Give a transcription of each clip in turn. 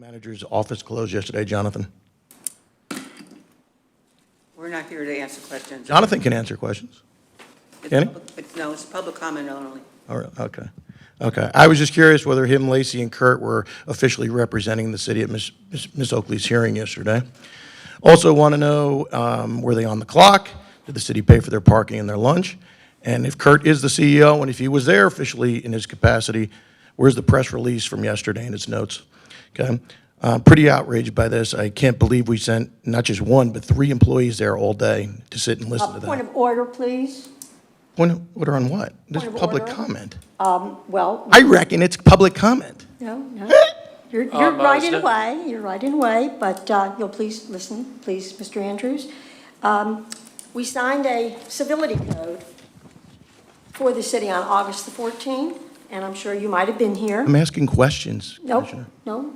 Manager's office closed yesterday, Jonathan? We're not here to answer questions. Jonathan can answer questions. Can he? No, it's public comment only. All right, okay. Okay. I was just curious whether him, Lacey, and Kurt were officially representing the city at Ms. Oakley's hearing yesterday. Also want to know, were they on the clock? Did the city pay for their parking and their lunch? And if Kurt is the CEO, and if he was there officially in his capacity, where's the press release from yesterday and its notes? Okay. Pretty outraged by this. I can't believe we sent not just one, but 3 employees there all day to sit and listen to that. Point of order, please. Point of order on what? This is Point of public order. comment. Well, I reckon it's public comment. no. You're right in a way, you're right in a way, but you'll please listen, please, Mr. Andrews. We signed a civility code for the city on August the 14th, and I'm sure you might have been here. I'm asking questions, Nope, Commissioner. no,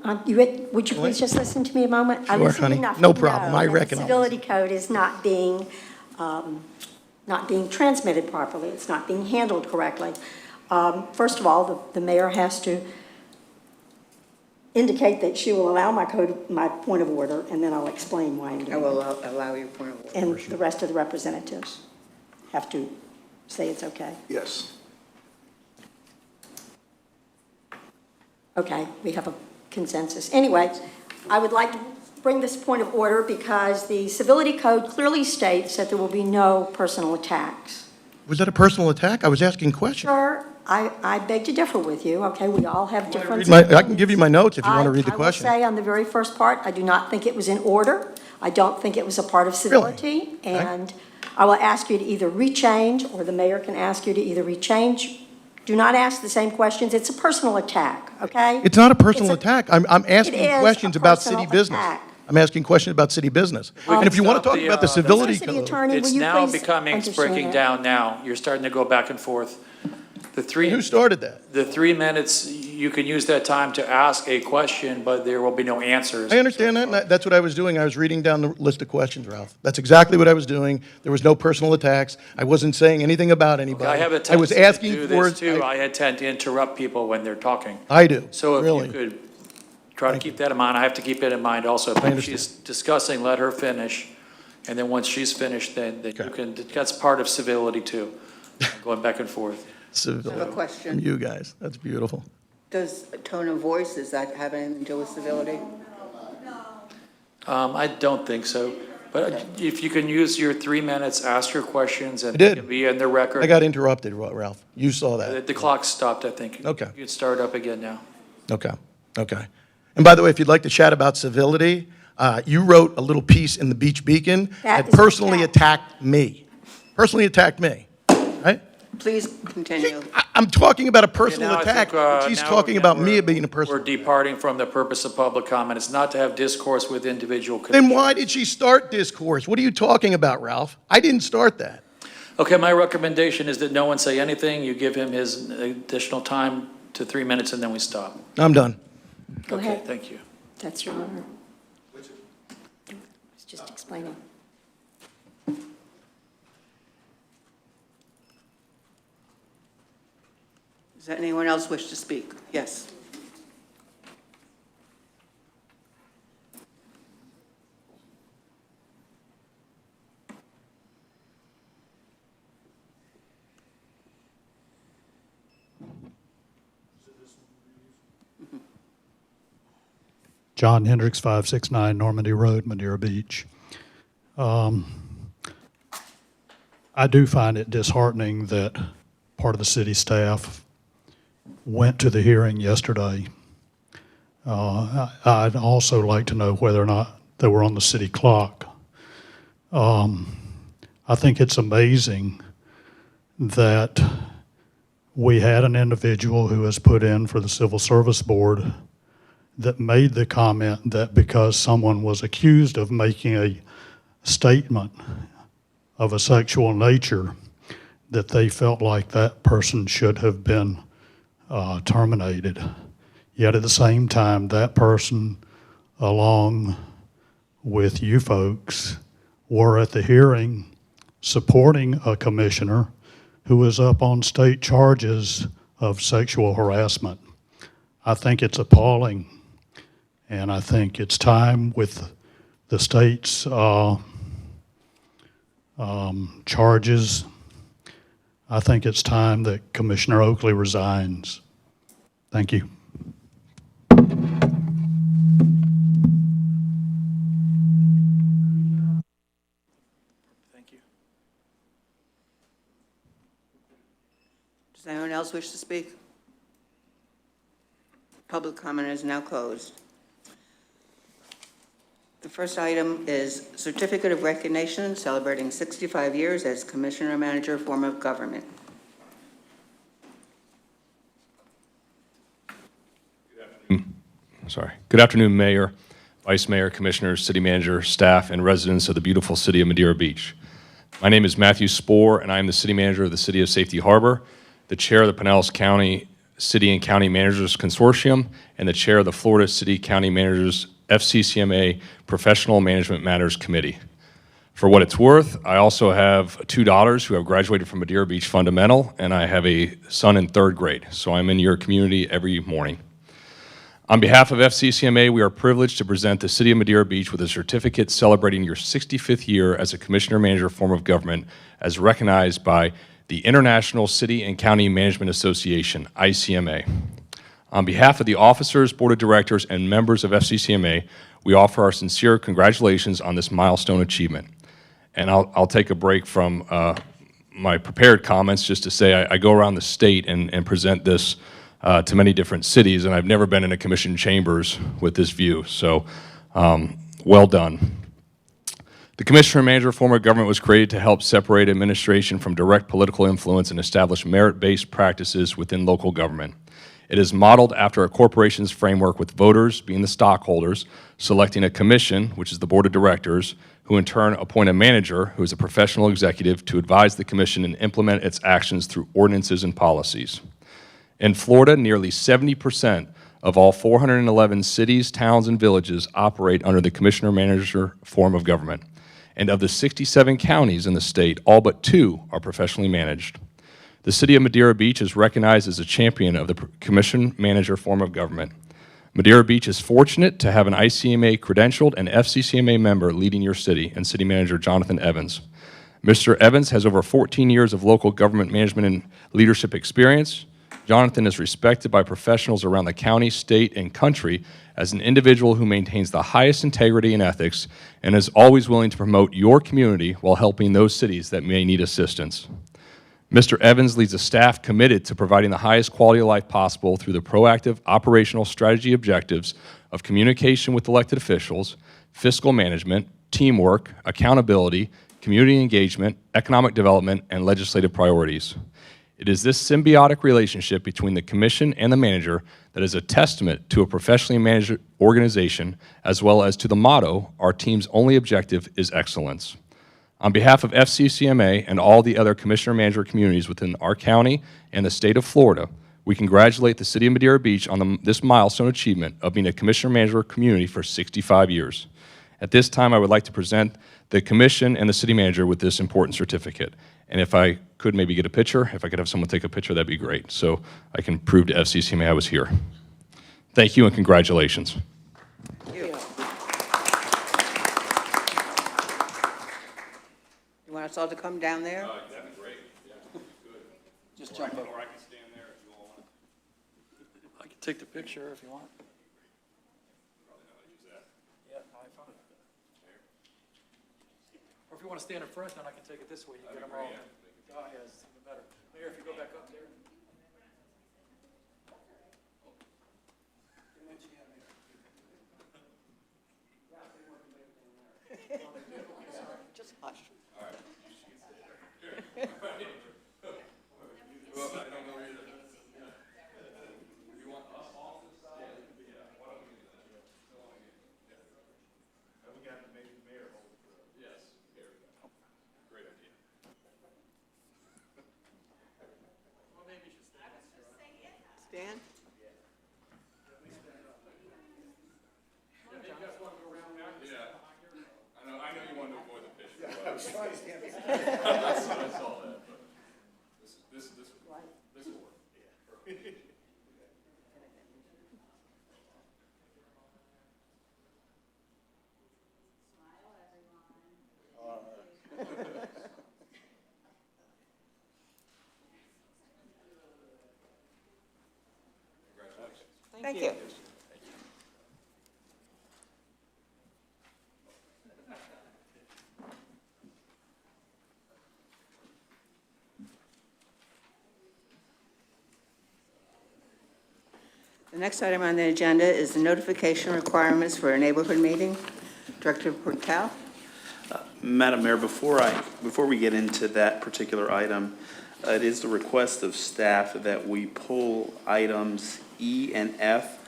would you please just listen to me a moment? I Sure, listened honey. enough No to problem. know I that reckon the I'll civility code is not being transmitted properly. It's not being handled correctly. First of all, the mayor has to indicate that she will allow my point of order, and then I'll explain why I'm doing it. I will allow your point of order. And the rest of the representatives have to say it's okay. Yes. Okay, we have a consensus. Anyway, I would like to bring this point of order because the civility code clearly states that there will be no personal attacks. Was that a personal attack? I was asking questions. Sir, I beg to differ with you, okay? We all have different. I can give you my notes if you want to read the question. I will say on the very first part, I do not think it was in order. I don't think it was a part of civility. Really? And I will ask you to either rechange, or the mayor can ask you to either rechange. Do not ask the same questions. It's a personal attack, okay? It's not a personal It's a- attack. I'm asking It is questions a about personal city business. attack. I'm asking questions about city business. And if you want to talk about the civility City code, Attorney, will It's you now please becoming, it's understand breaking that? down now. You're starting to go back and forth. who started that? The 3 minutes, you can use that time to ask a question, but there will be no answers. I understand that, and that's what I was doing. I was reading down the list of questions, Ralph. That's exactly what I was doing. There was no personal attacks. I wasn't saying anything about anybody. I have a I was tendency to asking do for. this too. I tend to interrupt people when they're talking. I do, So if really. you could try to keep that in mind, I have to keep it in mind also. If understand. she's discussing, let her finish, and then once she's finished, then you Okay. can, that's part of civility too, going back and forth. Civility. I have a question. From you guys. That's beautiful. Does tone of voice, does that have anything to do with civility? I don't think so, but if you can use your 3 minutes, ask your questions, and I did. it can be in the record. I got interrupted, Ralph. You saw that. The clock stopped, I think. Okay. You can start up again now. Okay, okay. And by the way, if you'd like to chat about civility, you wrote a little piece in the Beach Beacon That that is personally attack. attacked me. Personally attacked me, right? Please continue. I'm talking about a Okay, personal now I attack. think, but she's now- talking now about me we're- being a person. We're departing from the purpose of public comment. It's not to have discourse with individual Then commissioners. why did she start discourse? What are you talking about, Ralph? I didn't start that. Okay, my recommendation is that no one say anything. You give him his additional time to 3 minutes, and then we stop. I'm done. Go Okay, ahead. thank you. That's your honor. I was just explaining. Does anyone else wish to speak? Yes. John Hendricks, 569 Normandy Road, Madeira Beach. I do find it disheartening that part of the city staff went to the hearing yesterday. I'd also like to know whether or not they were on the city clock. I think it's amazing that we had an individual who was put in for the Civil Service Board that made the comment that because someone was accused of making a statement of a sexual nature, that they felt like that person should have been terminated. Yet at the same time, that person, along with you folks, were at the hearing supporting a commissioner who was up on state charges of sexual harassment. I think it's appalling. And I think it's time with the state's charges. I think it's time that Commissioner Oakley resigns. Thank you. Thank you. Does anyone else wish to speak? Public comment is now closed. The first item is Certificate of Recognition celebrating 65 years as Commissioner Manager form of government. Good afternoon, Mayor, Vice Mayor, Commissioners, City Manager, staff, and residents of the beautiful city of Madeira Beach. My name is Matthew Spohr, and I am the City Manager of the City of Safety Harbor, the Chair of the Pinellas County City and County Managers Consortium, and the Chair of the Florida City County Managers FCCMA Professional Management Matters Committee. For what it's worth, I also have 2 daughters who have graduated from Madeira Beach Fundamental, and I have a son in 3rd grade, so I'm in your community every morning. On behalf of FCCMA, we are privileged to present the City of Madeira Beach with a certificate celebrating your 65th year as a Commissioner-Manager form of government as recognized by the International City and County Management Association, ICMA. On behalf of the officers, Board of Directors, and members of FCCMA, we offer our sincere congratulations on this milestone achievement. And I'll take a break from my prepared comments just to say I go around the state and present this to many different cities, and I've never been in a commission chambers with this view, so well done. The Commissioner-Manager form of government was created to help separate administration from direct political influence and establish merit-based practices within local government. It is modeled after a corporation's framework with voters, being the stockholders, selecting a commission, which is the Board of Directors, who in turn appoint a manager, who is a professional executive, to advise the commission and implement its actions through ordinances and policies. In Florida, nearly 70% of all 411 cities, towns, and villages operate under the Commissioner-Manager form of government. And of the 67 counties in the state, all but 2 are professionally managed. The City of Madeira Beach is recognized as a champion of the Commission-Manager form of government. Madeira Beach is fortunate to have an ICMA credentialed and FCCMA member leading your city, and City Manager Jonathan Evans. Mr. Evans has over 14 years of local government management and leadership experience. Jonathan is respected by professionals around the county, state, and country as an individual who maintains the highest integrity and ethics and is always willing to promote your community while helping those cities that may need assistance. Mr. Evans leads a staff committed to providing the highest quality of life possible through the proactive operational strategy objectives of communication with elected officials, fiscal management, teamwork, accountability, community engagement, economic development, and legislative priorities. It is this symbiotic relationship between the commission and the manager that is a testament to a professionally managed organization, as well as to the motto, our team's only objective is excellence. On behalf of FCCMA and all the other commissioner-manager communities within our county and the state of Florida, we congratulate the City of Madeira Beach on this milestone achievement of being a commissioner-manager community for 65 years. At this time, I would like to present the commission and the city manager with this important certificate. And if I could maybe get a picture, if I could have someone take a picture, that'd be great. So I can prove to FCCMA I was here. Thank you and congratulations. You want us all to come down there? That'd be great. Yeah, good. Just jump over. Or I can stand there if you all want. I can take the picture if you want. Yeah, fine. Or if you want to stand in front, then I can take it this way. You get them all. Oh, yeah, it's even better. Mayor, if you go back up there. Just hush. Stand? I know you want to avoid the picture. I was trying to stand I saw that, but this will work. Thank you. The next item on the agenda is the notification requirements for a neighborhood meeting. Director Portal. Madam Mayor, before we get into that particular item, it is the request of staff that we pull items E and F,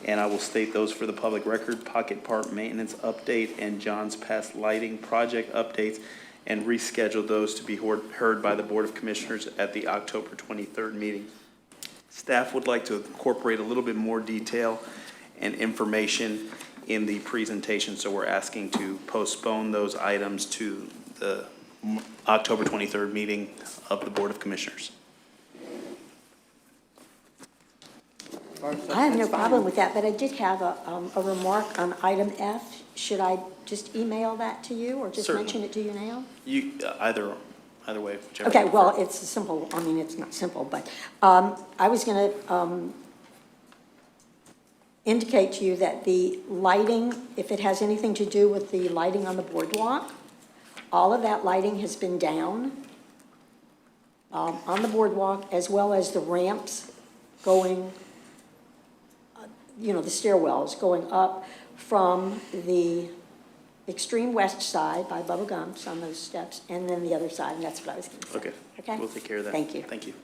and I will state those for the public record: Pocket Park maintenance update and John's Pass lighting project updates, and reschedule those to be heard by the Board of Commissioners at the October 23rd meeting. Staff would like to incorporate a little bit more detail and information in the presentation, so we're asking to postpone those items to the October 23rd meeting of the Board of Commissioners. I have no problem with that, but I did have a remark on item F. Should I just email that to you or just Certainly. mention it to you now? You, either way, whichever. Okay, you well, prefer. it's a simple, I mean, it's not simple, but I was going to indicate to you that the lighting, if it has anything to do with the lighting on the boardwalk, all of that lighting has been down on the boardwalk, as well as the ramps going, the stairwells going up from the extreme west side by Bubba Gump's on those steps, and then the other side, and that's what I was going to say. Okay. Okay? We'll take care of that. Thank you. Thank you.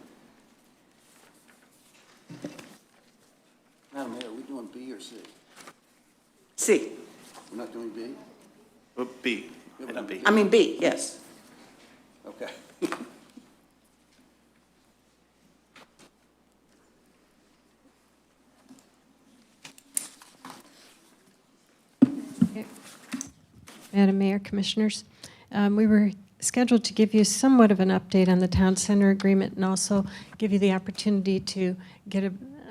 Madam Mayor, are we doing B or C? C. We're not doing B? B, item B. I mean B, yes. Okay. Madam Mayor, Commissioners, we were scheduled to give you somewhat of an update on the town center agreement and also give you the opportunity to get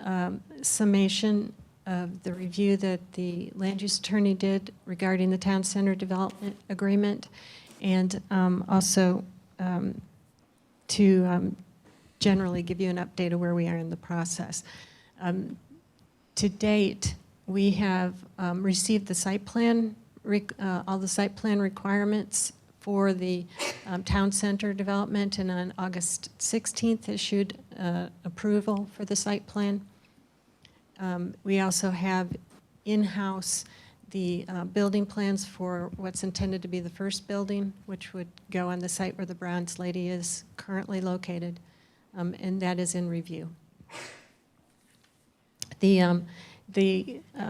a summation of the review that the land use attorney did regarding the town center development agreement, and also to generally give you an update of where we are in the process. To date, we have received the site plan, all the site plan requirements for the town center development, and on August 16th issued approval for the site plan. We also have in-house the building plans for what's intended to be the first building, which would go on the site where the Bronze Lady is currently located, and that is in review. The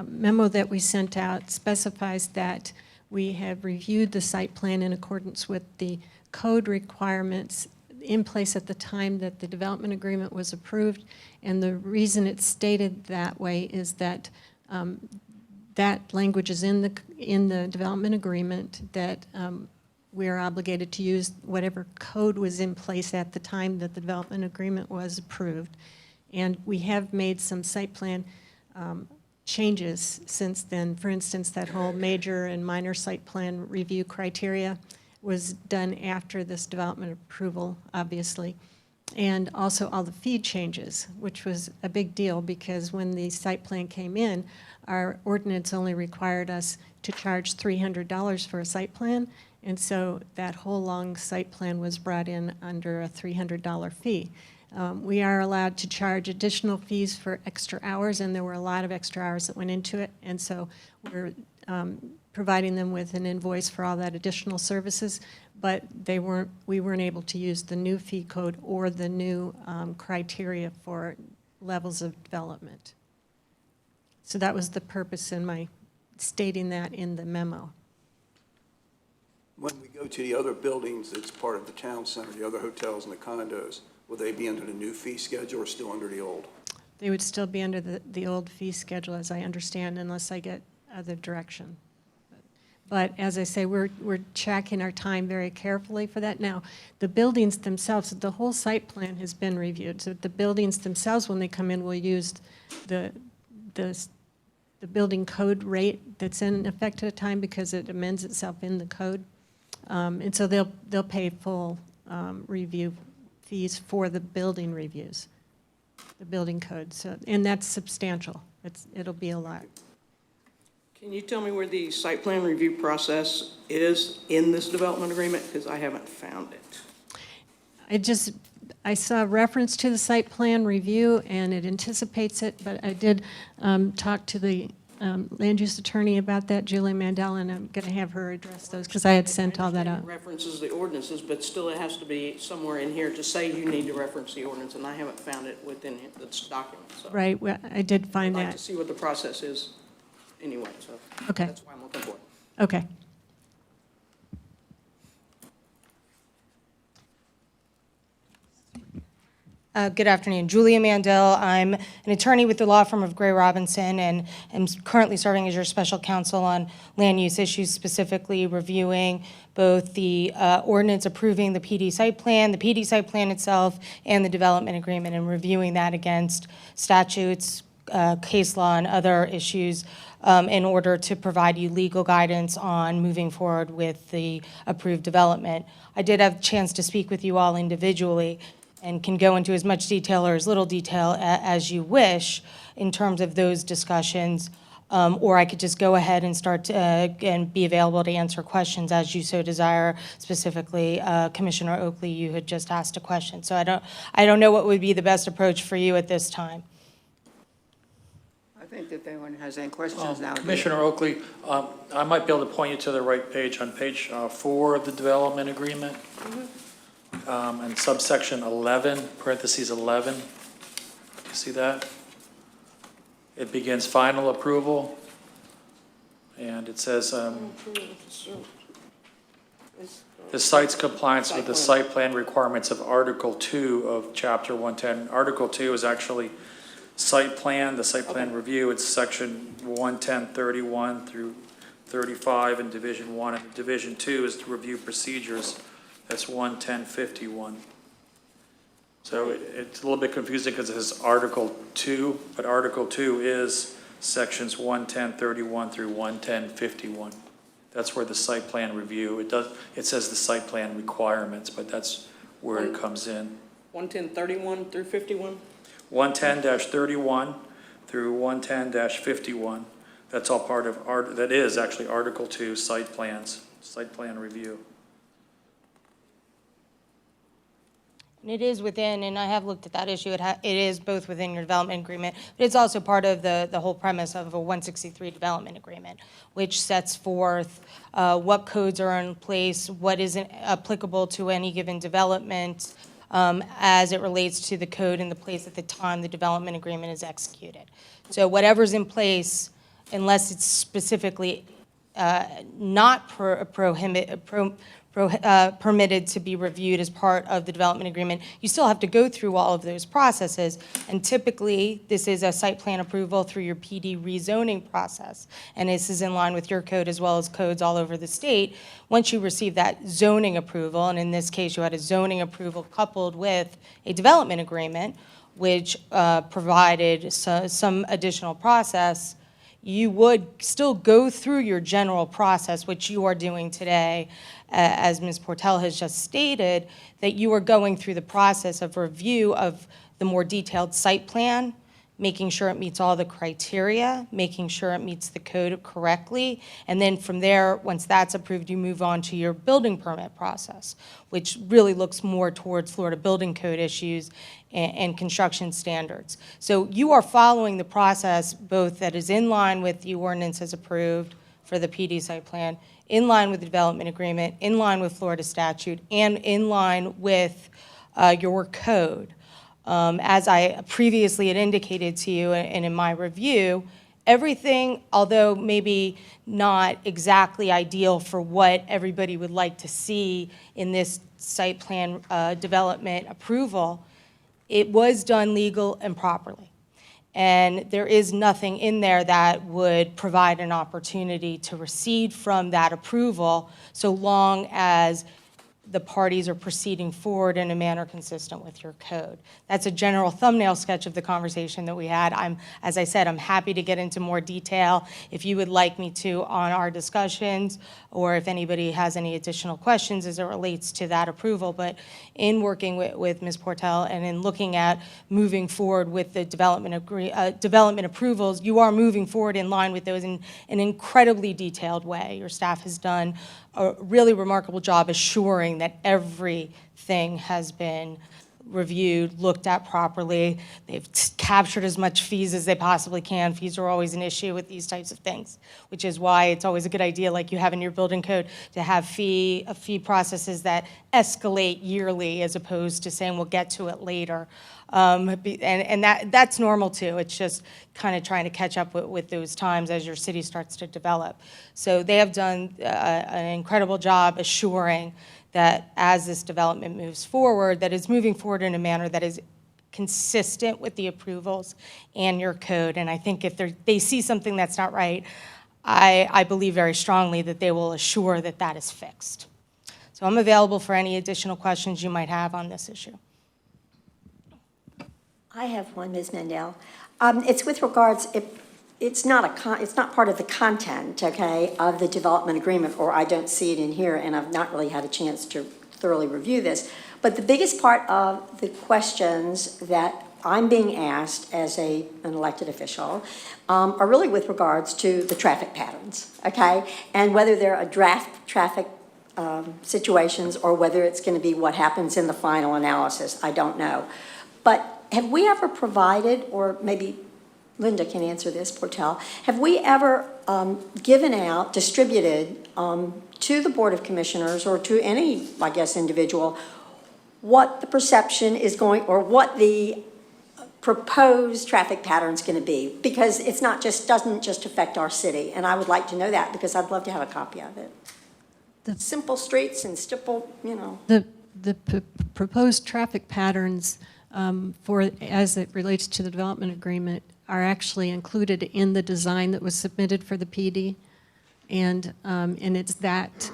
memo that we sent out specifies that we have reviewed the site plan in accordance with the code requirements in place at the time that the development agreement was approved. And the reason it's stated that way is that that language is in the development agreement, that we are obligated to use whatever code was in place at the time that the development agreement was approved. And we have made some site plan changes since then. For instance, that whole major and minor site plan review criteria was done after this development approval, obviously. And also all the fee changes, which was a big deal because when the site plan came in, our ordinance only required us to charge $300 for a site plan. And so that whole long site plan was brought in under a $300 fee. We are allowed to charge additional fees for extra hours, and there were a lot of extra hours that went into it. And so we're providing them with an invoice for all that additional services, but we weren't able to use the new fee code or the new criteria for levels of development. So that was the purpose in my stating that in the memo. When we go to the other buildings that's part of the town center, the other hotels and the condos, will they be under the new fee schedule or still under the old? They would still be under the old fee schedule, as I understand, unless I get other direction. But as I say, we're tracking our time very carefully for that. Now, the buildings themselves, the whole site plan has been reviewed. So the buildings themselves, when they come in, will use the building code rate that's in effect at the time because it amends itself in the code. And so they'll pay full review fees for the building reviews. the building code. So, and that's substantial. It'll be a lot. Can you tell me where the site plan review process is in this development agreement? Because I haven't found it. I saw reference to the site plan review, and it anticipates it, but I did talk to the land use attorney about that, Julie Mandel, and I'm going to have her address those, because I had sent all that out. It references the ordinances, but still it has to be somewhere in here to say you need to reference the ordinance, and I haven't found it within this document. So Right, well, I did find I'd like to that. see what the process is anyway, so Okay. that's why I'm looking for it. Okay. Good afternoon. Julia Mandel. I'm an attorney with the law firm of Gray Robinson, and am currently serving as your special counsel on land use issues, specifically reviewing both the ordinance approving the PD site plan itself, and the development agreement, and reviewing that against statutes, case law, and other issues in order to provide you legal guidance on moving forward with the approved development. I did have a chance to speak with you all individually, and can go into as much detail or as little detail as you wish in terms of those discussions, or I could just go ahead and start and be available to answer questions as you so desire. Specifically, Commissioner Oakley, you had just asked a question, so I don't know what would be the best approach for you at this time. I think if anyone has any questions now. Commissioner Oakley, I might be able to point you to the right page, on page 4 of the development agreement. And subsection 11, parentheses 11. You see that? It begins final approval, and it says, the site's compliance with the site plan requirements of Article 2 of Chapter 110. Article 2 is actually site plan, the site plan review. It's section 110:31 through 35 in Division 1, and Division 2 is the review procedures. That's 110:51. So it's a little bit confusing because it says Article 2, but Article 2 is sections 110:31 through 110:51. That's where the site plan review, it says the site plan requirements, but that's where it comes in. 110:31 through 51? 110-31 through 110-51. That's all part of, that is actually Article 2, site plans, site plan review. And it is within, and I have looked at that issue, it is both within your development agreement, but it's also part of the whole premise of a 163 development agreement, which sets forth what codes are in place, what isn't applicable to any given development as it relates to the code in the place at the time the development agreement is executed. So whatever's in place, unless it's specifically not permitted to be reviewed as part of the development agreement, you still have to go through all of those processes. And typically, this is a site plan approval through your PD rezoning process. And this is in line with your code as well as codes all over the state. Once you receive that zoning approval, and in this case, you had a zoning approval coupled with a development agreement, which provided some additional process, you would still go through your general process, which you are doing today, as Ms. Portell has just stated, that you are going through the process of review of the more detailed site plan, making sure it meets all the criteria, making sure it meets the code correctly, and then from there, once that's approved, you move on to your building permit process, which really looks more towards Florida building code issues and construction standards. So you are following the process both that is in line with the ordinance as approved for the PD site plan, in line with the development agreement, in line with Florida statute, and in line with your code. As I previously had indicated to you and in my review, everything, although maybe not exactly ideal for what everybody would like to see in this site plan development approval, it was done legal and properly. And there is nothing in there that would provide an opportunity to recede from that approval so long as the parties are proceeding forward in a manner consistent with your code. That's a general thumbnail sketch of the conversation that we had. As I said, I'm happy to get into more detail if you would like me to on our discussions, or if anybody has any additional questions as it relates to that approval. But in working with Ms. Portel and in looking at moving forward with the development approvals, you are moving forward in line with those in an incredibly detailed way. Your staff has done a really remarkable job assuring that everything has been reviewed, looked at properly. They've captured as much fees as they possibly can. Fees are always an issue with these types of things, which is why it's always a good idea, like you have in your building code, to have fee processes that escalate yearly as opposed to saying we'll get to it later. And that's normal too. It's just kind of trying to catch up with those times as your city starts to develop. So they have done an incredible job assuring that as this development moves forward, that it's moving forward in a manner that is consistent with the approvals and your code. And I think if they see something that's not right, I believe very strongly that they will assure that that is fixed. So I'm available for any additional questions you might have on this issue. I have one, Ms. Mendel. It's with regards, it's not part of the content, okay, of the development agreement, or I don't see it in here, and I've not really had a chance to thoroughly review this. But the biggest part of the questions that I'm being asked as an elected official are really with regards to the traffic patterns, okay, and whether they're a draft traffic situations or whether it's going to be what happens in the final analysis. I don't know. But have we ever provided, or maybe Linda can answer this, Portel, have we ever distributed to the Board of Commissioners or to any, I guess, individual, what the perception is going, or what the proposed traffic pattern is going to be? Because it's not just, doesn't just affect our city, and I would like to know that because I'd love to have a copy of it. The simple streets and simple, you know. The proposed traffic patterns as it relates to the development agreement are actually included in the design that was submitted for the PD. And it's that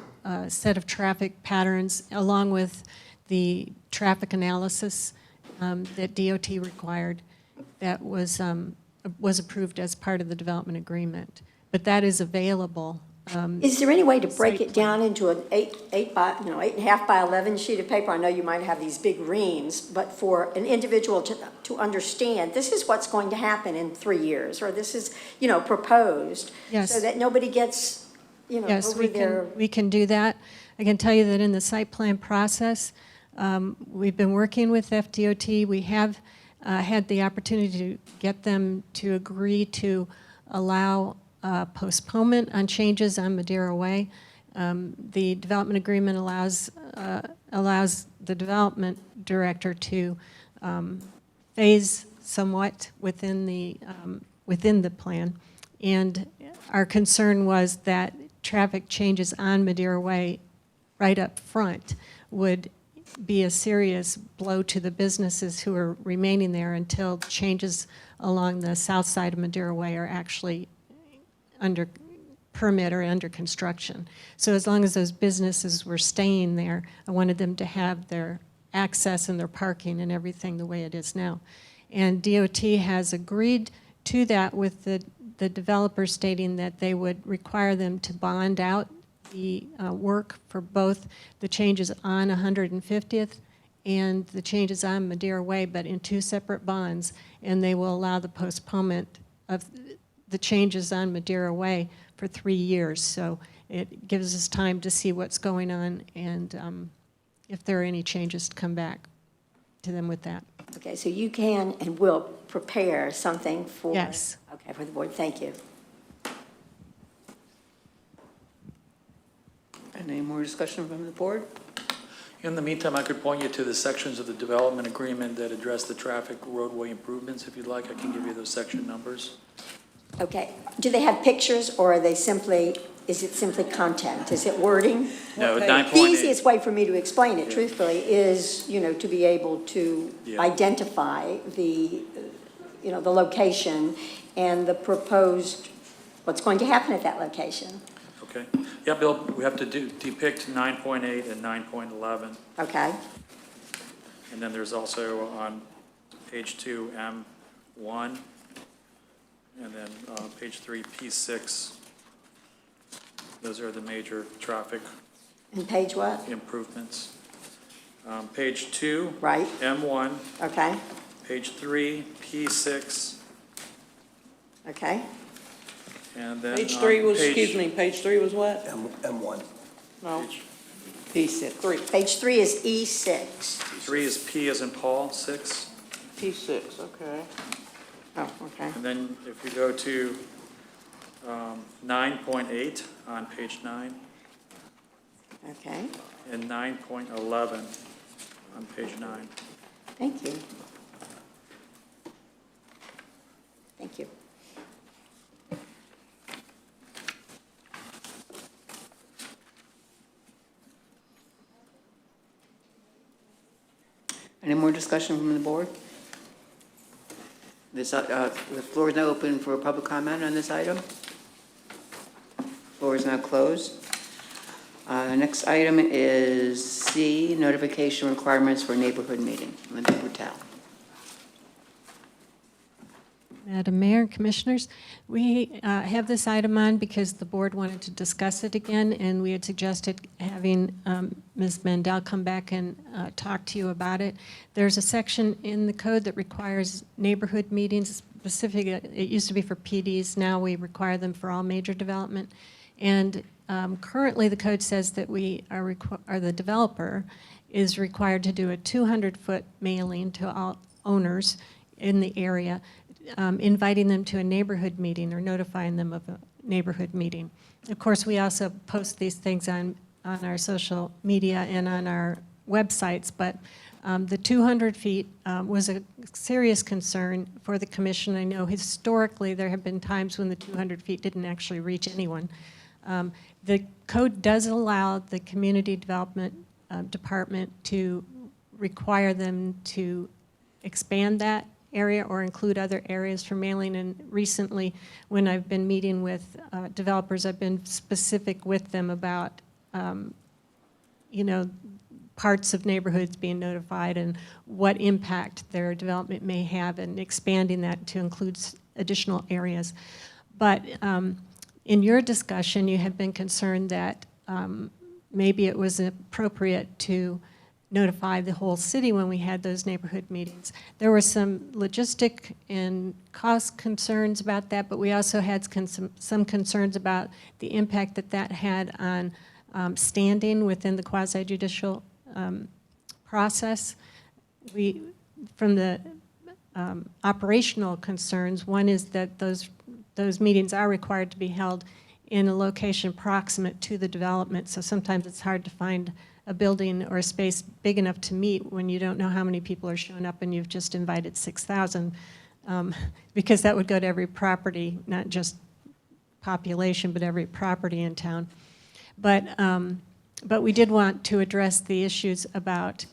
set of traffic patterns along with the traffic analysis that DOT required that was approved as part of the development agreement. But that is available. Is there any way to break it down into an 8.5 by 11 sheet of paper? I know you might have these big reams, but for an individual to understand, this is what's going to happen in 3 years, or this is, proposed. Yes. So that nobody gets, Yes, over there. we can do that. I can tell you that in the site plan process, we've been working with FDOT. We have had the opportunity to get them to agree to allow postponement on changes on Madeira Way. The development agreement allows the development director to phase somewhat within the plan. And our concern was that traffic changes on Madeira Way right up front would be a serious blow to the businesses who are remaining there until changes along the south side of Madeira Way are actually under permit or under construction. So as long as those businesses were staying there, I wanted them to have their access and their parking and everything the way it is now. And DOT has agreed to that with the developer, stating that they would require them to bond out the work for both the changes on 150th and the changes on Madeira Way, but in 2 separate bonds, and they will allow the postponement of the changes on Madeira Way for 3 years. So it gives us time to see what's going on and if there are any changes to come back to them with that. Okay, so you can and will prepare something for. Yes. Okay, for the board. Thank you. Any more discussion from the board? In the meantime, I could point you to the sections of the development agreement that address the traffic roadway improvements. If you'd like, I can give you those section numbers. Okay. Do they have pictures, or are they is it simply content? Is it wording? No, The 9.8. easiest way for me to explain it, truthfully, is, to be able to identify the location and the proposed, what's going to happen at that location. Okay. Yeah, Bill, we have to depict 9.8 and 9.11. Okay, And then there's also on page 2, M1, and then page 3, P6. Those are the major traffic and page what? improvements. Page 2, Right, M1, okay, page 3, P6, okay. and then Page on 3 was, page- excuse me, page 3 was what? M1. No, P6. 3, Page 3 is E6. 3 is P as in Paul, 6. P6, okay. Oh, okay. And then if you go to 9.8 on page 9 Okay, and 9.11 on page 9. thank you. Thank you. Any more discussion from the board? The floor is now open for public comment on this item. Floor is now closed. Next item is C, notification requirements for neighborhood meeting. Linda Bertel. Madam Mayor, Commissioners, we have this item on because the board wanted to discuss it again, and we had suggested having Ms. Mandel come back and talk to you about it. There's a section in the code that requires neighborhood meetings, specific, it used to be for PDs, now we require them for all major development. And currently, the code says that we are the developer is required to do a 200-foot mailing to all owners in the area, inviting them to a neighborhood meeting or notifying them of a neighborhood meeting. Of course, we also post these things on our social media and on our websites, but the 200 feet was a serious concern for the commission. I know historically there have been times when the 200 feet didn't actually reach anyone. The code does allow the community development department to require them to expand that area or include other areas for mailing. And recently, when I've been meeting with developers, I've been specific with them about, parts of neighborhoods being notified and what impact their development may have, and expanding that to include additional areas. But in your discussion, you have been concerned that maybe it was appropriate to notify the whole city when we had those neighborhood meetings. There were some logistic and cost concerns about that, but we also had some concerns about the impact that had on standing within the quasi-judicial process. From the operational concerns, one is that those meetings are required to be held in a location proximate to the development, so sometimes it's hard to find a building or a space big enough to meet when you don't know how many people are showing up and you've just invited 6,000, because that would go to every property, not just population, but every property in town. But we did want to address the issues about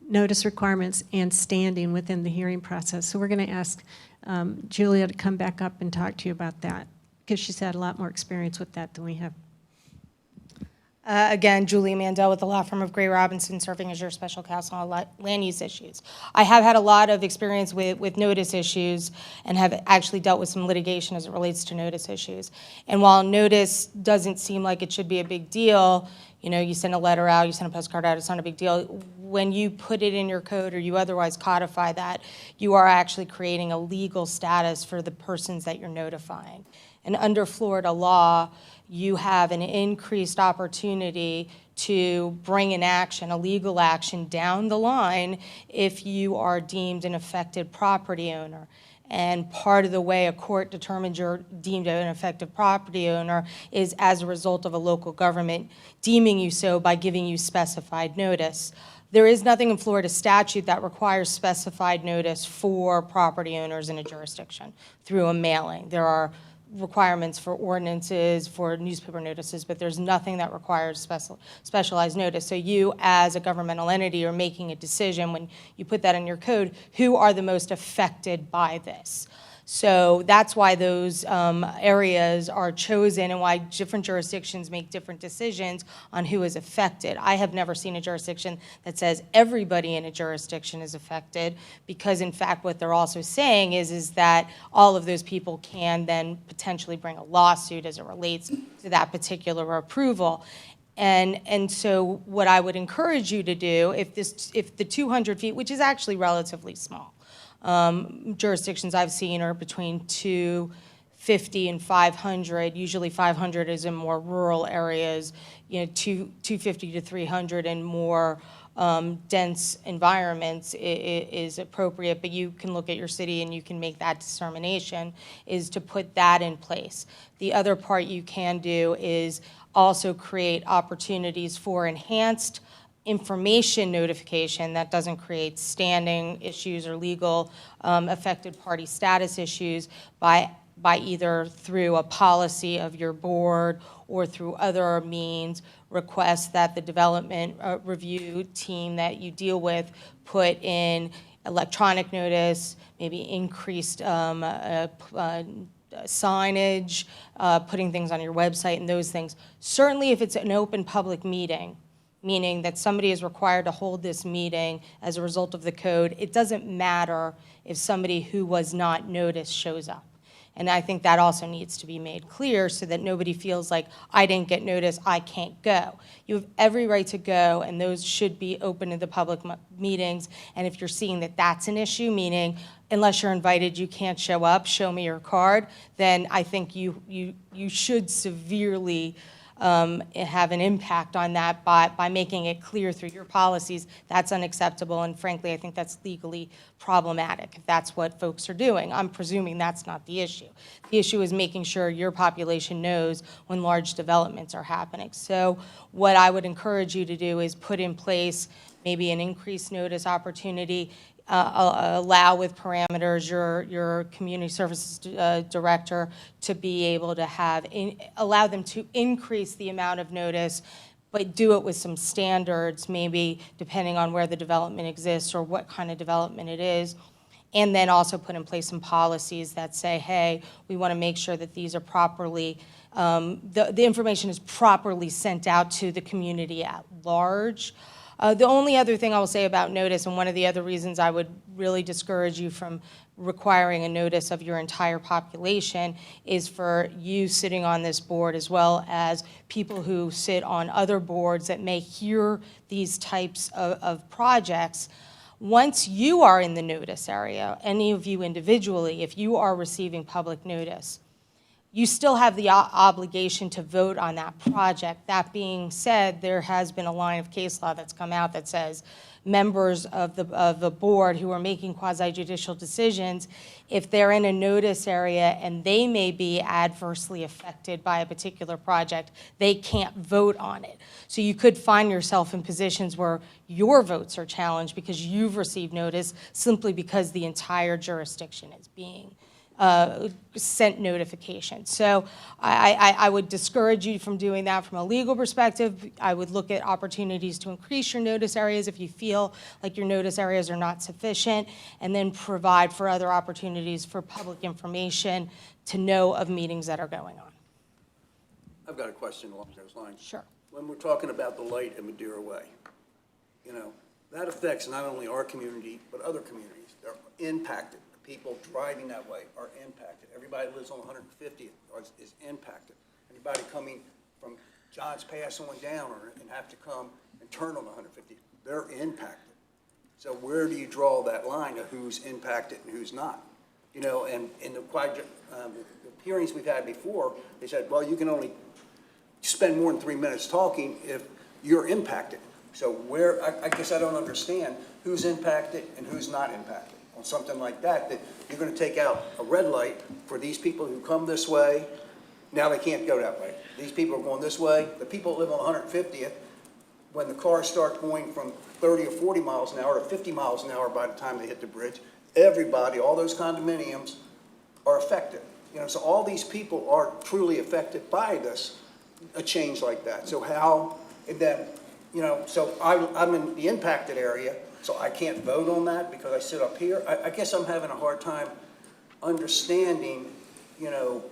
notice requirements and standing within the hearing process. So we're going to ask Julia to come back up and talk to you about that, because she's had a lot more experience with that than we have. Again, Julia Mandel with the law firm of Gray Robinson, serving as your special counsel on land use issues. I have had a lot of experience with notice issues and have actually dealt with some litigation as it relates to notice issues. And while notice doesn't seem like it should be a big deal, you send a letter out, you send a postcard out, it's not a big deal. When you put it in your code or you otherwise codify that, you are actually creating a legal status for the persons that you're notifying. And under Florida law, you have an increased opportunity to bring an action, a legal action down the line if you are deemed an affected property owner. And part of the way a court determines you're deemed an effective property owner is as a result of a local government deeming you so by giving you specified notice. There is nothing in Florida statute that requires specified notice for property owners in a jurisdiction through a mailing. There are requirements for ordinances, for newspaper notices, but there's nothing that requires specialized notice. So you, as a governmental entity, are making a decision when you put that in your code, who are the most affected by this? So that's why those areas are chosen and why different jurisdictions make different decisions on who is affected. I have never seen a jurisdiction that says everybody in a jurisdiction is affected, because in fact what they're also saying is that all of those people can then potentially bring a lawsuit as it relates to that particular approval. And so what I would encourage you to do, if the 200 feet, which is actually relatively small, jurisdictions I've seen are between 250 and 500. Usually 500 is in more rural areas, 250 to 300 in more dense environments is appropriate, but you can look at your city and you can make that determination, is to put that in place. The other part you can do is also create opportunities for enhanced information notification that doesn't create standing issues or legal affected party status issues by either through a policy of your board or through other means, request that the development review team that you deal with put in electronic notice, maybe increased signage, putting things on your website and those things. Certainly if it's an open public meeting, meaning that somebody is required to hold this meeting as a result of the code, it doesn't matter if somebody who was not noticed shows up. And I think that also needs to be made clear so that nobody feels like, I didn't get notice, I can't go. You have every right to go, and those should be open to the public meetings. And if you're seeing that that's an issue, meaning unless you're invited, you can't show up, show me your card, then I think you should severely have an impact on that by making it clear through your policies that's unacceptable, and frankly, I think that's legally problematic if that's what folks are doing. I'm presuming that's not the issue. The issue is making sure your population knows when large developments are happening. So what I would encourage you to do is put in place maybe an increased notice opportunity, allow with parameters your community services director to be able to allow them to increase the amount of notice, but do it with some standards, maybe depending on where the development exists or what kind of development it is. And then also put in place some policies that say, hey, we want to make sure that these are properly, the information is properly sent out to the community at large. The only other thing I will say about notice, and one of the other reasons I would really discourage you from requiring a notice of your entire population, is for you sitting on this board as well as people who sit on other boards that may hear these types of projects. Once you are in the notice area, any of you individually, if you are receiving public notice, you still have the obligation to vote on that project. That being said, there has been a line of case law that's come out that says members of the board who are making quasi-judicial decisions, if they're in a notice area and they may be adversely affected by a particular project, they can't vote on it. So you could find yourself in positions where your votes are challenged because you've received notice simply because the entire jurisdiction is being sent notification. So I would discourage you from doing that from a legal perspective. I would look at opportunities to increase your notice areas if you feel like your notice areas are not sufficient, and then provide for other opportunities for public information to know of meetings that are going on. I've got a question along those lines. Sure. When we're talking about the light at Madeira Way, that affects not only our community, but other communities. They're impacted. People driving that way are impacted. Everybody who lives on 150th is impacted. Anybody coming from Johns Pass on down and have to come and turn on 150th, they're impacted. So where do you draw that line of who's impacted and who's not? And in the hearings we've had before, they said, well, you can only spend more than 3 minutes talking if you're impacted. So I guess I don't understand who's impacted and who's not impacted on something like that you're going to take out a red light for these people who come this way. Now they can't go that way. These people are going this way. The people that live on 150th, when the cars start going from 30 or 40 miles an hour to 50 miles an hour by the time they hit the bridge, everybody, all those condominiums are affected. So all these people are truly affected by a change like that. So how, and then, so I'm in the impacted area, so I can't vote on that because I sit up here. I guess I'm having a hard time understanding, you know,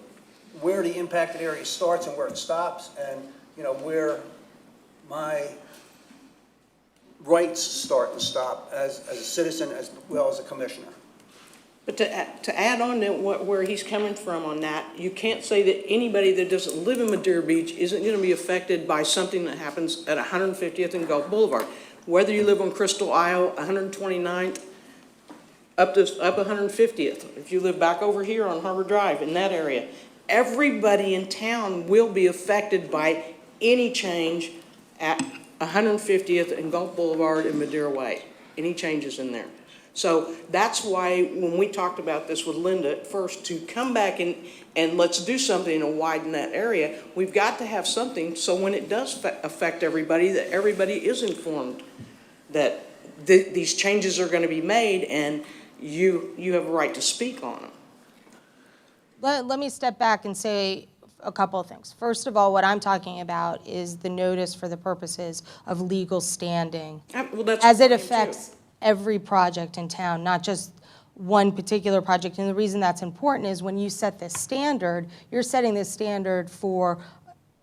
where the impacted area starts and where it stops, and, you know, where my rights start and stop as a citizen as well as a commissioner. But to add on to where he's coming from on that, you can't say that anybody that doesn't live in Madeira Beach isn't going to be affected by something that happens at 150th and Gulf Boulevard. Whether you live on Crystal Isle, 129th, up 150th, if you live back over here on Harbor Drive in that area, everybody in town will be affected by any change at 150th and Gulf Boulevard and Madeira Way, any changes in there. So that's why when we talked about this with Linda at first, to come back and let's do something and widen that area, we've got to have something so when it does affect everybody, that everybody is informed that these changes are going to be made and you have a right to speak on them. Let me step back and say a couple of things. First of all, what I'm talking about is the notice for the purposes of legal standing, Well, that's as it fine, too. affects every project in town, not just one particular project. And the reason that's important is when you set this standard, you're setting this standard for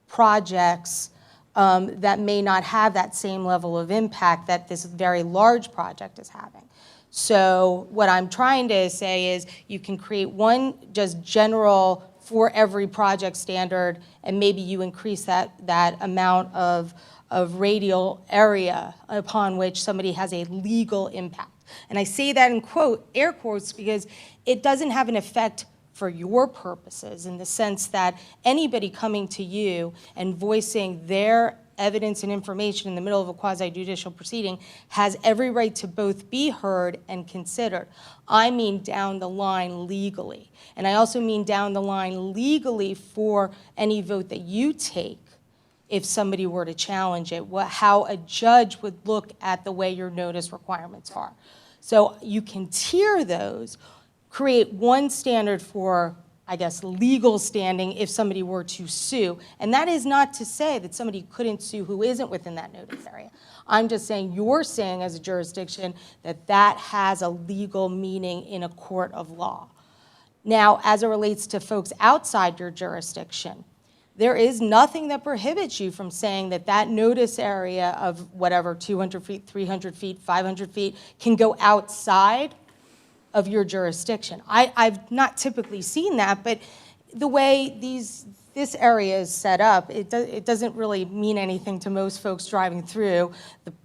projects that may not have that same level of impact that this very large project is having. So what I'm trying to say is you can create one just general for every project standard, and maybe you increase that amount of radial area upon which somebody has a legal impact. And I say that in air quotes, because it doesn't have an effect for your purposes in the sense that anybody coming to you and voicing their evidence and information in the middle of a quasi-judicial proceeding has every right to both be heard and considered. I mean down the line legally. And I also mean down the line legally for any vote that you take if somebody were to challenge it, how a judge would look at the way your notice requirements are. So you can tier those, create one standard for, I guess, legal standing if somebody were to sue. And that is not to say that somebody couldn't sue who isn't within that notice area. I'm just saying you're saying as a jurisdiction that that has a legal meaning in a court of law. Now, as it relates to folks outside your jurisdiction, there is nothing that prohibits you from saying that that notice area of whatever, 200 feet, 300 feet, 500 feet, can go outside of your jurisdiction. I've not typically seen that, but the way this area is set up, it doesn't really mean anything to most folks driving through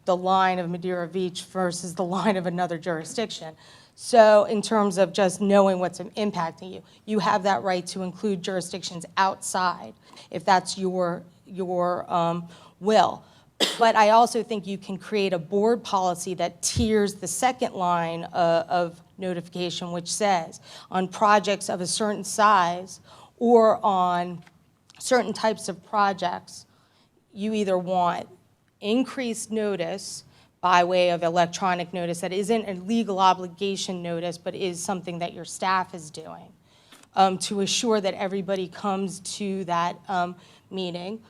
the line of Madeira Beach versus the line of another jurisdiction. So in terms of just knowing what's impacting you, you have that right to include jurisdictions outside if that's your will. But I also think you can create a board policy that tiers the second line of notification, which says on projects of a certain size or on certain types of projects, you either want increased notice by way of electronic notice that isn't a legal obligation notice, but is something that your staff is doing to assure that everybody comes to that meeting.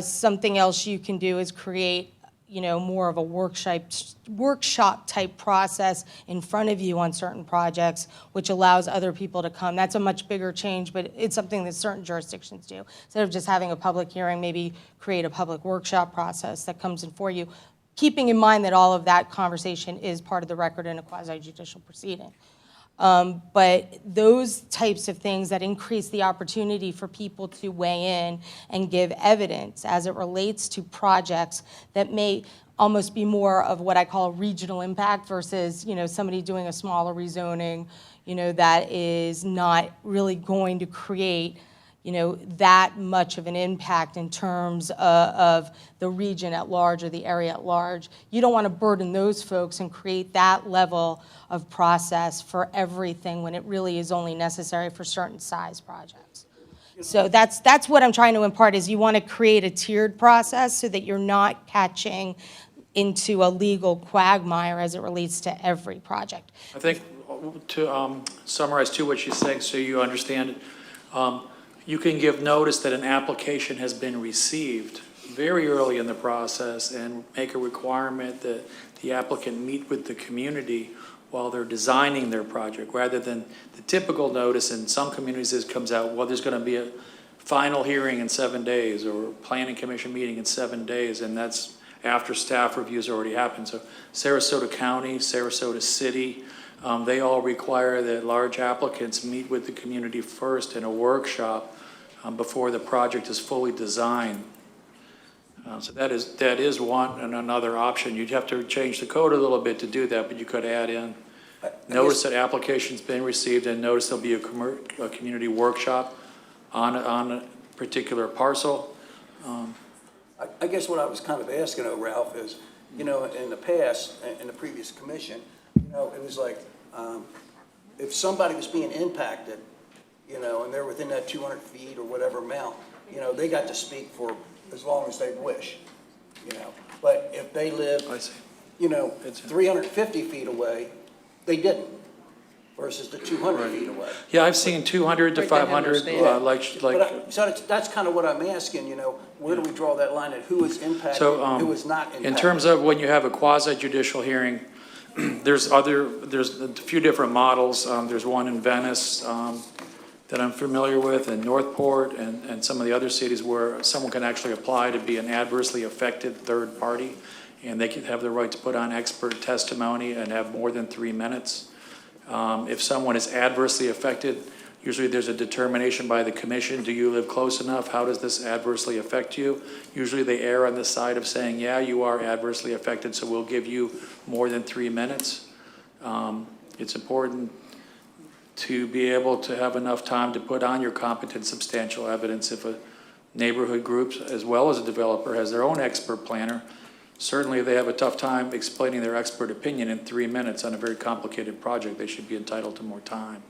Something else you can do is create, more of a workshop type process in front of you on certain projects, which allows other people to come. That's a much bigger change, but it's something that certain jurisdictions do. Instead of just having a public hearing, maybe create a public workshop process that comes in for you, keeping in mind that all of that conversation is part of the record in a quasi-judicial proceeding. But those types of things that increase the opportunity for people to weigh in and give evidence as it relates to projects that may almost be more of what I call a regional impact versus, somebody doing a smaller rezoning, that is not really going to create that much of an impact in terms of the region at large or the area at large. You don't want to burden those folks and create that level of process for everything when it really is only necessary for certain size projects. So that's what I'm trying to impart is you want to create a tiered process so that you're not catching into a legal quagmire as it relates to every project. I think to summarize too what she's saying so you understand it, you can give notice that an application has been received very early in the process and make a requirement that the applicant meet with the community while they're designing their project, rather than the typical notice in some communities that comes out, well, there's going to be a final hearing in 7 days, or planning commission meeting in 7 days, and that's after staff reviews already happened. So Sarasota County, Sarasota City, they all require that large applicants meet with the community first in a workshop before the project is fully designed. So that is one and another option. You'd have to change the code a little bit to do that, but you could add in notice that application's been received, and notice there'll be a community workshop on a particular parcel. I guess what I was kind of asking, Ralph, is, in the past, in the previous commission, it was like, if somebody was being impacted, and they're within that 200 feet or whatever amount, they got to speak for as long as they wish, But if they live, I see. 350 feet away, they didn't, versus the 200 feet away. Yeah, I've seen 200 to Right, they 500, But so that's kind of what I'm asking, where do we draw that line at who is impacted, So, who is not impacted? in terms of when you have a quasi-judicial hearing, there's a few different models. There's one in Venice that I'm familiar with, and Northport, and some of the other cities where someone can actually apply to be an adversely affected third party, and they can have the right to put on expert testimony and have more than 3 minutes. If someone is adversely affected, usually there's a determination by the commission. Do you live close enough? How does this adversely affect you? Usually they err on the side of saying, yeah, you are adversely affected, so we'll give you more than 3 minutes. It's important to be able to have enough time to put on your competent substantial evidence. If a neighborhood group, as well as a developer, has their own expert planner, certainly if they have a tough time explaining their expert opinion in 3 minutes on a very complicated project, they should be entitled to more time.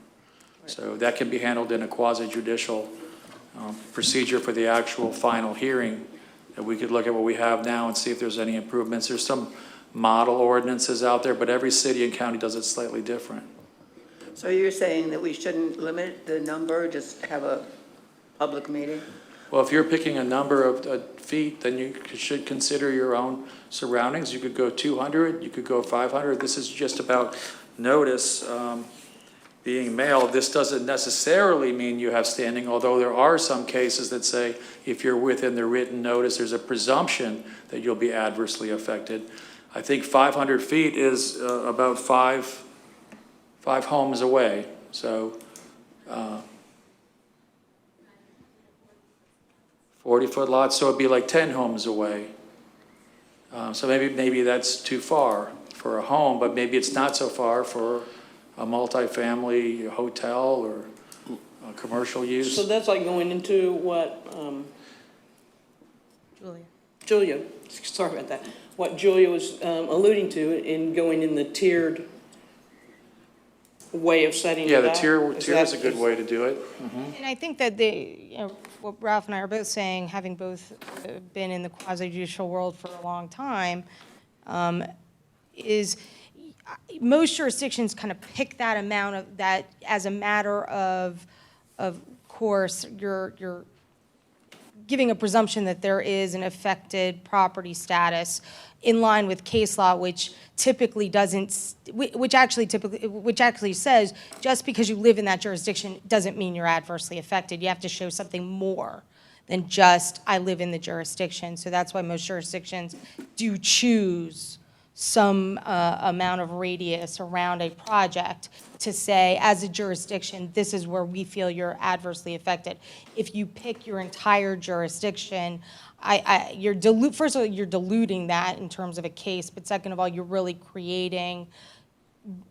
So that can be handled in a quasi-judicial procedure for the actual final hearing. And we could look at what we have now and see if there's any improvements. There's some model ordinances out there, but every city and county does it slightly different. So you're saying that we shouldn't limit the number, just have a public meeting? Well, if you're picking a number of feet, then you should consider your own surroundings. You could go 200, you could go 500. This is just about notice being mailed. This doesn't necessarily mean you have standing, although there are some cases that say if you're within the written notice, there's a presumption that you'll be adversely affected. I think 500 feet is about five homes away. So 40-foot lots, so it'd be like 10 homes away. So maybe that's too far for a home, but maybe it's not so far for a multifamily hotel or a commercial use. So that's like going into what, Julia, sorry about that. What Julia was alluding to in going in the tiered way of setting it Yeah, up. the tier is a good way to do it. And I think that what Ralph and I are both saying, having both been in the quasi-judicial world for a long time, is most jurisdictions kind of pick that amount of that as a matter of course, you're giving a presumption that there is an affected property status in line with case law, which typically doesn't, which actually says just because you live in that jurisdiction doesn't mean you're adversely affected. You have to show something more than just I live in the jurisdiction. So that's why most jurisdictions do choose some amount of radius around a project to say, as a jurisdiction, this is where we feel you're adversely affected. If you pick your entire jurisdiction, first of all, you're diluting that in terms of a case, but second of all, you're really creating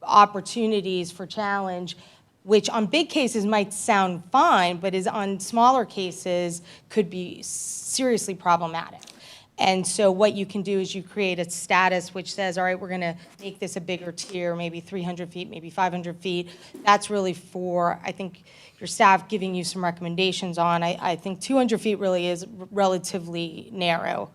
opportunities for challenge, which on big cases might sound fine, but is on smaller cases could be seriously problematic. And so what you can do is you create a status which says, all right, we're going to make this a bigger tier, maybe 300 feet, maybe 500 feet. That's really for, I think, your staff giving you some recommendations on. I think 200 feet really is relatively narrow.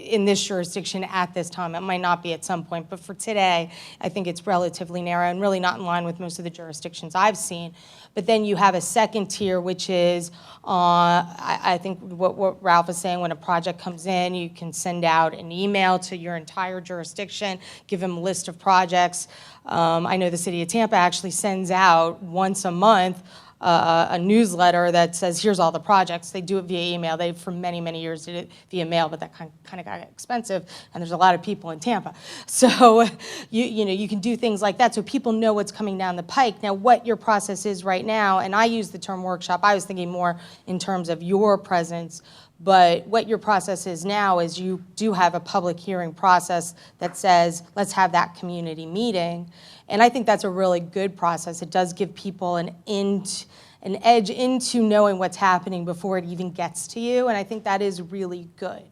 in this jurisdiction at this time. It might not be at some point, but for today, I think it's relatively narrow and really not in line with most of the jurisdictions I've seen. But then you have a second tier, which is, I think what Ralph is saying, when a project comes in, you can send out an email to your entire jurisdiction, give them a list of projects. I know the city of Tampa actually sends out once a month a newsletter that says, here's all the projects. They do it via email. They, for many, many years, did it via mail, but that kind of got expensive, and there's a lot of people in Tampa. So, you can do things like that so people know what's coming down the pike. Now, what your process is right now, and I use the term workshop, I was thinking more in terms of your presence, but what your process is now is you do have a public hearing process that says, let's have that community meeting. And I think that's a really good process. It does give people an edge into knowing what's happening before it even gets to you, and I think that is really good.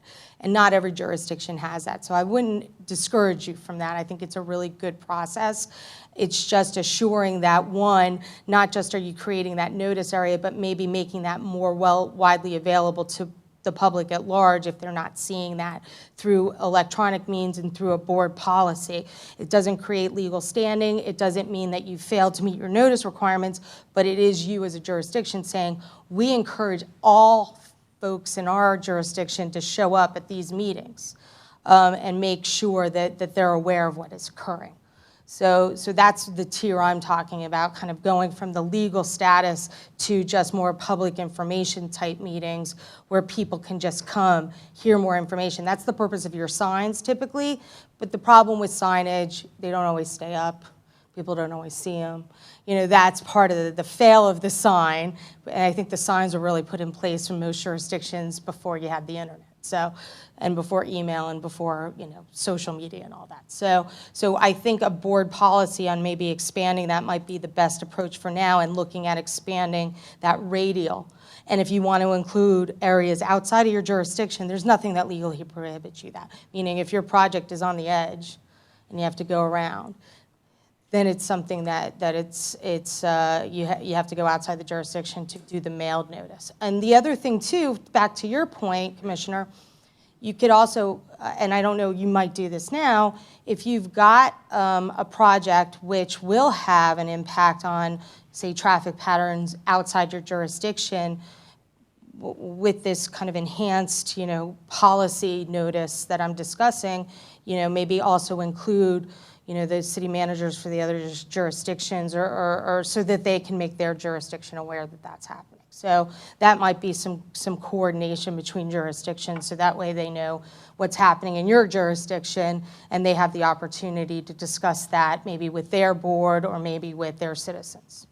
And not every jurisdiction has that, so I wouldn't discourage you from that. I think it's a really good process. It's just assuring that, one, not just are you creating that notice area, but maybe making that more widely available to the public at large if they're not seeing that through electronic means and through a board policy. It doesn't create legal standing. It doesn't mean that you failed to meet your notice requirements, but it is you as a jurisdiction saying, we encourage all folks in our jurisdiction to show up at these meetings and make sure that they're aware of what is occurring. So that's the tier I'm talking about, kind of going from the legal status to just more public information type meetings where people can just come, hear more information. That's the purpose of your signs typically, but the problem with signage, they don't always stay up. People don't always see them. That's part of the fail of the sign, and I think the signs were really put in place in most jurisdictions before you had the internet. So, and before email and before, social media and all that. So I think a board policy on maybe expanding that might be the best approach for now, and looking at expanding that radial. And if you want to include areas outside of your jurisdiction, there's nothing that legally prohibits you that. Meaning if your project is on the edge and you have to go around, then it's something that you have to go outside the jurisdiction to do the mailed notice. And the other thing too, back to your point, Commissioner, you could also, and I don't know, you might do this now, if you've got a project which will have an impact on, say, traffic patterns outside your jurisdiction, with this kind of enhanced, policy notice that I'm discussing, maybe also include the city managers for the other jurisdictions, or so that they can make their jurisdiction aware that that's happening. So that might be some coordination between jurisdictions, so that way they know what's happening in your jurisdiction, and they have the opportunity to discuss that maybe with their board or maybe with their citizens.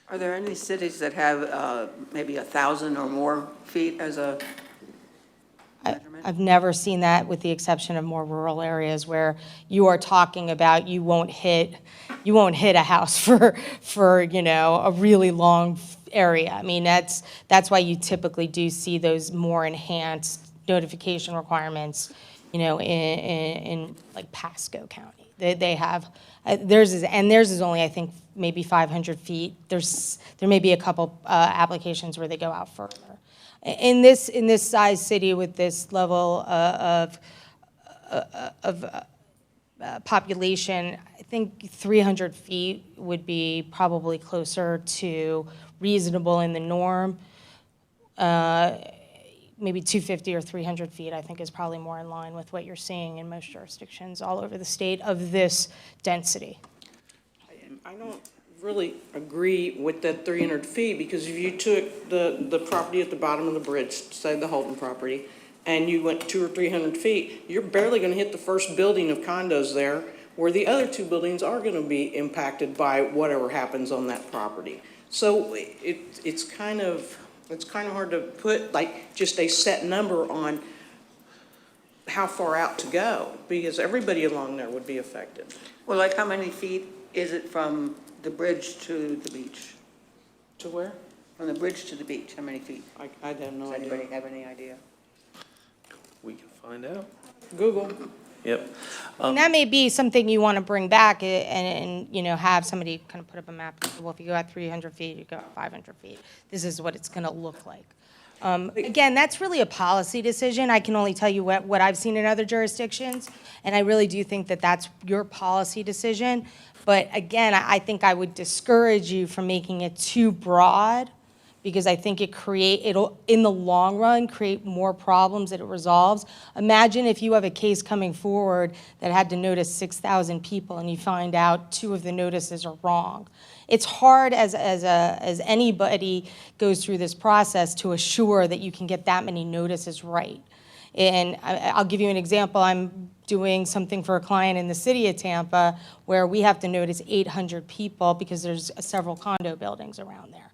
Are there any cities that have maybe 1,000 or more feet as a measurement? I've never seen that, with the exception of more rural areas where you are talking about you won't hit a house for a really long area. I mean, that's why you typically do see those more enhanced notification requirements, in like Pasco County. They have theirs is only, I think, maybe 500 feet. There may be a couple applications where they go out further. In this size city with this level of population, I think 300 feet would be probably closer to reasonable in the norm. Maybe 250 or 300 feet, I think, is probably more in line with what you're seeing in most jurisdictions all over the state of this density. I don't really agree with that 300 feet, because if you took the property at the bottom of the bridge, say the Holton property, and you went 200 or 300 feet, you're barely going to hit the first building of condos there, where the other two buildings are going to be impacted by whatever happens on that property. So it's kind of hard to put like just a set number on how far out to go, because everybody along there would be affected. Well, like how many feet is it from the bridge to the beach? To where? From the bridge to the beach, how many feet? I have no Does idea. anybody have any idea? We can find out. Google. Yep. And that may be something you want to bring back and have somebody kind of put up a map. Well, if you go at 300 feet, you go at 500 feet. This is what it's going to look like. Again, that's really a policy decision. I can only tell you what I've seen in other jurisdictions, and I really do think that that's your policy decision. But again, I think I would discourage you from making it too broad, because I think it'll, in the long run, create more problems than it resolves. Imagine if you have a case coming forward that had to notice 6,000 people, and you find out 2 of the notices are wrong. It's hard as anybody goes through this process to assure that you can get that many notices right. And I'll give you an example. I'm doing something for a client in the city of Tampa where we have to notice 800 people because there's several condo buildings around there.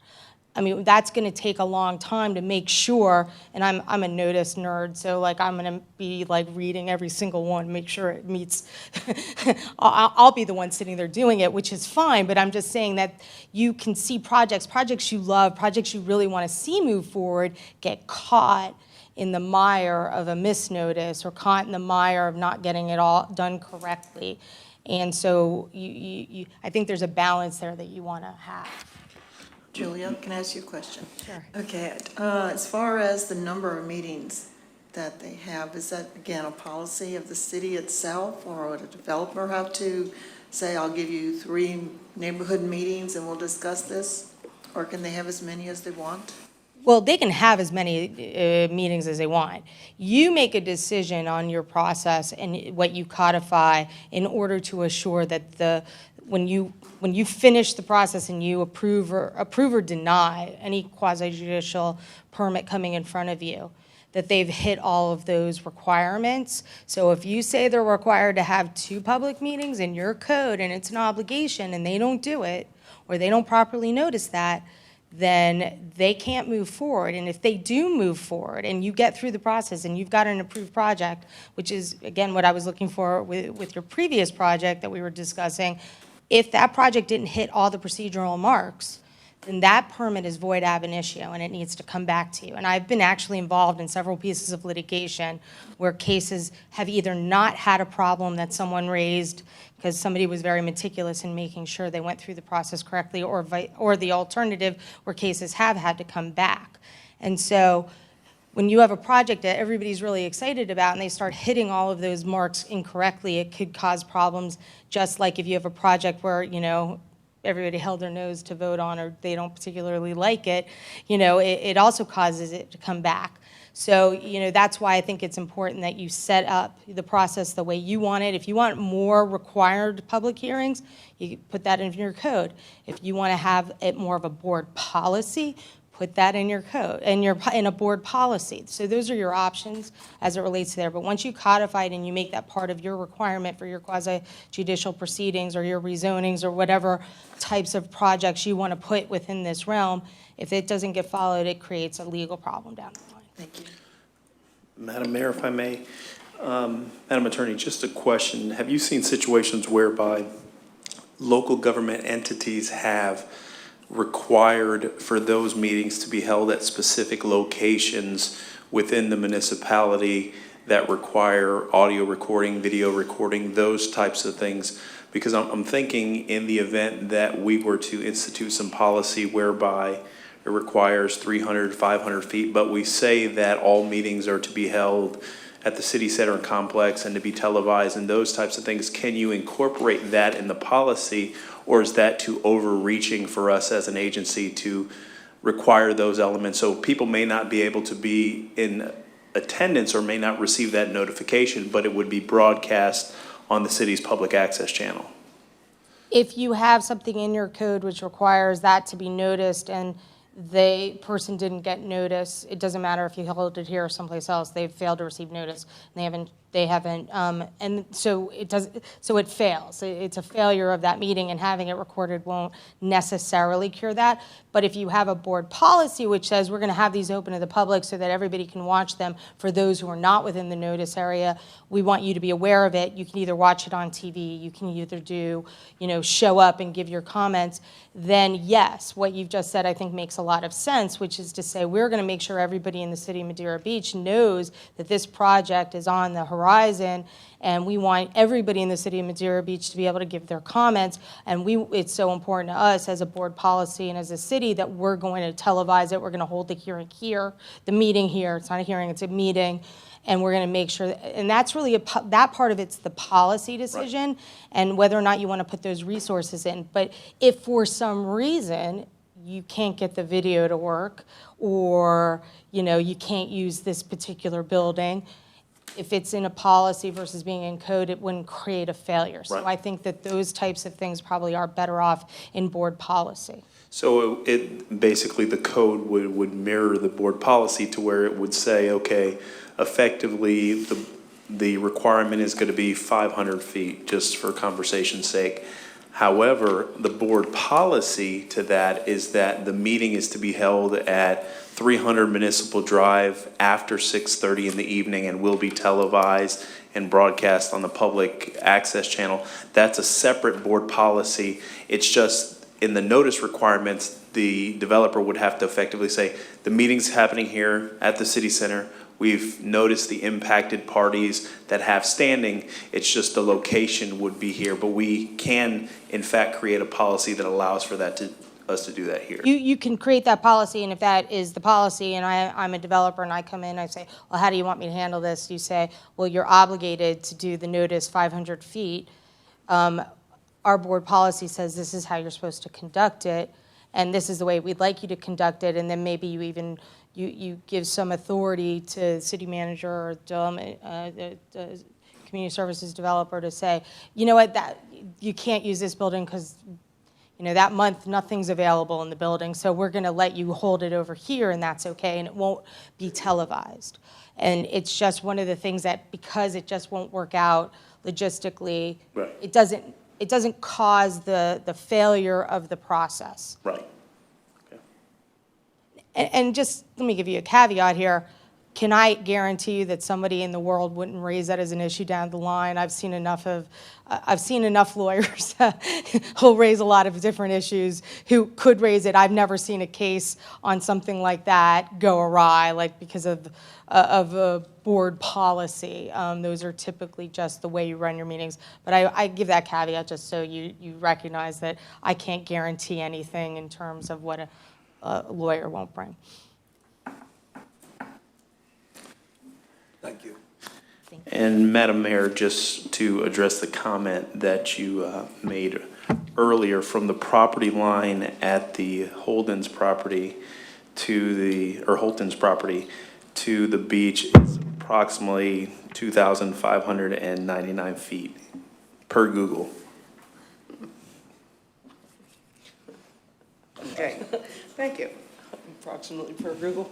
I mean, that's going to take a long time to make sure, and I'm a notice nerd, so like I'm going to be like reading every single one, make sure it meets. I'll be the one sitting there doing it, which is fine, but I'm just saying that you can see projects you love, projects you really want to see move forward, get caught in the mire of a misnotice or caught in the mire of not getting it all done correctly. And so I think there's a balance there that you want to have. Julia, can I ask you a question? Sure. Okay, as far as the number of meetings that they have, is that, again, a policy of the city itself, or would a developer have to say, I'll give you 3 neighborhood meetings and we'll discuss this? Or can they have as many as they want? Well, they can have as many meetings as they want. You make a decision on your process and what you codify in order to assure that when you finish the process and you approve or deny any quasi-judicial permit coming in front of you, that they've hit all of those requirements. So if you say they're required to have 2 public meetings in your code and it's an obligation and they don't do it, or they don't properly notice that, then they can't move forward. And if they do move forward and you get through the process and you've got an approved project, which is, again, what I was looking for with your previous project that we were discussing, if that project didn't hit all the procedural marks, then that permit is void ab initio and it needs to come back to you. And I've been actually involved in several pieces of litigation where cases have either not had a problem that someone raised because somebody was very meticulous in making sure they went through the process correctly, or the alternative where cases have had to come back. And so when you have a project that everybody's really excited about and they start hitting all of those marks incorrectly, it could cause problems, just like if you have a project where, everybody held their nose to vote on or they don't particularly like it, it also causes it to come back. So, that's why I think it's important that you set up the process the way you want it. If you want more required public hearings, you put that in your code. If you want to have it more of a board policy, put that in your code, in a board policy. So those are your options as it relates to there. But once you codify it and you make that part of your requirement for your quasi-judicial proceedings or your rezonings or whatever types of projects you want to put within this realm, if it doesn't get followed, it creates a legal problem down the line. Thank you. Madam Mayor, if I may, Madam Attorney, just a question. Have you seen situations whereby local government entities have required for those meetings to be held at specific locations within the municipality that require audio recording, video recording, those types of things? Because I'm thinking in the event that we were to institute some policy whereby it requires 300, 500 feet, but we say that all meetings are to be held at the city center and complex and to be televised and those types of things, can you incorporate that in the policy, or is that too overreaching for us as an agency to require those elements? So people may not be able to be in attendance or may not receive that notification, but it would be broadcast on the city's public access channel. If you have something in your code which requires that to be noticed and the person didn't get notice, it doesn't matter if you held it here or someplace else, they've failed to receive notice. And they haven't, and so it fails. It's a failure of that meeting, and having it recorded won't necessarily cure that. But if you have a board policy which says we're going to have these open to the public so that everybody can watch them, for those who are not within the notice area, we want you to be aware of it. You can either watch it on TV, you can either show up and give your comments. Then yes, what you've just said I think makes a lot of sense, which is to say we're going to make sure everybody in the city of Madeira Beach knows that this project is on the horizon horizon, and we want everybody in the city of Madeira Beach to be able to give their comments. And it's so important to us as a board policy and as a city that we're going to televise it. We're going to hold the hearing here, the meeting here. It's not a hearing, it's a meeting. And we're going to make sure, and that's really, that part of it's the policy decision and whether or not you want to put those resources in. But if for some reason you can't get the video to work, or you can't use this particular building, if it's in a policy versus being in code, it wouldn't create a failure. So I think that those types of things probably are better off in board policy. So basically the code would mirror the board policy to where it would say, okay, effectively the requirement is going to be 500 feet, just for conversation's sake. However, the board policy to that is that the meeting is to be held at 300 Municipal Drive after 6:30 in the evening and will be televised and broadcast on the public access channel. That's a separate board policy. It's just in the notice requirements, the developer would have to effectively say, the meeting's happening here at the city center. We've noticed the impacted parties that have standing. It's just the location would be here, but we can, in fact, create a policy that allows for us to do that here. You can create that policy, and if that is the policy, and I'm a developer and I come in, I say, well, how do you want me to handle this? You say, well, you're obligated to do the notice 500 feet. Our board policy says this is how you're supposed to conduct it, and this is the way we'd like you to conduct it, and then maybe you even you give some authority to the city manager or the community services developer to say, you know what, that you can't use this building because that month nothing's available in the building, so we're going to let you hold it over here, and that's okay, and it won't be televised. And it's just one of the things that, because it just won't work out logistically, it doesn't cause the failure of the process. Right. And just let me give you a caveat here. Can I guarantee you that somebody in the world wouldn't raise that as an issue down the line? I've seen enough lawyers who'll raise a lot of different issues who could raise it. I've never seen a case on something like that go awry, like because of a board policy. Those are typically just the way you run your meetings. But I give that caveat just so you recognize that I can't guarantee anything in terms of what a lawyer won't bring. Thank you. And Madam Mayor, just to address the comment that you made earlier, from the property line at the Holden's property to Holton's property to the beach is approximately 2,599 feet per Google. Okay, thank you. Approximately per Google.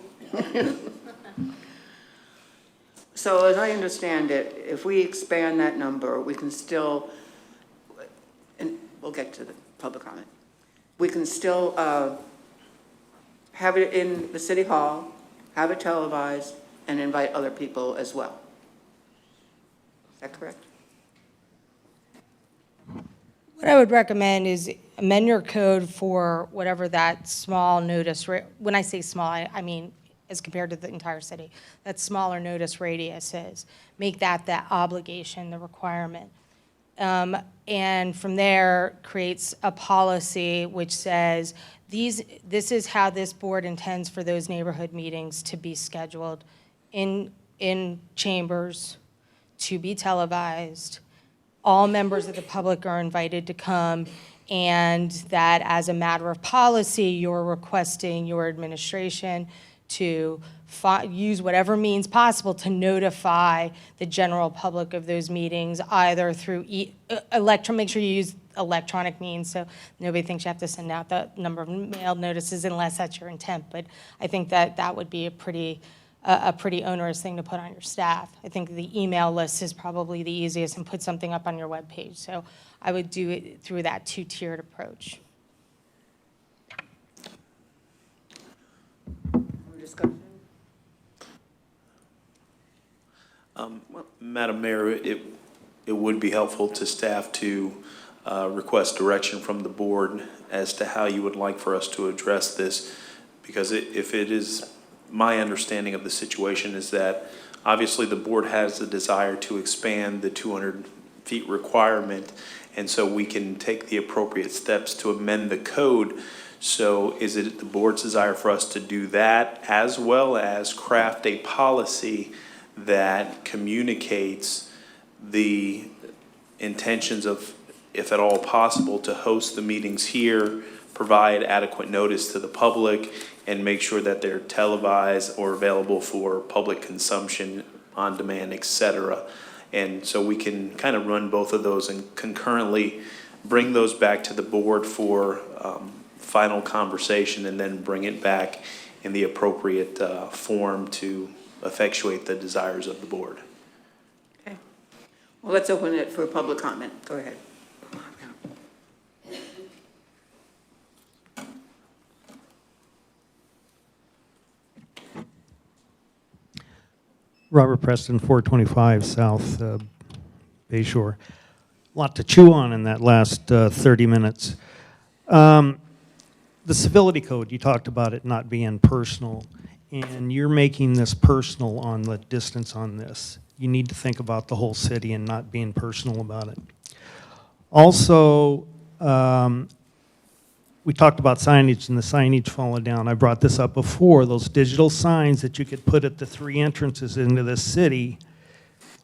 So as I understand it, if we expand that number, we can still, and we'll get to the public comment, we can still have it in the city hall, have it televised, and invite other people as well. Is that correct? What I would recommend is amend your code for whatever that small notice, when I say small, I mean as compared to the entire city, that smaller notice radius is. Make that obligation, the requirement. And from there, creates a policy which says, this is how this board intends for those neighborhood meetings to be scheduled in chambers, to be televised. All members of the public are invited to come, and that as a matter of policy, you're requesting your administration to use whatever means possible to notify the general public of those meetings, either through make sure you use electronic means, so nobody thinks you have to send out the number of mailed notices unless that's your intent. But I think that would be a pretty onerous thing to put on your staff. I think the email list is probably the easiest, and put something up on your webpage. So I would do it through that two-tiered approach. Discussion? Madam Mayor, it would be helpful to staff to request direction from the board as to how you would like for us to address this, because if it is, my understanding of the situation is that obviously the board has the desire to expand the 200 feet requirement, and so we can take the appropriate steps to amend the code. So is it the board's desire for us to do that, as well as craft a policy that communicates the intentions of, if at all possible, to host the meetings here, provide adequate notice to the public, and make sure that they're televised or available for public consumption on demand, et cetera? And so we can kind of run both of those and concurrently bring those back to the board for final conversation, and then bring it back in the appropriate form to effectuate the desires of the board. Okay. Well, let's open it for public comment. Go ahead. Robert Preston, 425 South Bayshore. A lot to chew on in that last 30 minutes. The civility code, you talked about it not being personal, and you're making this personal on the distance on this. You need to think about the whole city and not being personal about it. Also, we talked about signage and the signage falling down. I brought this up before. Those digital signs that you could put at the 3 entrances into this city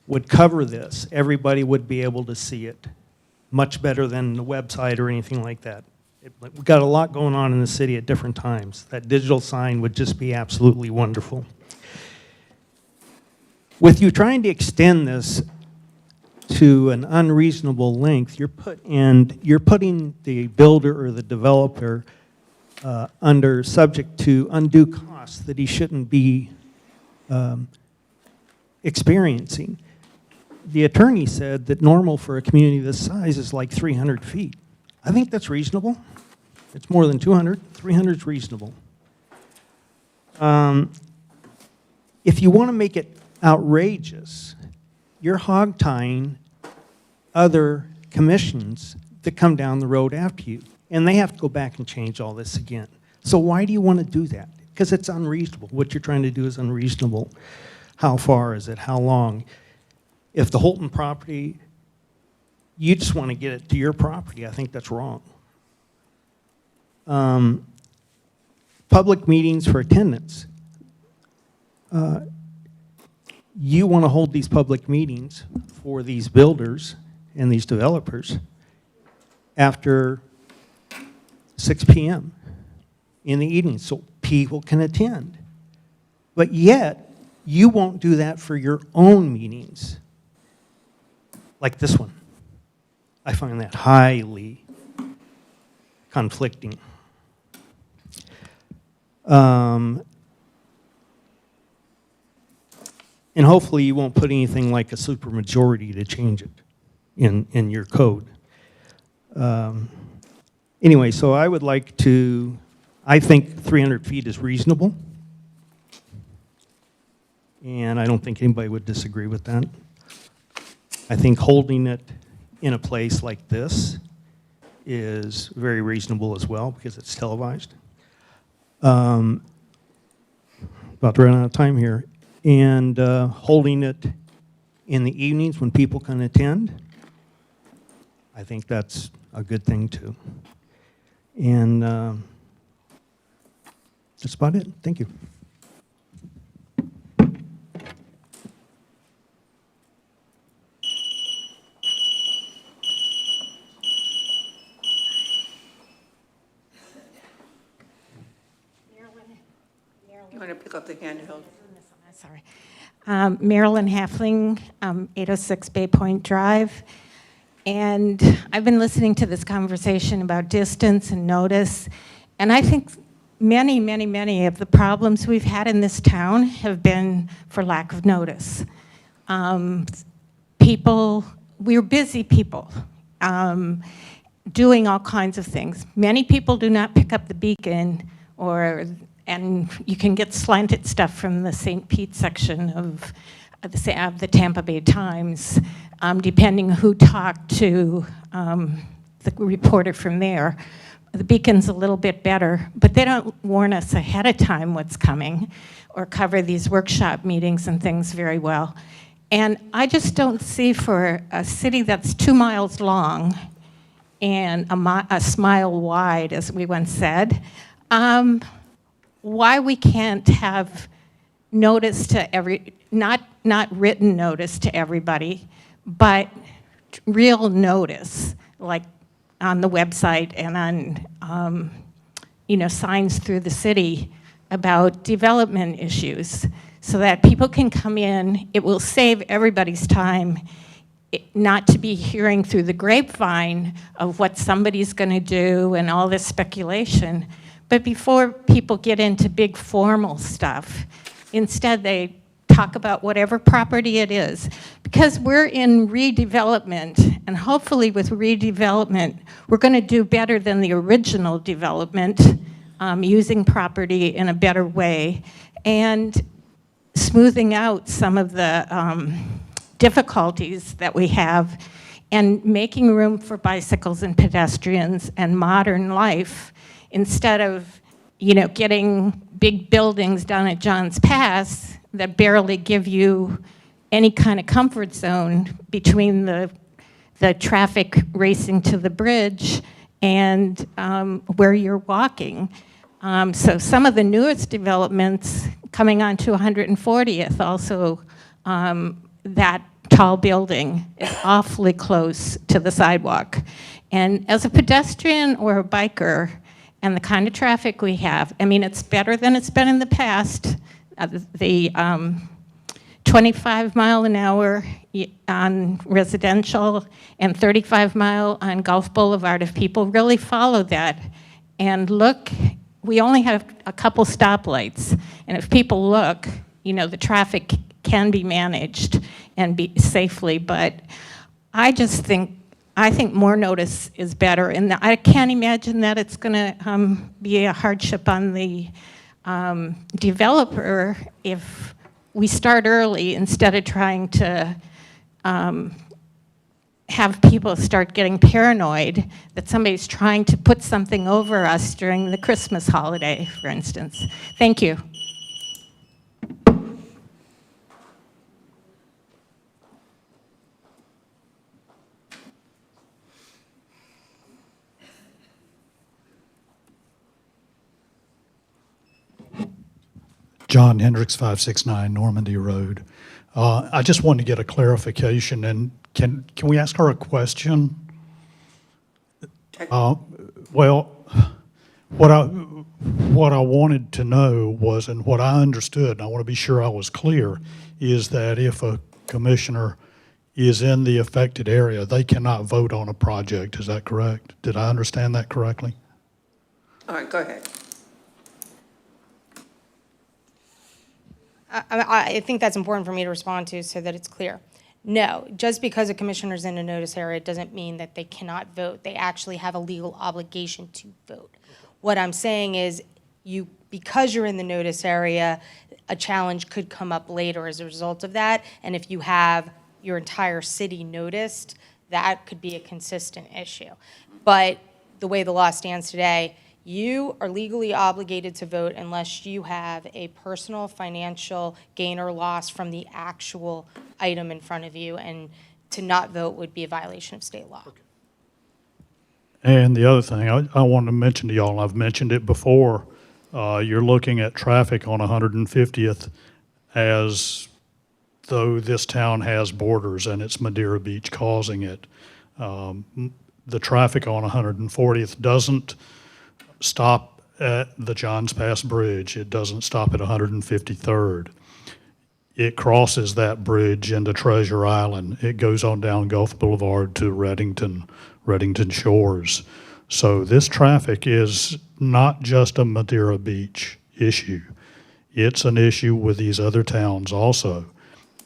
would cover this. Everybody would be able to see it much better than the website or anything like that. We've got a lot going on in the city at different times. That digital sign would just be absolutely wonderful. With you trying to extend this to an unreasonable length, you're putting the builder or the developer under subject to undue costs that he shouldn't be experiencing. The attorney said that normal for a community this size is like 300 feet. I think that's reasonable. It's more than 200. 300 is reasonable. If you want to make it outrageous, you're hog-tying other commissions that come down the road after you, and they have to go back and change all this again. So why do you want to do that? Because it's unreasonable. What you're trying to do is unreasonable. How far is it? How long? If the Holton property, you just want to get it to your property, I think that's wrong. Public meetings for attendance. You want to hold these public meetings for these builders and these developers after 6 p.m. in the evening so people can attend. But yet, you won't do that for your own meetings, like this one. I find that highly conflicting. And hopefully you won't put anything like a supermajority to change it in your code. Anyway, so I would like to, I think 300 feet is reasonable. And I don't think anybody would disagree with that. I think holding it in a place like this is very reasonable as well because it's televised. About to run out of time here. And holding it in the evenings when people can attend, I think that's a good thing too. And that's about it. Thank you. You want to pick up the handheld? Sorry. Marilyn Halfling, 806 Bay Point Drive. And I've been listening to this conversation about distance and notice, and I think many of the problems we've had in this town have been for lack of notice. We're busy people, doing all kinds of things. Many people do not pick up the beacon, and you can get slanted stuff from the St. Pete section of the Tampa Bay Times, depending who talked to the reporter from there. the Beacon's a little bit better, but they don't warn us ahead of time what's coming or cover these workshop meetings and things very well. And I just don't see for a city that's 2 miles long and a smile wide, as we once said, why we can't have notice to not written notice to everybody, but real notice, like on the website and on, signs through the city about development issues, so that people can come in. It will save everybody's time not to be hearing through the grapevine of what somebody's going to do and all this speculation. But before people get into big formal stuff, instead they talk about whatever property it is. Because we're in redevelopment, and hopefully with redevelopment, we're going to do better than the original development, using property in a better way, and smoothing out some of the difficulties that we have, and making room for bicycles and pedestrians and modern life, instead of, getting big buildings down at John's Pass that barely give you any kind of comfort zone between the traffic racing to the bridge and where you're walking. So some of the newest developments coming onto 140th also, that tall building is awfully close to the sidewalk. And as a pedestrian or a biker, and the kind of traffic we have, it's better than it's been in the past. The 25 mile an hour on residential and 35 mile on Gulf Boulevard, if people really follow that and look, we only have a couple stoplights, and if people look, the traffic can be managed and be safely, but I think more notice is better, and I can't imagine that it's going to be a hardship on the developer if we start early instead of trying to have people start getting paranoid that somebody's trying to put something over us during the Christmas holiday, for instance. Thank you. John Hendricks, 569 Normandy Road. I just wanted to get a clarification, and can we ask her a question? Well, what I wanted to know was, and what I understood, and I want to be sure I was clear, is that if a commissioner is in the affected area, they cannot vote on a project. Is that correct? Did I understand that correctly? All right, go ahead. I think that's important for me to respond to so that it's clear. No, just because a commissioner's in a notice area doesn't mean that they cannot vote. They actually have a legal obligation to vote. What I'm saying is because you're in the notice area, a challenge could come up later as a result of that. And if you have your entire city noticed, that could be a consistent issue. But the way the law stands today, you are legally obligated to vote unless you have a personal financial gain or loss from the actual item in front of you, and to not vote would be a violation of state law. Okay. And the other thing I wanted to mention to y'all, and I've mentioned it before, you're looking at traffic on 150th as though this town has borders and it's Madeira Beach causing it. The traffic on 140th doesn't stop at the Johns Pass Bridge. It doesn't stop at 153rd. It crosses that bridge into Treasure Island. It goes on down Gulf Boulevard to Reddington Shores. So this traffic is not just a Madeira Beach issue. It's an issue with these other towns also.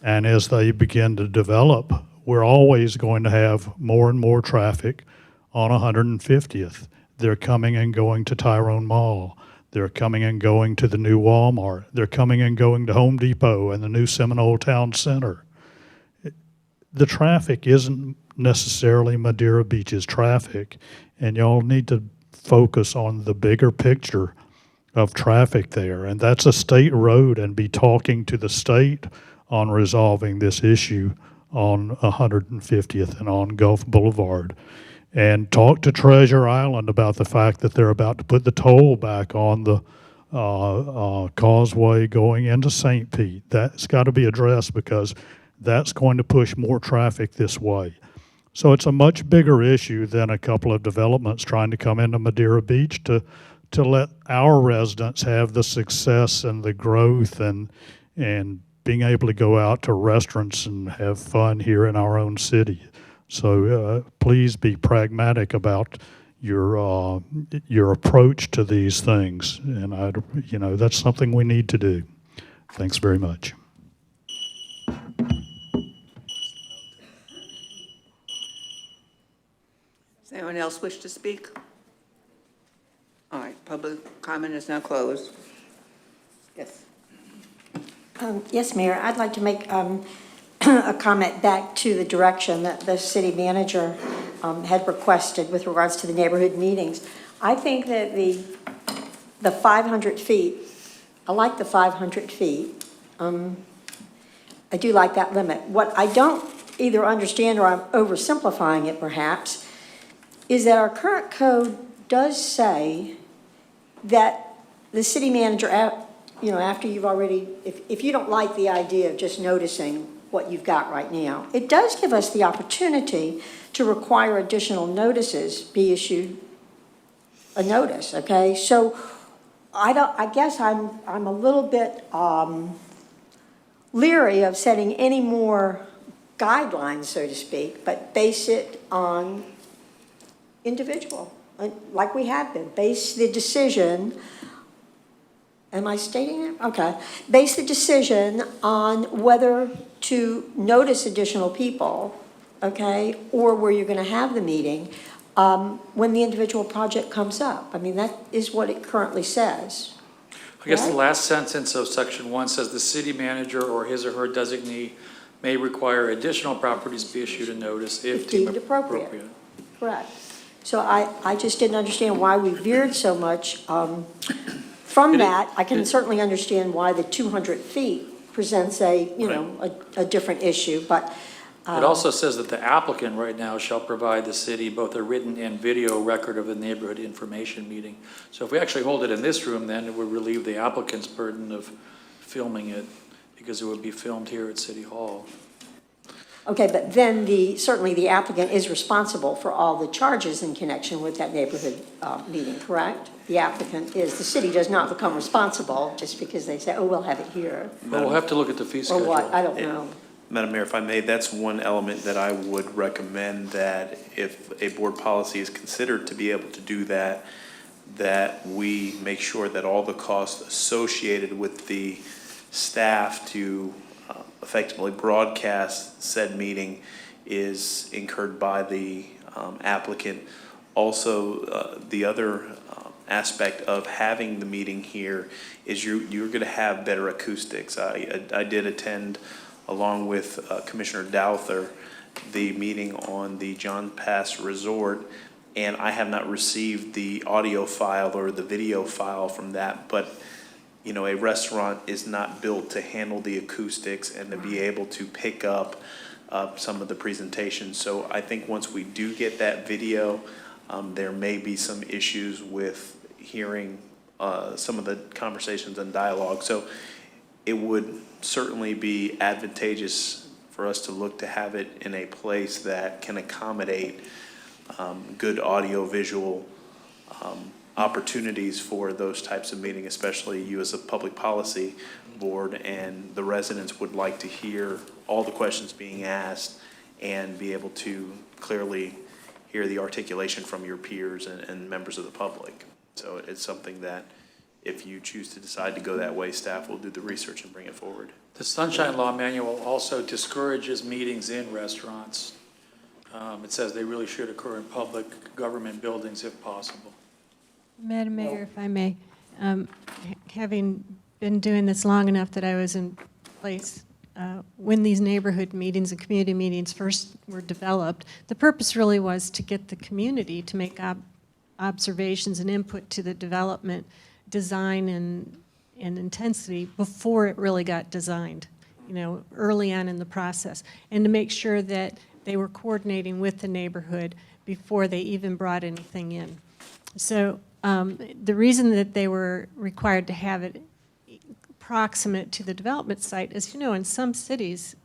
And as they begin to develop, we're always going to have more and more traffic on 150th. They're coming and going to Tyrone Mall. They're coming and going to the new Walmart. They're coming and going to Home Depot and the new Seminole Town Center. The traffic isn't necessarily Madeira Beach's traffic, and y'all need to focus on the bigger picture of traffic there. And that's a state road, and be talking to the state on resolving this issue on 150th and on Gulf Boulevard. And talk to Treasure Island about the fact that they're about to put the toll back on the causeway going into St. Pete. That's got to be addressed because that's going to push more traffic this way. So it's a much bigger issue than a couple of developments trying to come into Madeira Beach to let our residents have the success and the growth and being able to go out to restaurants and have fun here in our own city. So please be pragmatic about your approach to these things, and that's something we need to do. Thanks very much. Does anyone else wish to speak? All right, public comment is now closed. Yes. Yes, Mayor, I'd like to make a comment back to the direction that the city manager had requested with regards to the neighborhood meetings. I think that the 500 feet, I like the 500 feet. I do like that limit. What I don't either understand, or I'm oversimplifying it perhaps, is that our current code does say that the city manager, after you've already, if you don't like the idea of just noticing what you've got right now, it does give us the opportunity to require additional notices be issued a notice, okay? So I guess I'm a little bit leery of setting any more guidelines, so to speak, but base it on individual, like we have been. Base the decision, am I stating it? Okay. Base the decision on whether to notice additional people, okay, or where you're going to have the meeting when the individual project comes up. I mean, that is what it currently says. I guess the Right? last sentence of section 1 says the city manager or his or her designee may require additional properties be issued a notice if deemed appropriate. Correct. So I just didn't understand why we veered so much from that. I can certainly understand why the 200 feet presents a different issue, but. It also says that the applicant right now shall provide the city both a written and video record of the neighborhood information meeting. So if we actually hold it in this room, then it would relieve the applicant's burden of filming it because it would be filmed here at City Hall. Okay, but then certainly the applicant is responsible for all the charges in connection with that neighborhood meeting, correct? The applicant is, the city does not become responsible just because they say, oh, we'll have it here. But we'll have to look at the fee Or schedule. what, I don't know. Madam Mayor, if I may, that's one element that I would recommend, that if a board policy is considered to be able to do that, that we make sure that all the costs associated with the staff to effectively broadcast said meeting is incurred by the applicant. Also, the other aspect of having the meeting here is you're going to have better acoustics. I did attend, along with Commissioner Douther, the meeting on the John Pass Resort, and I have not received the audio file or the video file from that, but a restaurant is not built to handle the acoustics and to be able to pick up some of the presentations. So I think once we do get that video, there may be some issues with hearing some of the conversations and dialogue. So it would certainly be advantageous for us to look to have it in a place that can accommodate good audio-visual opportunities for those types of meetings, especially you as a public policy board, and the residents would like to hear all the questions being asked and be able to clearly hear the articulation from your peers and members of the public. So it's something that, if you choose to decide to go that way, staff will do the research and bring it forward. The Sunshine Law Manual also discourages meetings in restaurants. It says they really should occur in public government buildings if possible. Madam Mayor, if I may, having been doing this long enough that I was in place when these neighborhood meetings and community meetings first were developed, the purpose really was to get the community to make observations and input to the development design and intensity before it really got designed, early on in the process, and to make sure that they were coordinating with the neighborhood before they even brought anything in. So the reason that they were required to have it proximate to the development site is, in some cities,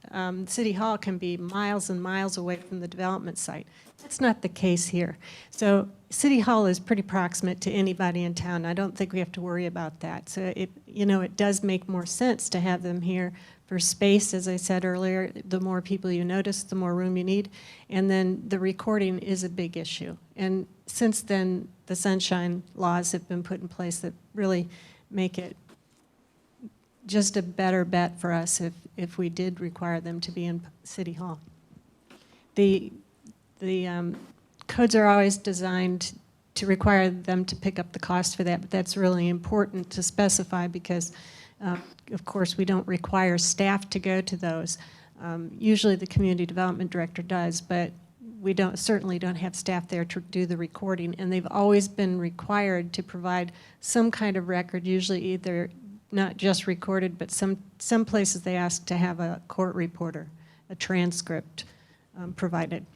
City Hall can be miles and miles away from the development site. That's not the case here. So City Hall is pretty proximate to anybody in town. I don't think we have to worry about that. So it does make more sense to have them here for space, as I said earlier. The more people you notice, the more room you need. And then the recording is a big issue. And since then, the sunshine laws have been put in place that really make it just a better bet for us if we did require them to be in City Hall. The codes are always designed to require them to pick up the cost for that, but that's really important to specify because, of course, we don't require staff to go to those. Usually the community development director does, but we certainly don't have staff there to do the recording, and they've always been required to provide some kind of record, usually either not just recorded, but some places they ask to have a court reporter, a transcript provided.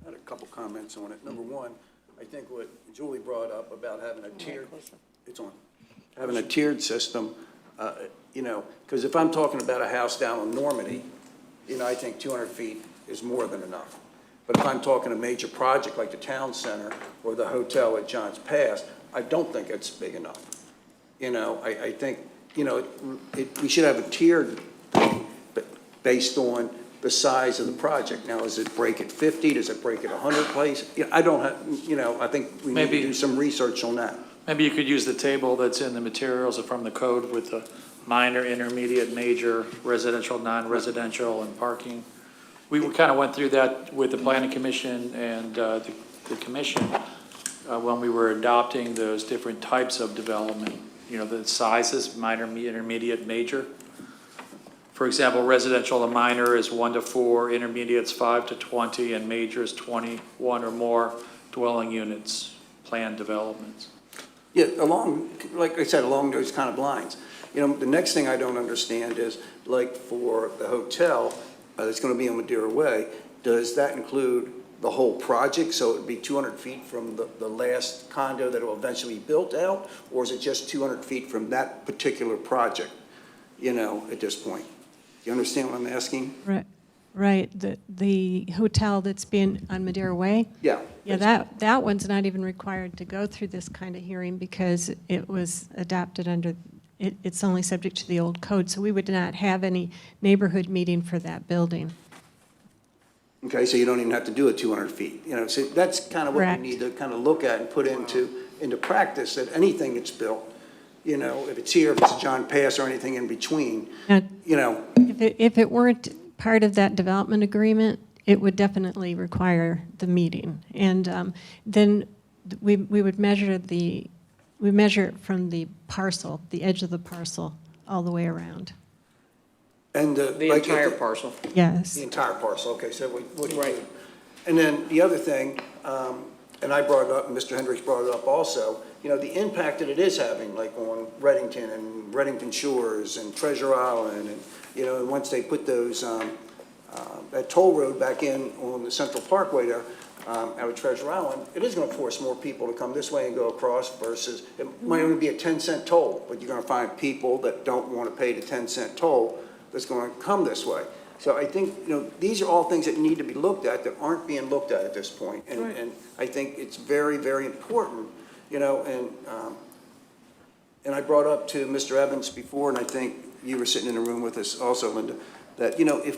I had a couple comments on it. Number one, I think what Julie brought up about having a tiered, it's on, having a tiered system, because if I'm talking about a house down on Normandy, I think 200 feet is more than enough. But if I'm talking a major project like the town center or the hotel at John's Pass, I don't think it's big enough. I think, we should have a tiered thing based on the size of the project. Now, does it break at 50? Does it break at 100 place? I don't have, I think we need to do some research on that. Maybe you could use the table that's in the materials from the code with the minor, intermediate, major, residential, non-residential, and parking. We kind of went through that with the planning commission and the commission when we were adopting those different types of development. The sizes, minor, intermediate, major. For example, residential, the minor is 1 to 4, intermediate's 5 to 20, and major is 21 or more dwelling units, planned developments. Yeah, like I said, along those kind of lines. The next thing I don't understand is, like for the hotel that's going to be on Madeira Way, does that include the whole project? So it would be 200 feet from the last condo that will eventually be built out? Or is it just 200 feet from that particular project, at this point? You understand what I'm asking? Right. The hotel that's been on Madeira Way? Yeah. Yeah, that one's not even required to go through this kind of hearing because it was adopted under, it's only subject to the old code, so we would not have any neighborhood meeting for that building. Okay, so you don't even have to do it 200 feet. So that's kind of what Correct. we need to kind of look at and put into practice, that anything that's built, if it's here, if it's John Pass or anything in between, Now, if it weren't part of that development agreement, it would definitely require the meeting. And then we would measure it from the parcel, the edge of the parcel, all the way around. And The entire parcel. Yes. The entire parcel, okay, so what do you Right. do? And then the other thing, and I brought it up, and Mr. Hendricks brought it up also, the impact that it is having, like on Reddington and Reddington Shores and Treasure Island, and, and once they put those, that toll road back in on the Central Parkway there, out of Treasure Island, it is gonna force more people to come this way and go across versus, it might only be a 10-cent toll, but you're gonna find people that don't wanna pay the 10-cent toll that's gonna come this way. So I think, these are all things that need to be looked at that aren't being looked at this point. And I think it's very, very important, and I brought up to Mr. Evans before, and I think you were sitting in the room with us also, Linda, that, if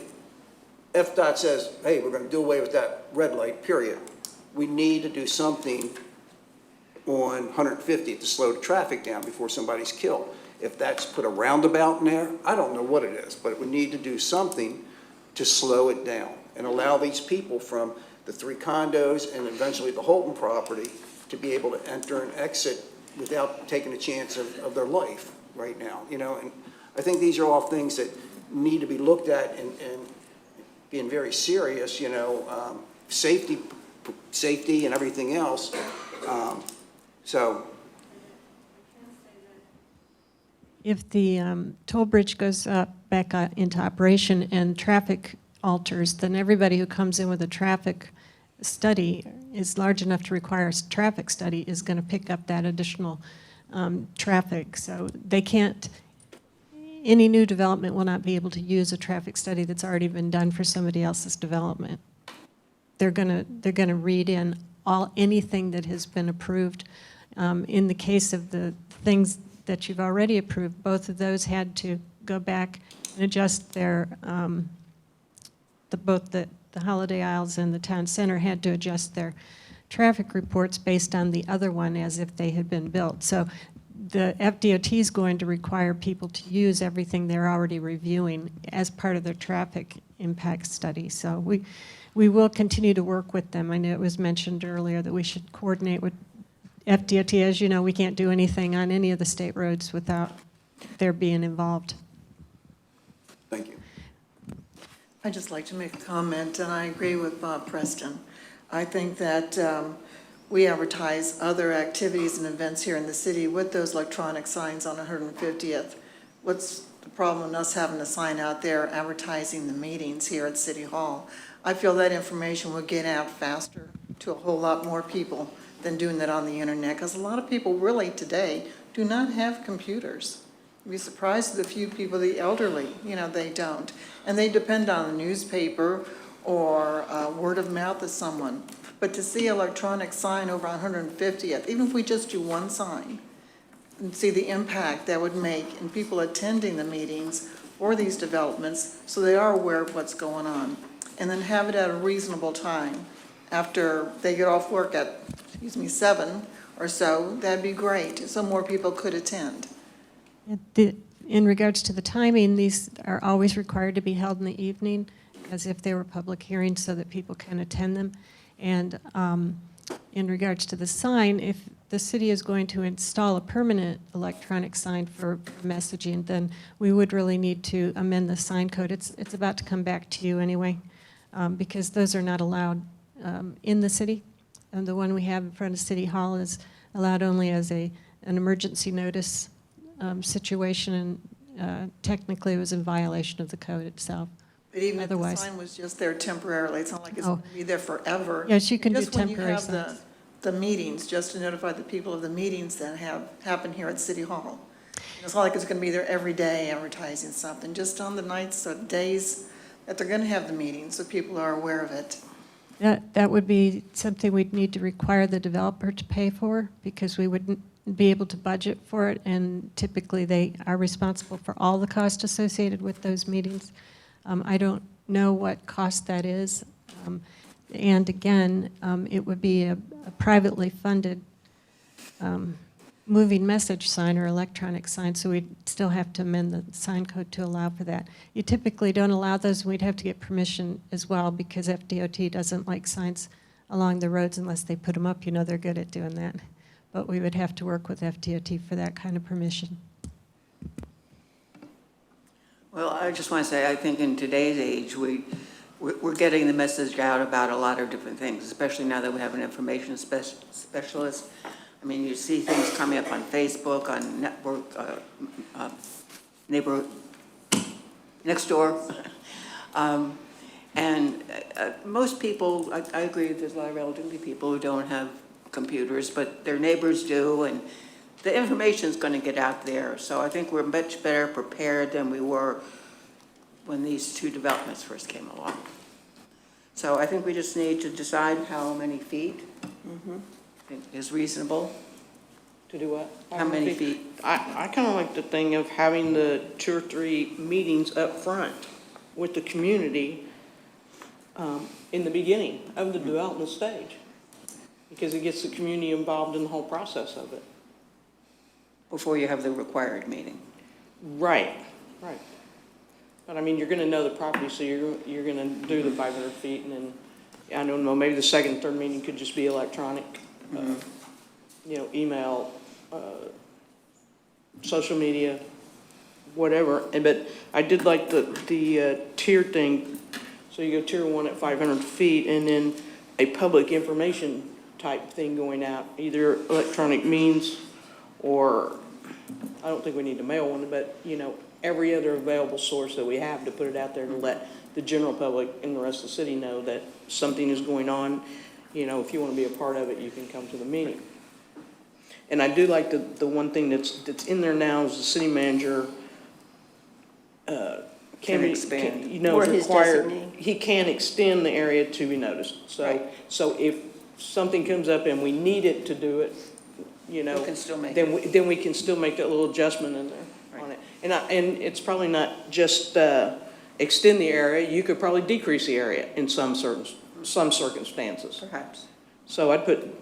FDOT says, hey, we're gonna do away with that red light, period, we need to do something on 150 to slow the traffic down before somebody's killed. If that's put a roundabout in there, I don't know what it is, but we need to do something to slow it down and allow these people from the 3 condos and eventually the Holton property to be able to enter and exit without taking a chance of their life right now, and I think these are all things that need to be looked at and being very serious, safety safety and everything else. So, If the toll bridge goes back into operation and traffic alters, then everybody who comes in with a traffic study is large enough to require a traffic study is going to pick up that additional traffic. So they can't, any new development will not be able to use a traffic study that's already been done for somebody else's development. They're gonna read in anything that has been approved. In the case of the things that you've already approved, both of those had to go back and adjust their, both the Holiday Isles and the Town Center had to adjust their traffic reports based on the other one as if they had been built. So the FDOT is going to require people to use everything they're already reviewing as part of their traffic impact study. So we will continue to work with them. I know it was mentioned earlier that we should coordinate with FDOT. As you know, we can't do anything on any of the state roads without their being involved. thank you. I'd just like to make a comment, and I agree with Bob Preston. I think that we advertise other activities and events here in the city with those electronic signs on 150th. What's the problem with us having a sign out there advertising the meetings here at City Hall? I feel that information will get out faster to a whole lot more people than doing that on the internet, because a lot of people really today do not have computers. You'd be surprised at the few people, the elderly, they don't. And they depend on the newspaper or word of mouth of someone. But to see an electronic sign over 150th, even if we just do one sign, and see the impact that would make in people attending the meetings for these developments so they are aware of what's going on. And then have it at a reasonable time after they get off work at, 7 or so, that'd be great, so more people could attend. In regards to the timing, these are always required to be held in the evening, as if they were public hearings so that people can attend them. And in regards to the sign, if the city is going to install a permanent electronic sign for messaging, then we would really need to amend the sign code. It's about to come back to you anyway, because those are not allowed in the city. And the one we have in front of City Hall is allowed only as an emergency notice situation, and technically it was in violation of the code itself. But even if the Otherwise, sign was just there temporarily, it's not like it's going to be there forever. Yes, you can do Just when you temporary have signs. the meetings, just to notify the people of the meetings that have happened here at City Hall. It's not like it's going to be there every day advertising something, just on the nights or days that they're going to have the meetings, so people are aware of it. That would be something we'd need to require the developer to pay for, because we wouldn't be able to budget for it, and typically they are responsible for all the costs associated with those meetings. I don't know what cost that is. And again, it would be a privately funded moving message sign or electronic sign, so we'd still have to amend the sign code to allow for that. You typically don't allow those, and we'd have to get permission as well, because FDOT doesn't like signs along the roads unless they put them up. You know they're good at doing that. But we would have to work with FDOT for that kind of permission. Well, I just want to say, I think in today's age, we're getting the message out about a lot of different things, especially now that we have an information specialist. I mean, you see things coming up on Facebook, on network, neighborhood, next door. And most people, I agree, there's a lot of elderly people who don't have computers, but their neighbors do, and the information is going to get out there. So I think we're much better prepared than we were when these two developments first came along. So I think we just need to decide how many feet is reasonable. To do what? How many feet? I kind of like the thing of having the 2 or 3 meetings up front with the community in the beginning of the development stage, because it gets the community involved in the whole process of it. Before you have the required meeting. Right. But I mean, you're going to know the property, so you're going to do the 500 feet, and then, I don't know, maybe the second, third meeting could just be electronic, email, social media, whatever. But I did like the tier thing. So you go tier 1 at 500 feet, and then a public information type thing going out, either electronic means or, I don't think we need to mail one, but, you know, every other available source that we have to put it out there to let the general public and the rest of the city know that something is going on. You know, if you want to be a part of it, you can come to the meeting. And I do like the one thing that's in there now is the city manager Can expand. You know, Or is his required, designee. he can extend the area to be noticed. Right. So if something comes up and we need it to do it, you know. We can still make then we can still make that little adjustment in there on it. And it's probably not just extend the area, you could probably decrease the area in some circumstances. Perhaps. So I'd put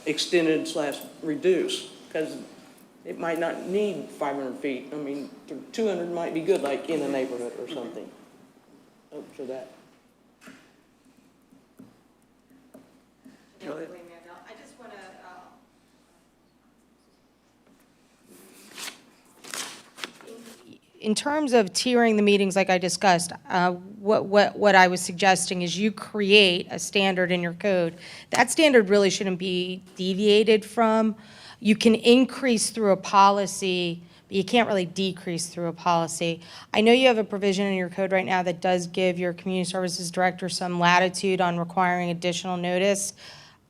extended / reduce, because it might not need 500 feet. I mean, 200 might be good, like in a neighborhood or something. For that. Go ahead. I just want to, in terms of tiering the meetings like I discussed, what I was suggesting is you create a standard in your code. That standard really shouldn't be deviated from. You can increase through a policy, but you can't really decrease through a policy. I know you have a provision in your code right now that does give your community services director some latitude on requiring additional notice.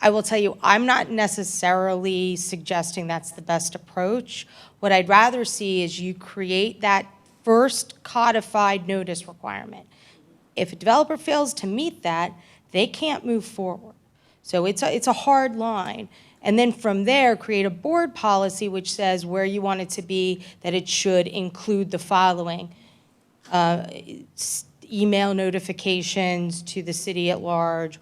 I will tell you, I'm not necessarily suggesting that's the best approach. What I'd rather see is you create that first codified notice requirement. If a developer fails to meet that, they can't move forward. So it's a hard line. And then from there, create a board policy which says where you want it to be, that it should include the following. Email notifications to the city at large,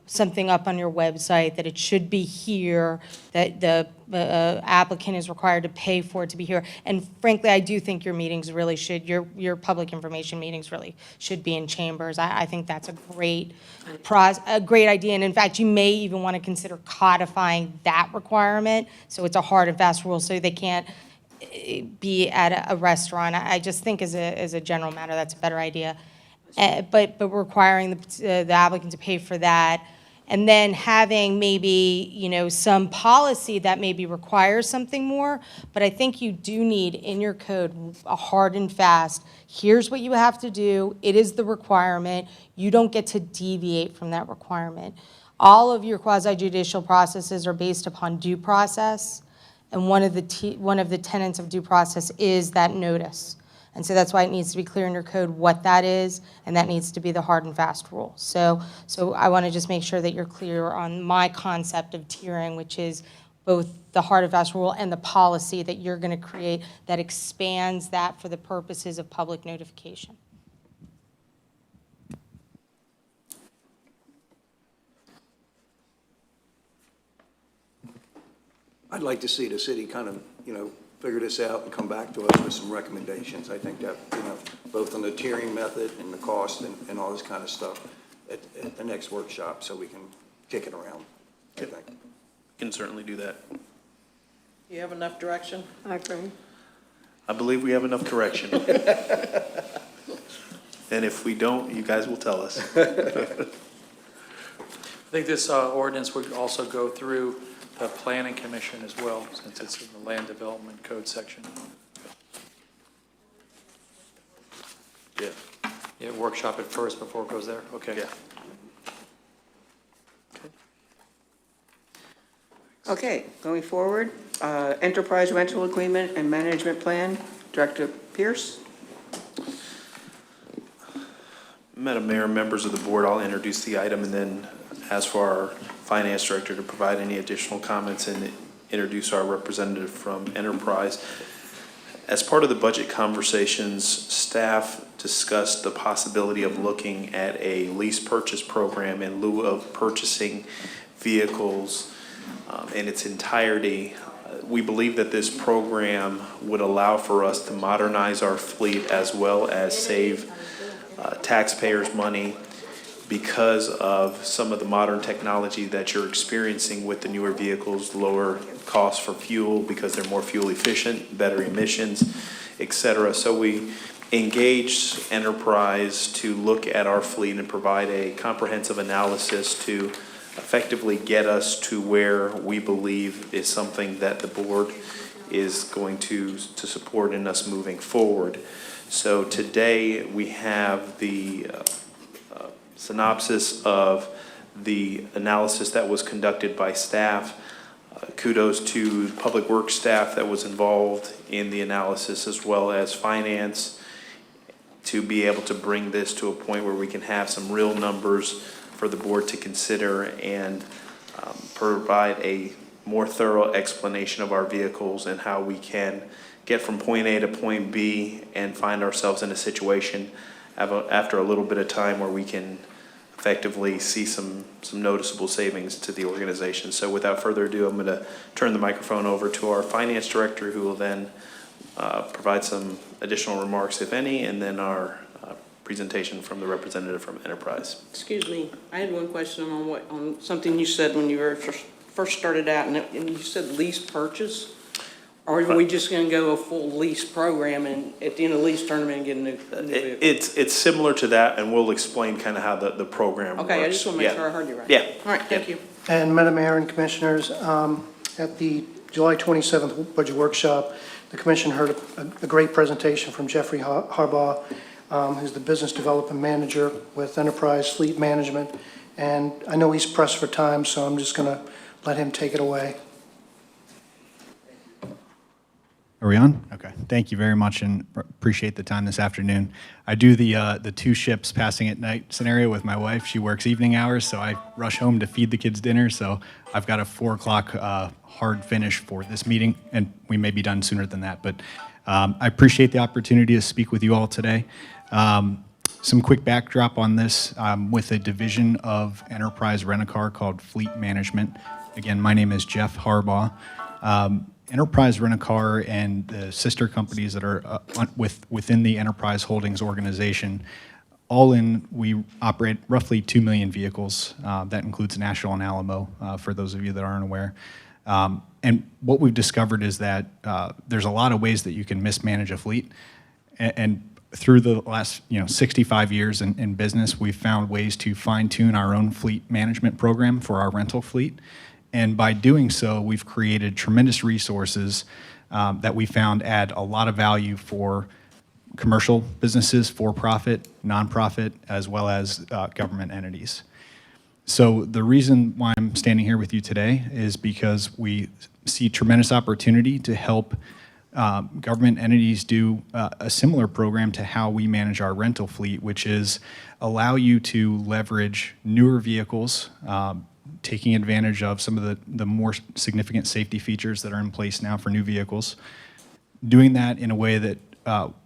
something up on your website, that it should be here, that the applicant is required to pay for it to be here. And frankly, I do think your meetings really should, your public information meetings really should be in chambers. I think that's a great idea. And in fact, you may even want to consider codifying that requirement. So it's a hard and fast rule, so they can't be at a restaurant. I just think as a general matter, that's a better idea. But requiring the applicant to pay for that, and then having maybe, you know, some policy that maybe requires something more. But I think you do need in your code a hard and fast, here's what you have to do, it is the requirement, you don't get to deviate from that requirement. All of your quasi-judicial processes are based upon due process, and one of the tenets of due process is that notice. And so that's why it needs to be clear in your code what that is, and that needs to be the hard and fast rule. So I want to just make sure that you're clear on my concept of tiering, which is both the hard and fast rule and the policy that you're going to create that expands that for the purposes of public notification. I'd like to see the city kind of, you know, figure this out and come back to us with some recommendations. I think that, you know, both on the tiering method and the cost and all this kind of stuff at the next workshop, so we can kick it around, I think. Can certainly do that. You have enough direction? I agree. I believe we have enough direction. And if we don't, you guys will tell us. I think this ordinance would also go through the planning commission as well, since it's in the land development code section. Yeah. Yeah, workshop it first before it goes there, okay. Yeah. Okay, going forward, enterprise rental agreement and management plan, Director Pierce. Madam Mayor, members of the board, I'll introduce the item and then ask for our finance director to provide any additional comments and introduce our representative from Enterprise. As part of the budget conversations, staff discussed the possibility of looking at a lease purchase program in lieu of purchasing vehicles in its entirety. We believe that this program would allow for us to modernize our fleet as well as save taxpayers money because of some of the modern technology that you're experiencing with the newer vehicles, lower costs for fuel because they're more fuel efficient, better emissions, et cetera. So we engaged Enterprise to look at our fleet and provide a comprehensive analysis to effectively get us to where we believe is something that the board is going to support in us moving forward. So today we have the synopsis of the analysis that was conducted by staff. Kudos to public works staff that was involved in the analysis, as well as finance, to be able to bring this to a point where we can have some real numbers for the board to consider and provide a more thorough explanation of our vehicles and how we can get from point A to point B and find ourselves in a situation after a little bit of time where we can effectively see some noticeable savings to the organization. So without further ado, I'm going to turn the microphone over to our finance director, who will then provide some additional remarks, if any, and then our presentation from the representative from Enterprise. Excuse me, I had one question on something you said when you were first started out, and you said lease purchase. Or are we just going to go a full lease program and at the end of the lease turn them in and get a new vehicle? It's similar to that, and we'll explain kind of how the program works. Okay, I just want to make sure I heard you right. Yeah. All right, thank you. And Madam Mayor and Commissioners, at the July 27th Budget Workshop, the Commission heard a great presentation from Jeffrey Harbaugh, who's the Business Development Manager with Enterprise Fleet Management. And I know he's pressed for time, so I'm just going to let him take it away. Are we on? Okay. Thank you very much and appreciate the time this afternoon. I do the two ships passing at night scenario with my wife. She works evening hours, so I rush home to feed the kids dinner. So I've got a 4 o'clock hard finish for this meeting, and we may be done sooner than that. But I appreciate the opportunity to speak with you all today. Some quick backdrop on this with a division of Enterprise Rent-A-Car called Fleet Management. Again, my name is Jeff Harbaugh. Enterprise Rent-A-Car and the sister companies that are within the Enterprise Holdings organization, all in, we operate roughly 2 million vehicles. That includes Nashville and Alamo, for those of you that aren't aware. And what we've discovered is that there's a lot of ways that you can mismanage a fleet. And through the last 65 years in business, we've found ways to fine-tune our own fleet management program for our rental fleet. And by doing so, we've created tremendous resources that we found add a lot of value for commercial businesses, for-profit, nonprofit, as well as government entities. So the reason why I'm standing here with you today is because we see tremendous opportunity to help government entities do a similar program to how we manage our rental fleet, which is allow you to leverage newer vehicles, taking advantage of some of the more significant safety features that are in place now for new vehicles, doing that in a way that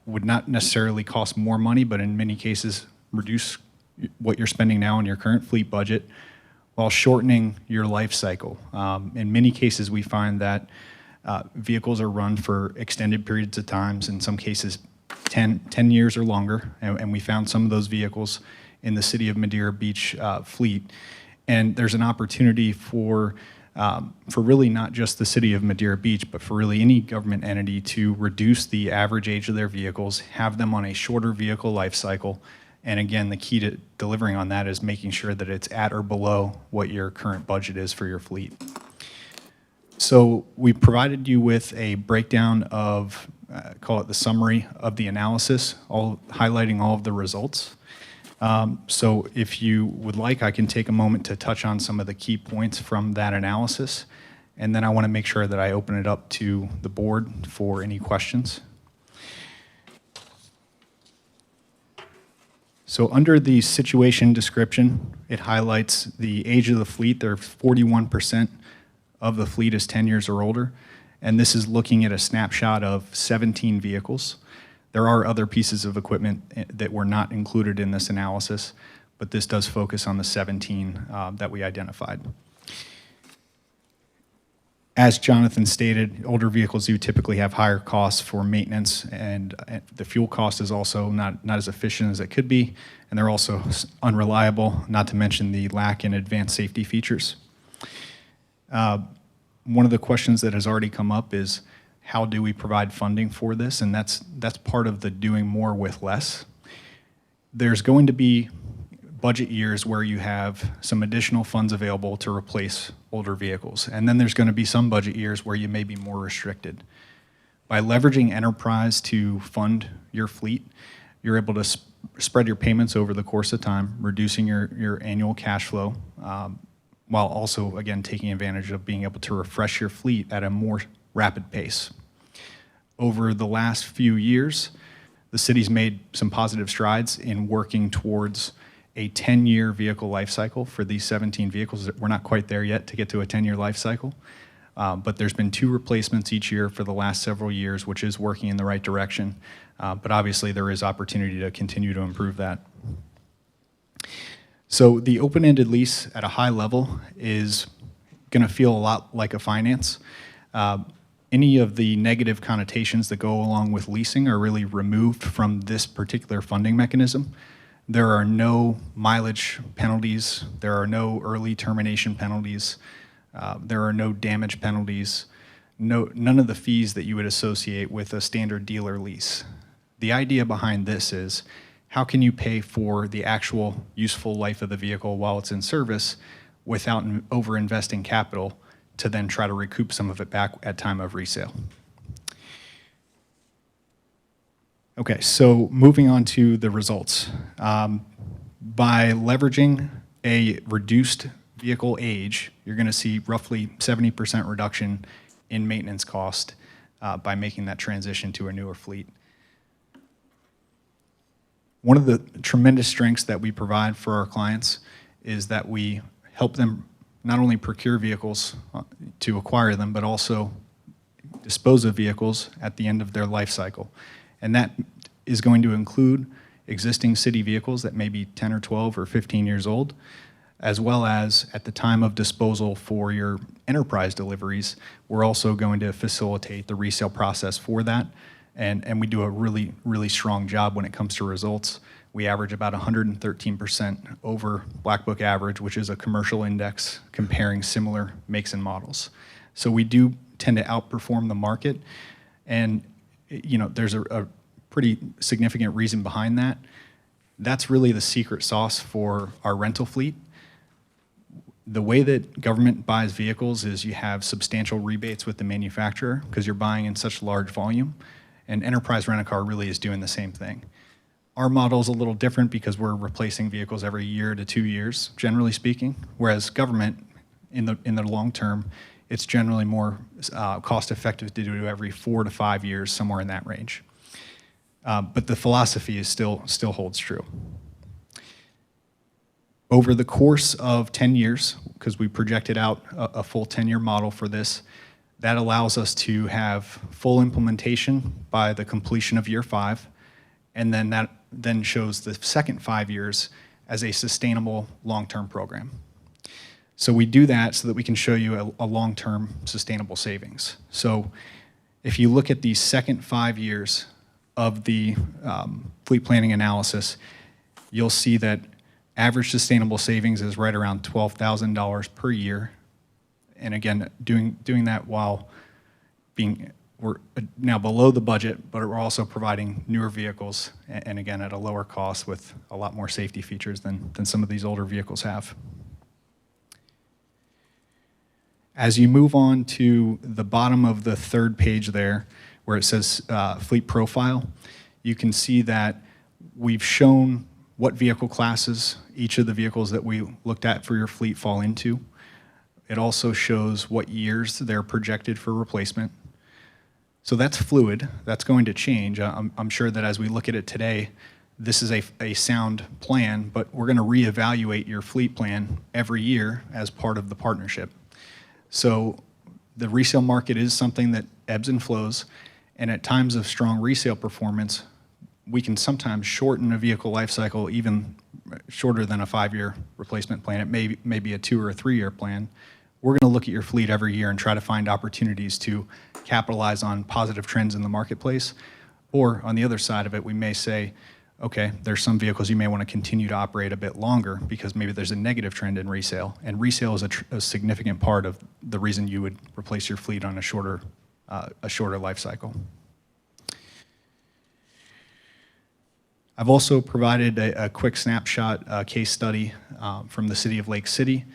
would not necessarily cost more money, but in many cases reduce what you're spending now in your current fleet budget, while shortening your life cycle. In many cases, we find that vehicles are run for extended periods of times, in some cases 10 years or longer, and we found some of those vehicles in the city of Madeira Beach fleet. And there's an opportunity for really not just the city of Madeira Beach, but for really any government entity to reduce the average age of their vehicles, have them on a shorter vehicle life cycle. And again, the key to delivering on that is making sure that it's at or below what your current budget is for your fleet. So we provided you with a breakdown of, call it the summary of the analysis, highlighting all of the results. So if you would like, I can take a moment to touch on some of the key points from that analysis, and then I want to make sure that I open it up to the board for any questions. So under the situation description, it highlights the age of the fleet. There are 41% of the fleet is 10 years or older, and this is looking at a snapshot of 17 vehicles. There are other pieces of equipment that were not included in this analysis, but this does focus on the 17 that we identified. As Jonathan stated, older vehicles do typically have higher costs for maintenance, and the fuel cost is also not as efficient as it could be, and they're also unreliable, not to mention the lack in advanced safety features. One of the questions that has already come up is, how do we provide funding for this, and that's part of the doing more with less. There's going to be budget years where you have some additional funds available to replace older vehicles, and then there's going to be some budget years where you may be more restricted. By leveraging enterprise to fund your fleet, you're able to spread your payments over the course of time, reducing your annual cash flow, while also, again, taking advantage of being able to refresh your fleet at a more rapid pace. Over the last few years, the city's made some positive strides in working towards a 10-year vehicle life cycle for these 17 vehicles. We're not quite there yet to get to a 10-year life cycle, but there's been 2 replacements each year for the last several years, which is working in the right direction. But obviously, there is opportunity to continue to improve that. So the open-ended lease at a high level is going to feel a lot like a finance. Any of the negative connotations that go along with leasing are really removed from this particular funding mechanism. There are no mileage penalties. There are no early termination penalties. There are no damage penalties. None of the fees that you would associate with a standard dealer lease. The idea behind this is, how can you pay for the actual useful life of the vehicle while it's in service without over-investing capital to then try to recoup some of it back at time of resale? Okay, so moving on to the results. By leveraging a reduced vehicle age, you're going to see roughly 70% reduction in maintenance cost by making that transition to a newer fleet. One of the tremendous strengths that we provide for our clients is that we help them not only procure vehicles to acquire them, but also dispose of vehicles at the end of their life cycle. And that is going to include existing city vehicles that may be 10 or 12 or 15 years old, as well as at the time of disposal for your enterprise deliveries, we're also going to facilitate the resale process for that. And we do a really, really strong job when it comes to results. We average about 113% over Black Book average, which is a commercial index comparing similar makes and models. So we do tend to outperform the market. And there's a pretty significant reason behind that. That's really the secret sauce for our rental fleet. The way that government buys vehicles is you have substantial rebates with the manufacturer because you're buying in such large volume, and enterprise rent-a-car really is doing the same thing. Our model is a little different because we're replacing vehicles every year to 2 years, generally speaking, whereas government, in the long term, it's generally more cost-effective to do every 4 to 5 years, somewhere in that range. But the philosophy is still holds true. Over the course of 10 years, because we projected out a full 10-year model for this, that allows us to have full implementation by the completion of year 5, and then that then shows the second 5 years as a sustainable long-term program. So we do that so that we can show you a long-term sustainable savings. So if you look at the second 5 years of the fleet planning analysis, you'll see that average sustainable savings is right around $12,000 per year. And again, doing that while we're now below the budget, but we're also providing newer vehicles, and again, at a lower cost with a lot more safety features than some of these older vehicles have. As you move on to the bottom of the third page there, where it says fleet profile, you can see that we've shown what vehicle classes each of the vehicles that we looked at for your fleet fall into. It also shows what years they're projected for replacement. So that's fluid. That's going to change. I'm sure that as we look at it today, this is a sound plan, but we're going to reevaluate your fleet plan every year as part of the partnership. So the resale market is something that ebbs and flows, and at times of strong resale performance, we can sometimes shorten a vehicle life cycle even shorter than a 5-year replacement plan. It may be a 2 or a 3-year plan. We're going to look at your fleet every year and try to find opportunities to capitalize on positive trends in the marketplace. Or on the other side of it, we may say, okay, there's some vehicles you may want to continue to operate a bit longer because maybe there's a negative trend in resale. And resale is a significant part of the reason you would replace your fleet on a shorter a shorter life cycle. I've also provided a quick snapshot case study from the city of Lake City,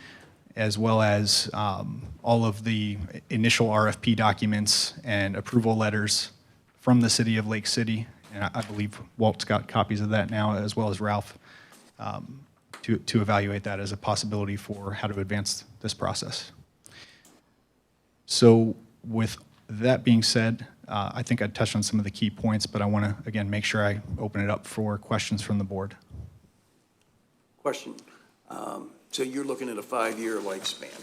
as well as all of the initial RFP documents and approval letters from the city of Lake City. And I believe Walt's got copies of that now, as well as Ralph, to evaluate that as a possibility for how to advance this process. So with that being said, I think I touched on some of the key points, but I want to, again, make sure I open it up for questions from the board. Question. So you're looking at a 5-year lifespan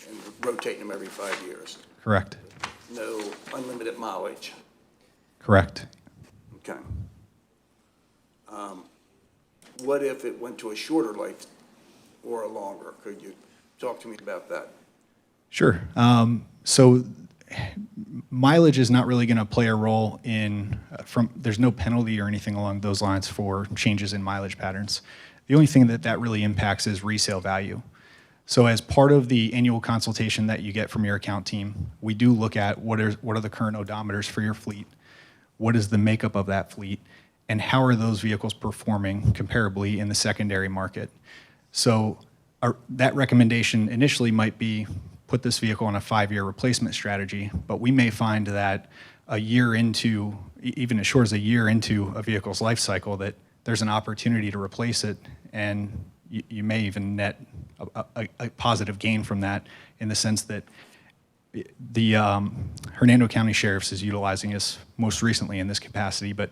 and rotating them every 5 years? Correct. No unlimited mileage? Correct. Okay. What if it went to a shorter life or a longer? Could you talk to me about that? Sure. So mileage is not really going to play a role in, there's no penalty or anything along those lines for changes in mileage patterns. The only thing that really impacts is resale value. So as part of the annual consultation that you get from your account team, we do look at what are the current odometers for your fleet, what is the makeup of that fleet, and how are those vehicles performing comparably in the secondary market. So that recommendation initially might be put this vehicle on a 5-year replacement strategy, but we may find that a year into, even as short as a year into a vehicle's life cycle, that there's an opportunity to replace it, and you may even net a positive gain from that, in the sense that the Hernando County Sheriff's is utilizing us most recently in this capacity, but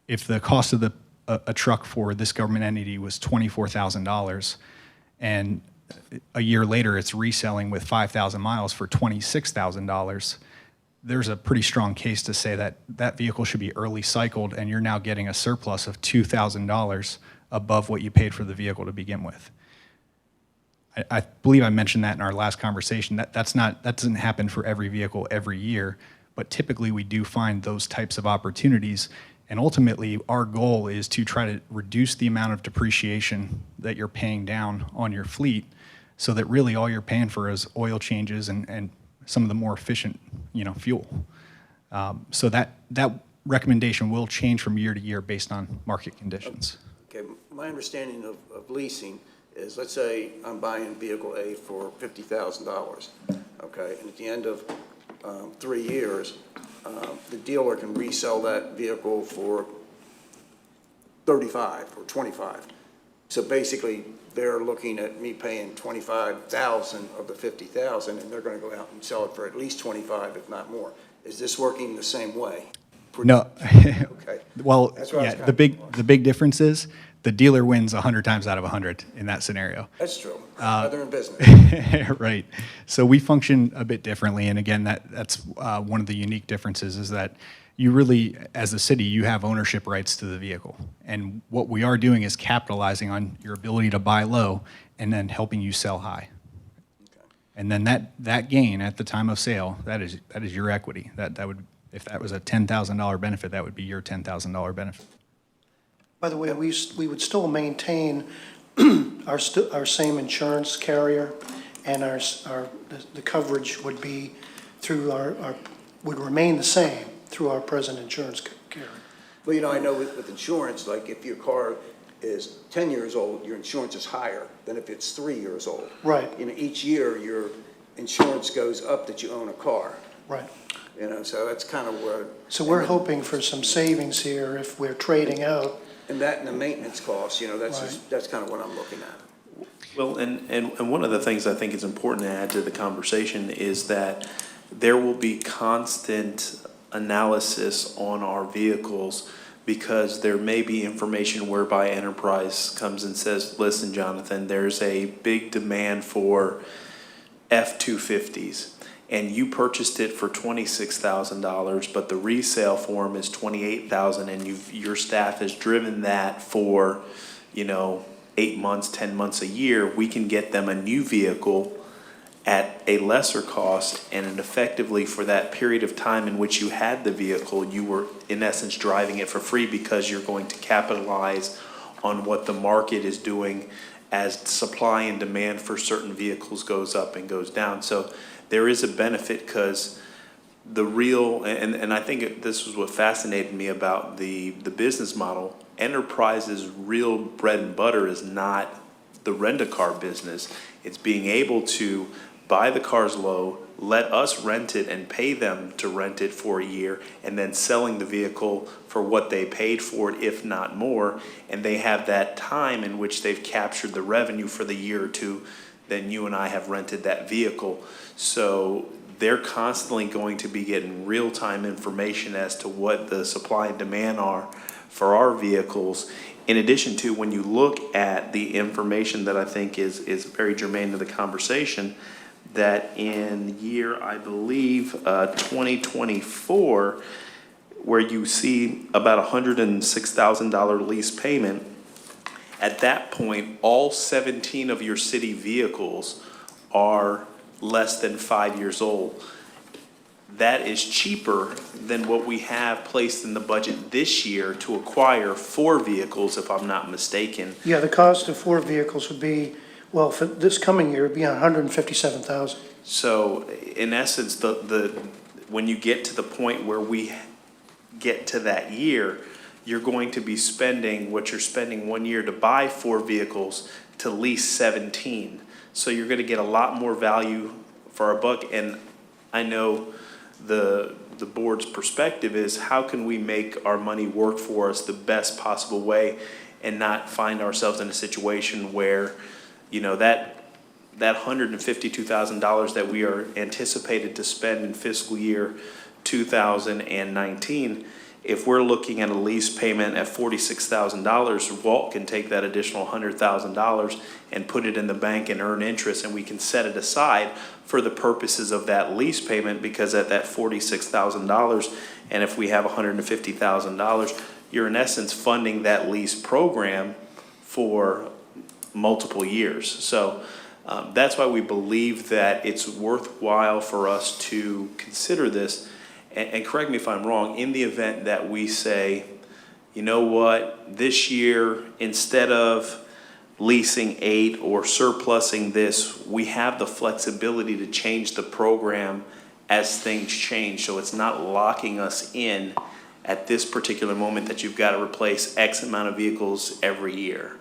if the cost of a truck for this government entity was $24,000, and a year later it's reselling with 5,000 miles for $26,000, there's a pretty strong case to say that that vehicle should be early cycled, and you're now getting a surplus of $2,000 above what you paid for the vehicle to begin with. I believe I mentioned that in our last conversation. That doesn't happen for every vehicle every year, but typically we do find those types of opportunities. And ultimately, our goal is to try to reduce the amount of depreciation that you're paying down on your fleet, so that really all you're paying for is oil changes and some of the more efficient, fuel. So that recommendation will change from year to year based on market conditions. Okay, my understanding of leasing is, let's say I'm buying vehicle A for $50,000, okay, and at the end of 3 years, the dealer can resell that vehicle for 35 or 25. So basically, they're looking at me paying 25,000 of the 50,000, and they're going to go out and sell it for at least 25, if not more. Is this working the same way? No. Okay. Well, That's what I was yeah, kind the big difference is the dealer wins 100 times out of 100 in that scenario. That's true. They're in business. Right. So we function a bit differently, and again, that's one of the unique differences, is that you really, as a city, you have ownership rights to the vehicle. And what we are doing is capitalizing on your ability to buy low and then helping you sell high. Okay. And then that gain at the time of sale, that is your equity. That would, if that was a $10,000 benefit, that would be your $10,000 benefit. By the way, we would still maintain our same insurance carrier, and the coverage would be through would remain the same through our present insurance carrier. Well, I know with insurance, like if your car is 10 years old, your insurance is higher than if it's 3 years old. Right. Each year, your insurance goes up that you own a car. Right. So that's kind of where. So we're hoping for some savings here if we're trading out. And that and the maintenance costs, that's Right. that's kind of what I'm looking at. Well, and one of the things I think is important to add to the conversation is that there will be constant analysis on our vehicles, because there may be information whereby Enterprise comes and says, listen, Jonathan, there's a big demand for F-250s, and you purchased it for $26,000, but the resale form is $28,000, and your staff has driven that for, 8 months, 10 months, a year. We can get them a new vehicle at a lesser cost, and effectively for that period of time in which you had the vehicle, you were in essence driving it for free, because you're going to capitalize on what the market is doing as supply and demand for certain vehicles goes up and goes down. So there is a benefit, because the real, and I think this was what fascinated me about the business model. Enterprise's real bread and butter is not the rent-a-car business. It's being able to buy the cars low, let us rent it and pay them to rent it for a year, and then selling the vehicle for what they paid for it, if not more. And they have that time in which they've captured the revenue for the year or two, then you and I have rented that vehicle. So they're constantly going to be getting real-time information as to what the supply and demand are for our vehicles. In addition to, when you look at the information that I think is very germane to the conversation, that in year, I believe, 2024, where you see about $106,000 lease payment, at that point, all 17 of your city vehicles are less than 5 years old. That is cheaper than what we have placed in the budget this year to acquire 4 vehicles, if I'm not mistaken. Yeah, the cost of 4 vehicles would be, well, for this coming year, it'd be $157,000. So in essence, when you get to the point where we get to that year, you're going to be spending what you're spending 1 year to buy 4 vehicles to lease 17. So you're going to get a lot more value for our buck. And I know the board's perspective is, how can we make our money work for us the best possible way and not find ourselves in a situation where, you know, that $152,000 that we are anticipated to spend in fiscal year 2019, if we're looking at a lease payment at $46,000, Walt can take that additional $100,000 and put it in the bank and earn interest, and we can set it aside for the purposes of that lease payment, because at that $46,000, and if we have $150,000, you're in essence funding that lease program for multiple years. So that's why we believe that it's worthwhile for us to consider this. And correct me if I'm wrong, in the event that we say, you know what, this year, instead of leasing 8 or surplusing this, we have the flexibility to change the program as things change. So it's not locking us in at this particular moment that you've got to replace X amount of vehicles every year.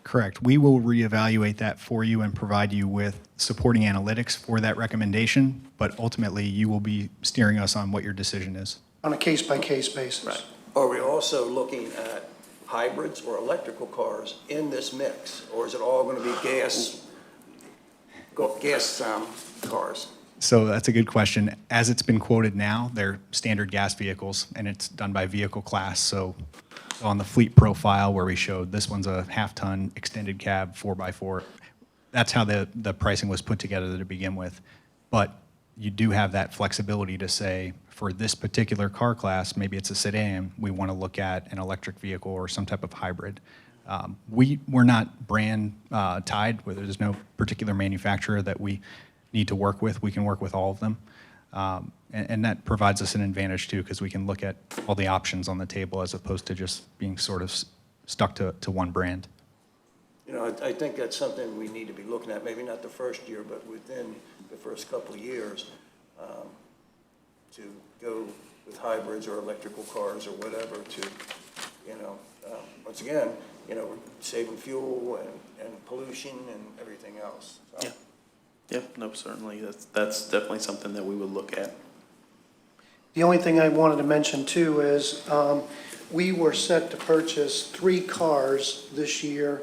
Correct. We will reevaluate that for you and provide you with supporting analytics for that recommendation, but ultimately you will be steering us on what your decision is. On a case-by-case basis. Right. Are we also looking at hybrids or electrical cars in this mix? Or is it all going to be gas cars? So that's a good question. As it's been quoted now, they're standard gas vehicles, and it's done by vehicle class. So on the fleet profile where we showed this one's a half-ton extended cab 4x4, that's how the pricing was put together to begin with. But you do have that flexibility to say, for this particular car class, maybe it's a sedan, we want to look at an electric vehicle or some type of hybrid. We're not brand tied, where there's no particular manufacturer that we need to work with. We can work with all of them. And that provides us an advantage too, because we can look at all the options on the table as opposed to just being sort of stuck to one brand. You know, I think that's something we need to be looking at, maybe not the first year, but within the first couple of years, to go with hybrids or electrical cars or whatever to, you know, once again, you know, saving fuel and pollution and everything else. So. Yeah. Yeah, no, certainly. That's definitely something that we would look at. The only thing I wanted to mention too is we were set to purchase 3 cars this year,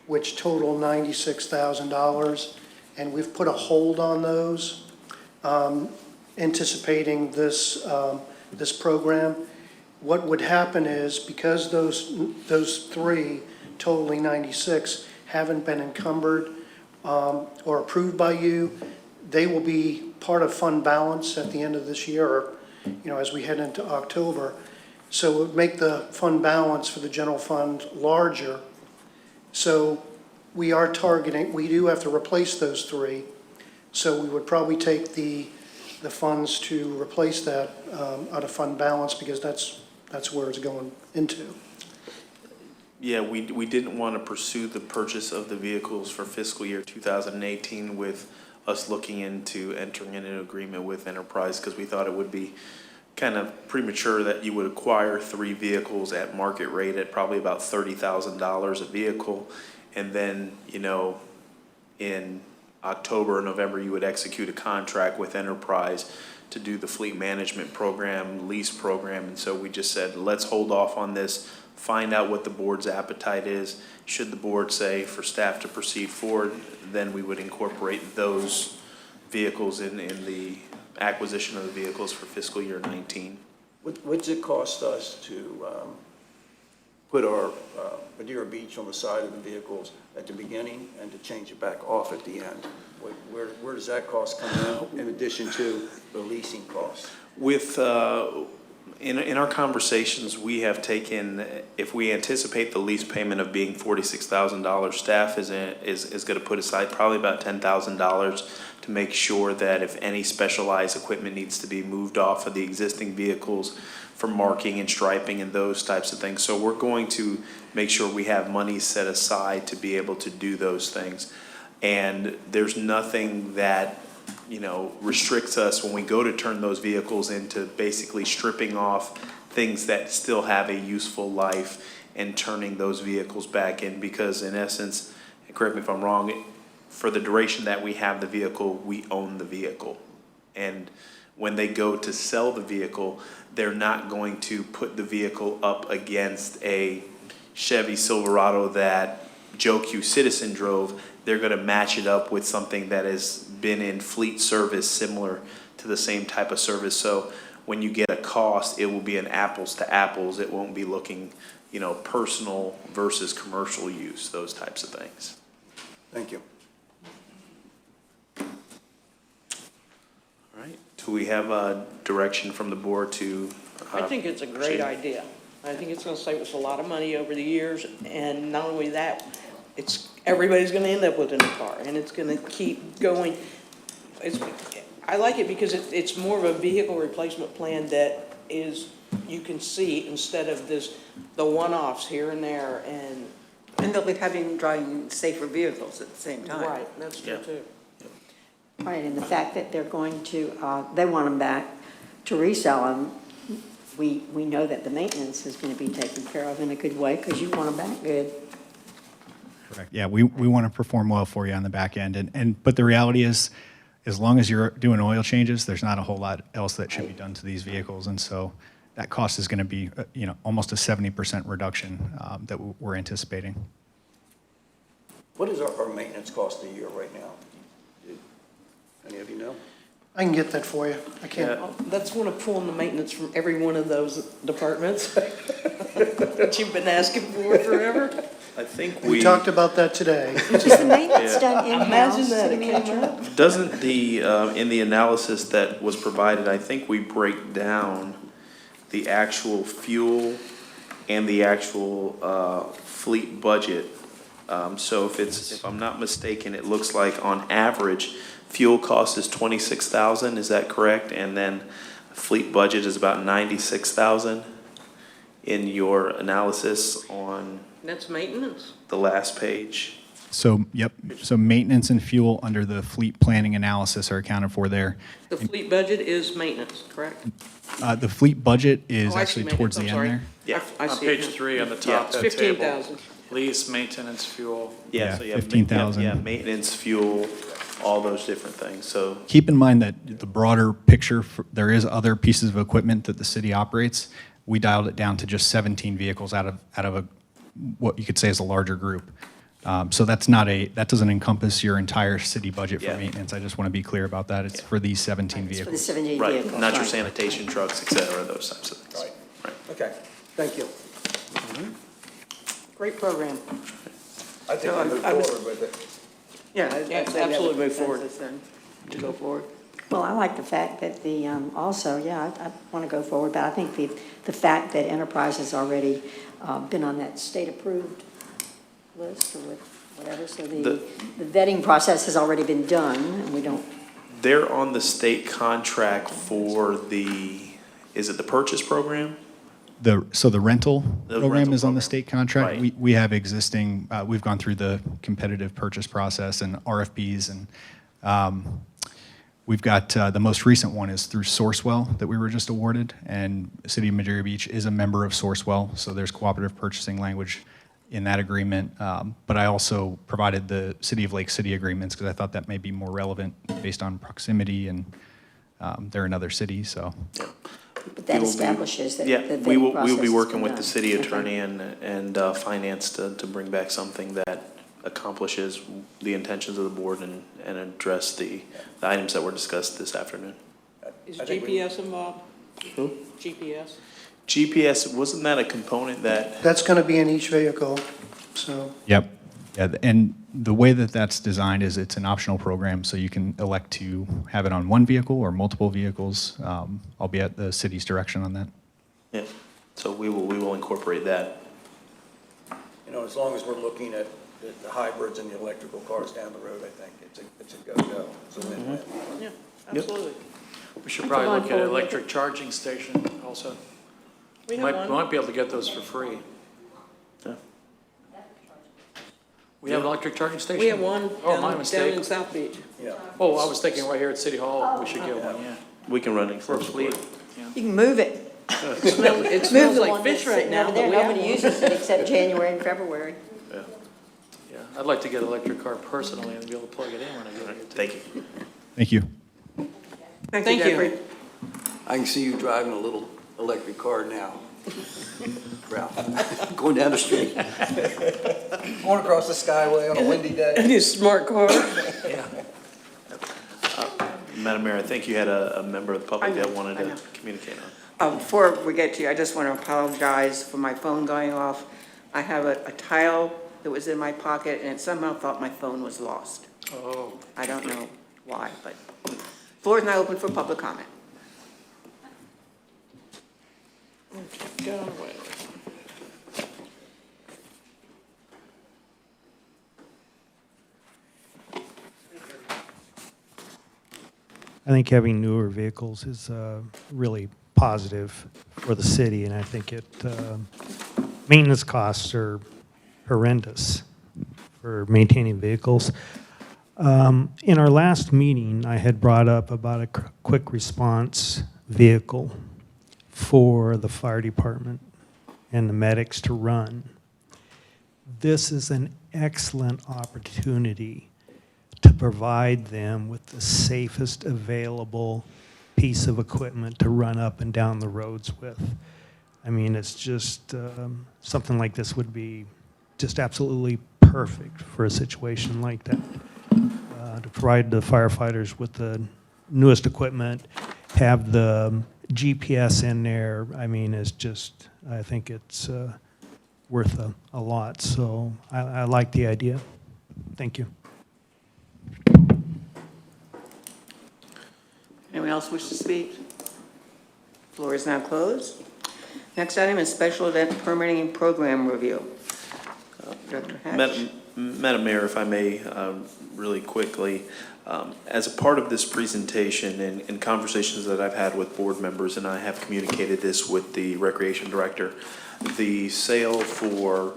which total $96,000, and we've put a hold on those, anticipating this program. What would happen is, because those 3 totaling 96 haven't been encumbered or approved by you, they will be part of fund balance at the end of this year, or, you know, as we head into October. So it would make the fund balance for the general fund larger. So we are targeting, we do have to replace those 3. So we would probably take the funds to replace that out of fund balance, because that's where it's going into. Yeah, we didn't want to pursue the purchase of the vehicles for fiscal year 2018 with us looking into entering into an agreement with Enterprise, because we thought it would be kind of premature that you would acquire 3 vehicles at market rate at probably about $30,000 a vehicle. And then, you know, in October or November, you would execute a contract with Enterprise to do the fleet management program, lease program. And so we just said, let's hold off on this, find out what the board's appetite is. Should the board say for staff to proceed forward, then we would incorporate those vehicles in the acquisition of the vehicles for fiscal year 19. What's it cost us to put our Madeira Beach on the side of the vehicles at the beginning and to change it back off at the end? Where does that cost come in addition to the leasing costs? With, in our conversations, we have taken, if we anticipate the lease payment of being $46,000, staff is going to put aside probably about $10,000 to make sure that if any specialized equipment needs to be moved off of the existing vehicles for marking and striping and those types of things. So we're going to make sure we have money set aside to be able to do those things. And there's nothing that, you know, restricts us when we go to turn those vehicles into basically stripping off things that still have a useful life and turning those vehicles back in, because in essence, and correct me if I'm wrong, for the duration that we have the vehicle, we own the vehicle. And when they go to sell the vehicle, they're not going to put the vehicle up against a Chevy Silverado that Joe Q Citizen drove. They're going to match it up with something that has been in fleet service similar to the same type of service. So when you get a cost, it will be an apples to apples. It won't be looking, you know, personal versus commercial use, those types of things. Thank you. All right. Do we have a direction from the board to? I think it's a great proceed? idea. I think it's gonna save us a lot of money over the years, and not only that, everybody's gonna end up with a new car, and it's gonna keep going. I like it because it's more of a vehicle replacement plan that is, you can see, instead of the one-offs here and there, and. And they'll be driving safer vehicles at the same time. Right, that's true too. Right, and the fact that they're going to, they want them back to resell them, we know that the maintenance is going to be taken care of in a good way because you want them back good. Correct. Yeah, we want to perform well for you on the back end. But the reality is, as long as you're doing oil changes, there's not a whole lot else that should be done to these vehicles. And so that cost is going to be, you know, almost a 70% reduction that we're anticipating. What is our maintenance cost a year right now? Any of you know? I can get that for you. I can't. That's one of pulling the maintenance from every one of those departments that you've been asking for forever. I think We talked about that today. Is the maintenance done in-house? Imagine that, City it came manager? up. Doesn't the, in the analysis that was provided, I think we break down the actual fuel and the actual fleet budget. So if I'm not mistaken, it looks like on average, fuel cost is $26,000, is that correct? And then fleet budget is about $96,000 in your analysis on That's maintenance. the last page. So, yep. So maintenance and fuel under the fleet planning analysis are accounted for there. The fleet budget is maintenance, correct? The fleet budget is Oh, I see actually maintenance, towards the I'm end sorry. there. Yeah. I On see it page now. 3 on the top It's of that table. 15,000. Lease, maintenance, fuel. Yeah, So 15,000. Yeah, maintenance, fuel, all those different things, so. Keep in mind that the broader picture, there is other pieces of equipment that the city operates. We dialed it down to just 17 vehicles out of a, what you could say is a larger group. So that doesn't encompass your entire city budget for Yeah. maintenance. I just want to be clear about that. It's for these 17 It's for the vehicles. 78 Right, vehicles. not your right. sanitation trucks, et cetera, those types of things. Right. Okay, thank you. Great program. I think No, we move I was- forward with it. Yeah, I'd say that absolutely would move make forward. sense then, to go forward. Well, I like the fact that also, yeah, I want to go forward, but I think the fact that Enterprise has already been on that state-approved list or whatever, so the vetting process has already been done, and we don't. They're on the state contract for is it the purchase program? So the rental The program rental is on the program. state contract. Right. We have existing, we've gone through the competitive purchase process and RFPs, and We've got the most recent one is through Sourcewell that we were just awarded, and City of Madeira Beach is a member of Sourcewell, so there's cooperative purchasing language in that agreement. But I also provided the City of Lake City agreements because I thought that may be more relevant based on proximity, and they're in other cities, so. But that establishes that. Yeah, the we will process be has working been with the done. city Okay. attorney and finance to bring back something that accomplishes the intentions of the board and address the items that were discussed this afternoon. Is GPS involved? GPS? GPS, wasn't that a component that, That's going to be in each vehicle, so. Yep. Yeah, and the way that that's designed is it's an optional program, so you can elect to have it on one vehicle or multiple vehicles. I'll be at the city's direction on that. yeah, so we will incorporate that. You know, as long as we're looking at the hybrids and the electrical cars down the road, I think it's a go-go. It's a win-win. Yeah, absolutely. We should probably look at an electric charging station also. We Might have one. be able to get those for free. Yeah. We have an electric charging station? We have one Oh, my down mistake. in South Beach. Yeah. Oh, I was thinking right here at City Hall, we should get one, yeah. We can run it For a fleet. You can move it. It Move smells the like one fish that's right sitting now, over but there. we have Nobody one. uses it except January and February. Yeah, I'd like to get an electric car personally and be able to plug it in when I get it. Thank you. Thank you. Thank Thank you, you. Jeffrey. I can see you driving a little electric car now. Ralph, going down the street. Going across the skyway on a windy day. And his smart car. Yeah. Madam Mayor, I think you had a member of the public that wanted I know. to communicate on. Before we get to you, I just want to apologize for my phone going off. I have a tile that was in my pocket, and it somehow thought my phone was lost. Oh. I don't know why, but floor is now open for public comment. Get on the way. I think having newer vehicles is really positive for the city, and I think maintenance costs are horrendous for maintaining vehicles. In our last meeting, I had brought up about a quick response vehicle for the fire department and the medics to run. This is an excellent opportunity to provide them with the safest available piece of equipment to run up and down the roads with. I mean, it's just, something like this would be just absolutely perfect for a situation like that. To provide the firefighters with the newest equipment, have the GPS in there, I mean, it's just, I think it's worth a lot. So I like the idea. Thank you. Anyone else wish to speak? Floor is now closed. Next item is special event permitting and program review. Director Hatch. Madam Mayor, if I may, really quickly, as a part of this presentation and conversations that I've had with board members, and I have communicated this with the Recreation Director, the sale for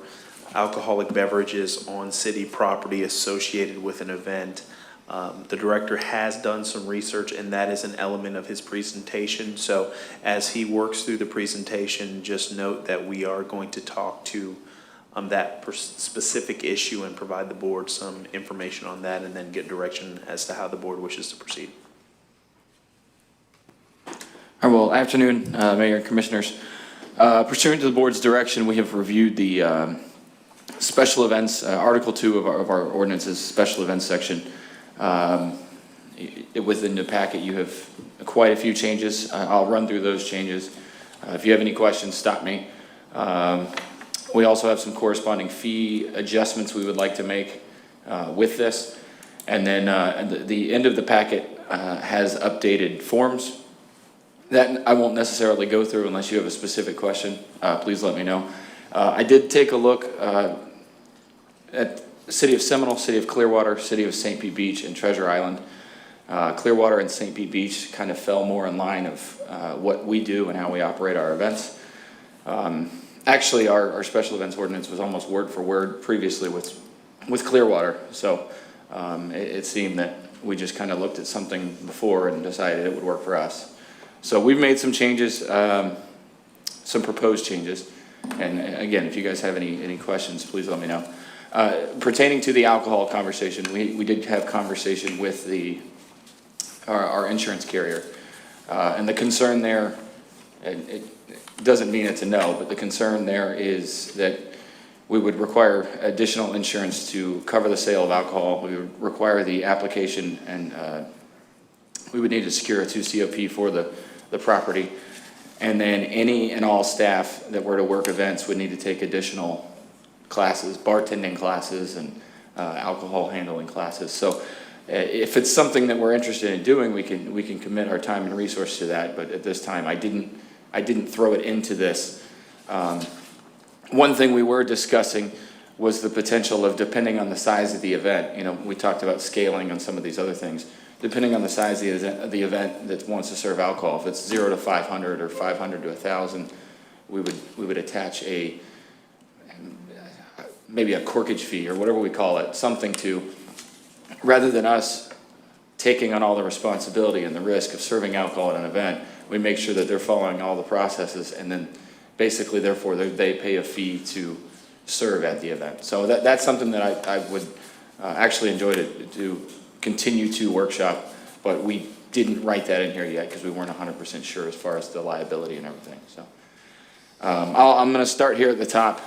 alcoholic beverages on city property associated with an event, the director has done some research, and that is an element of his presentation. So as he works through the presentation, just note that we are going to talk to that specific issue and provide the board some information on that, and then get direction as to how the board wishes to proceed. Well, afternoon, Mayor and Commissioners. Pursuant to the board's direction, we have reviewed the special events, Article 2 of our ordinance's special events section. Within the packet, you have quite a few changes. I'll run through those changes. If you have any questions, stop me. We also have some corresponding fee adjustments we would like to make with this. And then the end of the packet has updated forms. That I won't necessarily go through unless you have a specific question. Please let me know. I did take a look at City of Seminole, City of Clearwater, City of St. Pete Beach, and Treasure Island. Clearwater and St. Pete Beach kind of fell more in line of what we do and how we operate our events. Actually, our special events ordinance was almost word for word previously with Clearwater, so it seemed that We just kind of looked at something before and decided it would work for us. So we've made some changes, some proposed changes. And again, if you guys have any questions, please let me know. Pertaining to the alcohol conversation, we did have conversation with our insurance carrier. And the concern there, it doesn't mean it's a no, but the concern there is that we would require additional insurance to cover the sale of alcohol. We would require the application, and we would need to secure a 2 COP for the property. And then any and all staff that were to work events would need to take additional classes, bartending classes and alcohol handling classes. So if it's something that we're interested in doing, we can commit our time and resource to that. But at this time, I didn't throw it into this. One thing we were discussing was the potential of, depending on the size of the event, you know, we talked about scaling on some of these other things. Depending on the size of the event that wants to serve alcohol, if it's 0 to 500 or 500 to 1,000, we would attach maybe a corkage fee or whatever we call it, something to, rather than us taking on all the responsibility and the risk of serving alcohol at an event, we make sure that they're following all the processes, and then basically, therefore, they pay a fee to serve at the event. So that's something that I would actually enjoy to continue to workshop, but we didn't write that in here yet because we weren't 100% sure as far as the liability and everything. So I'm going to start here at the top,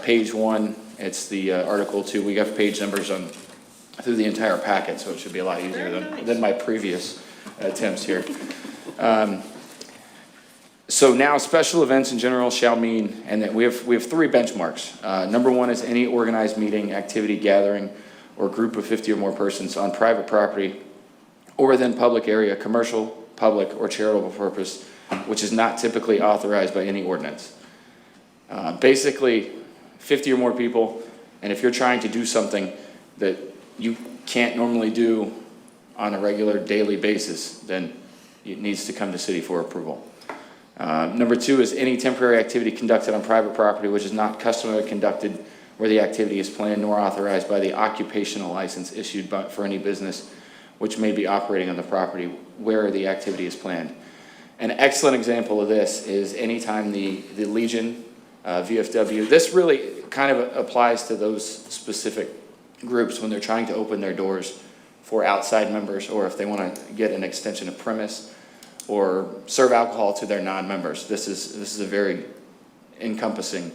page 1. It's the Article 2. We got page numbers through the entire packet, so it should be a lot easier than my previous attempts here. So now, special events in general shall mean, and that we have 3 benchmarks. Number 1 is any organized meeting, activity, gathering, or group of 50 or more persons on private property or within public area, commercial, public, or charitable purpose, which is not typically authorized by any ordinance. Basically, 50 or more people, and if you're trying to do something that you can't normally do on a regular daily basis, then it needs to come to city for approval. Number 2 is any temporary activity conducted on private property which is not customarily conducted where the activity is planned nor authorized by the occupational license issued for any business which may be operating on the property where the activity is planned. An excellent example of this is anytime the Legion, VFW, this really kind of applies to those specific groups when they're trying to open their doors for outside members, or if they want to get an extension of premise or serve alcohol to their non-members. This is a very encompassing,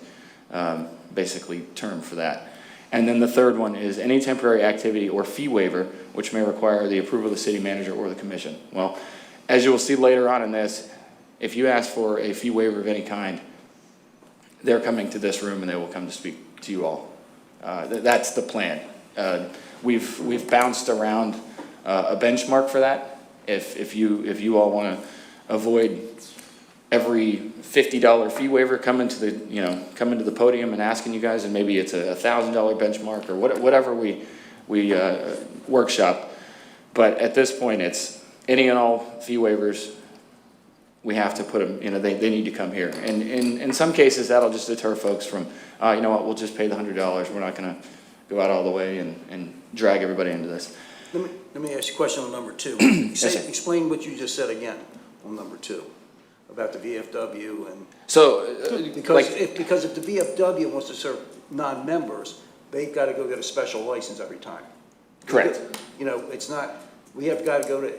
basically, term for that. And then the third one is any temporary activity or fee waiver which may require the approval of the city manager or the commission. Well, as you will see later on in this, if you ask for a fee waiver of any kind, they're coming to this room and they will come to speak to you all. That's the plan. We've bounced around a benchmark for that. If you all want to avoid every $50 fee waiver coming to the podium and asking you guys, and maybe it's a $1,000 benchmark or whatever we workshop. But at this point, it's any and all fee waivers. We have to put them, they need to come here. And in some cases, that'll just deter folks from, you know what, we'll just pay the $100. We're not going to go out all the way and drag everybody into this. Let me ask you a question on number 2. Explain what you just said again on number 2 about the VFW and. So, because if the VFW wants to serve non-members, they've got to go get a special license every time. Correct. It's not, we have got to go to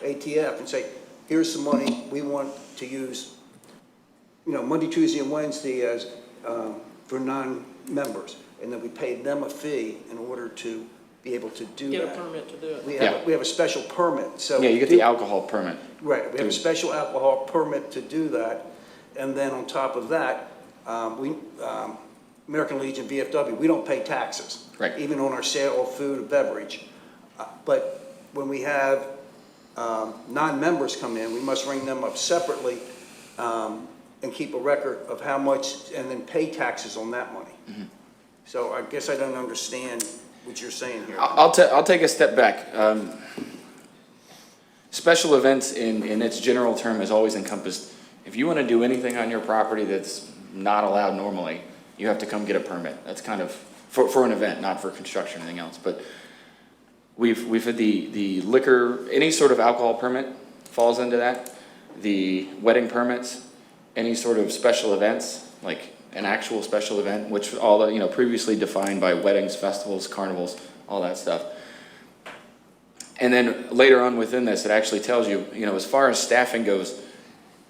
ATF and say, here's some money we want to use, Monday, Tuesday, and Wednesday as for non-members, and then we pay them a fee in order to be able to do that. Get a permit to do it. We have a special permit, so. Yeah, you get the alcohol permit. Right, we have a special alcohol permit to do that, and then on top of that, American Legion, VFW, we don't pay taxes. Right. Even on our sale of food or beverage. But when we have non-members come in, we must ring them up separately and keep a record of how much, and then pay taxes on that money. Mm-hmm. So I guess I don't understand what you're saying here. I'll take a step back. Special events in its general term is always encompassed. If you want to do anything on your property that's not allowed normally, you have to come get a permit. That's kind of for an event, not for construction or anything else. But We've had the liquor, any sort of alcohol permit falls into that. The wedding permits, any sort of special events, like an actual special event, which all the, previously defined by weddings, festivals, carnivals, all that stuff. And then later on within this, it actually tells you, as far as staffing goes,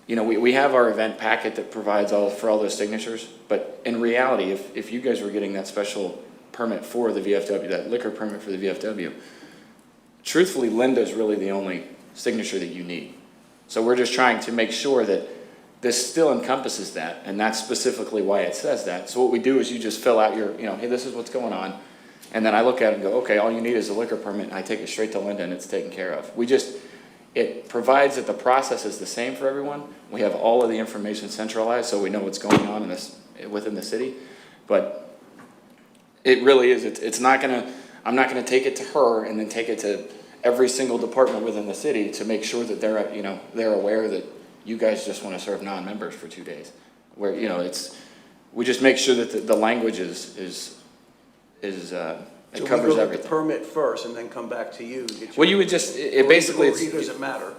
we have our event packet that provides for all those signatures, but in reality, if you guys were getting that special permit for the VFW, that liquor permit for the VFW, truthfully, Linda's really the only signature that you need. So we're just trying to make sure that this still encompasses that, and that's specifically why it says that. So what we do is you just fill out your, hey, this is what's going on, and then I look at it and go, okay, all you need is a liquor permit, and I take it straight to Linda, and it's taken care of. It provides that the process is the same for everyone. We have all of the information centralized, so we know what's going on within the city, but it really is, I'm not gonna take it to her and then take it to every single department within the city to make sure that they're aware that you guys just want to serve non-members for 2 days. Where, we just make sure that the language it So covers we go get everything. the permit first and then come back to you to get Well, you would just, it basically, Or does it matter?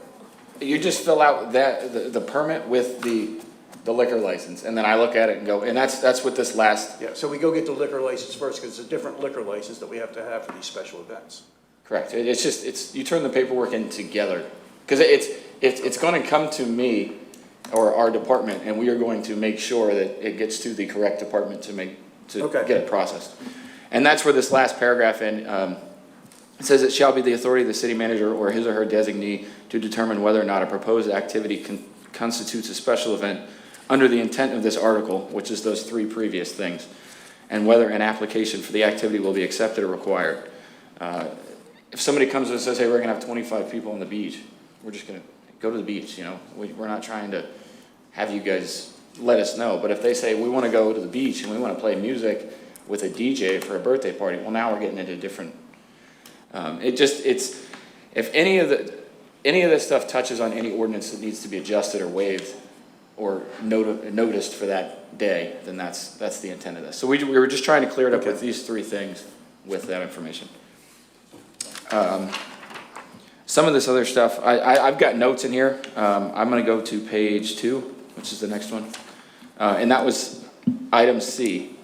you just fill out the permit with the liquor license, and then I look at it and go, and that's what this last. Yeah, so we go get the liquor license first, because it's a different liquor license that we have to have for these special events. Correct. You turn the paperwork in together, because it's going to come to me or our department, and we are going to make sure that it gets to the correct department to get it processed. And that's where this last paragraph it says it shall be the authority of the city manager or his or her designee to determine whether or not a proposed activity constitutes a special event under the intent of this article, which is those 3 previous things, and whether an application for the activity will be accepted or required. If somebody comes and says, hey, we're gonna have 25 people on the beach, we're just gonna go to the beach, we're not trying to have you guys let us know. But if they say, we wanna go to the beach and we wanna play music with a DJ for a birthday party, well, now we're getting into different, if any of this stuff touches on any ordinance that needs to be adjusted or waived or noticed for that day, then that's the intent of this. So we were just trying to clear it up with these 3 things with that information. Some of this other stuff, I've got notes in here. I'm going to go to page 2, which is the next one. And that was item C.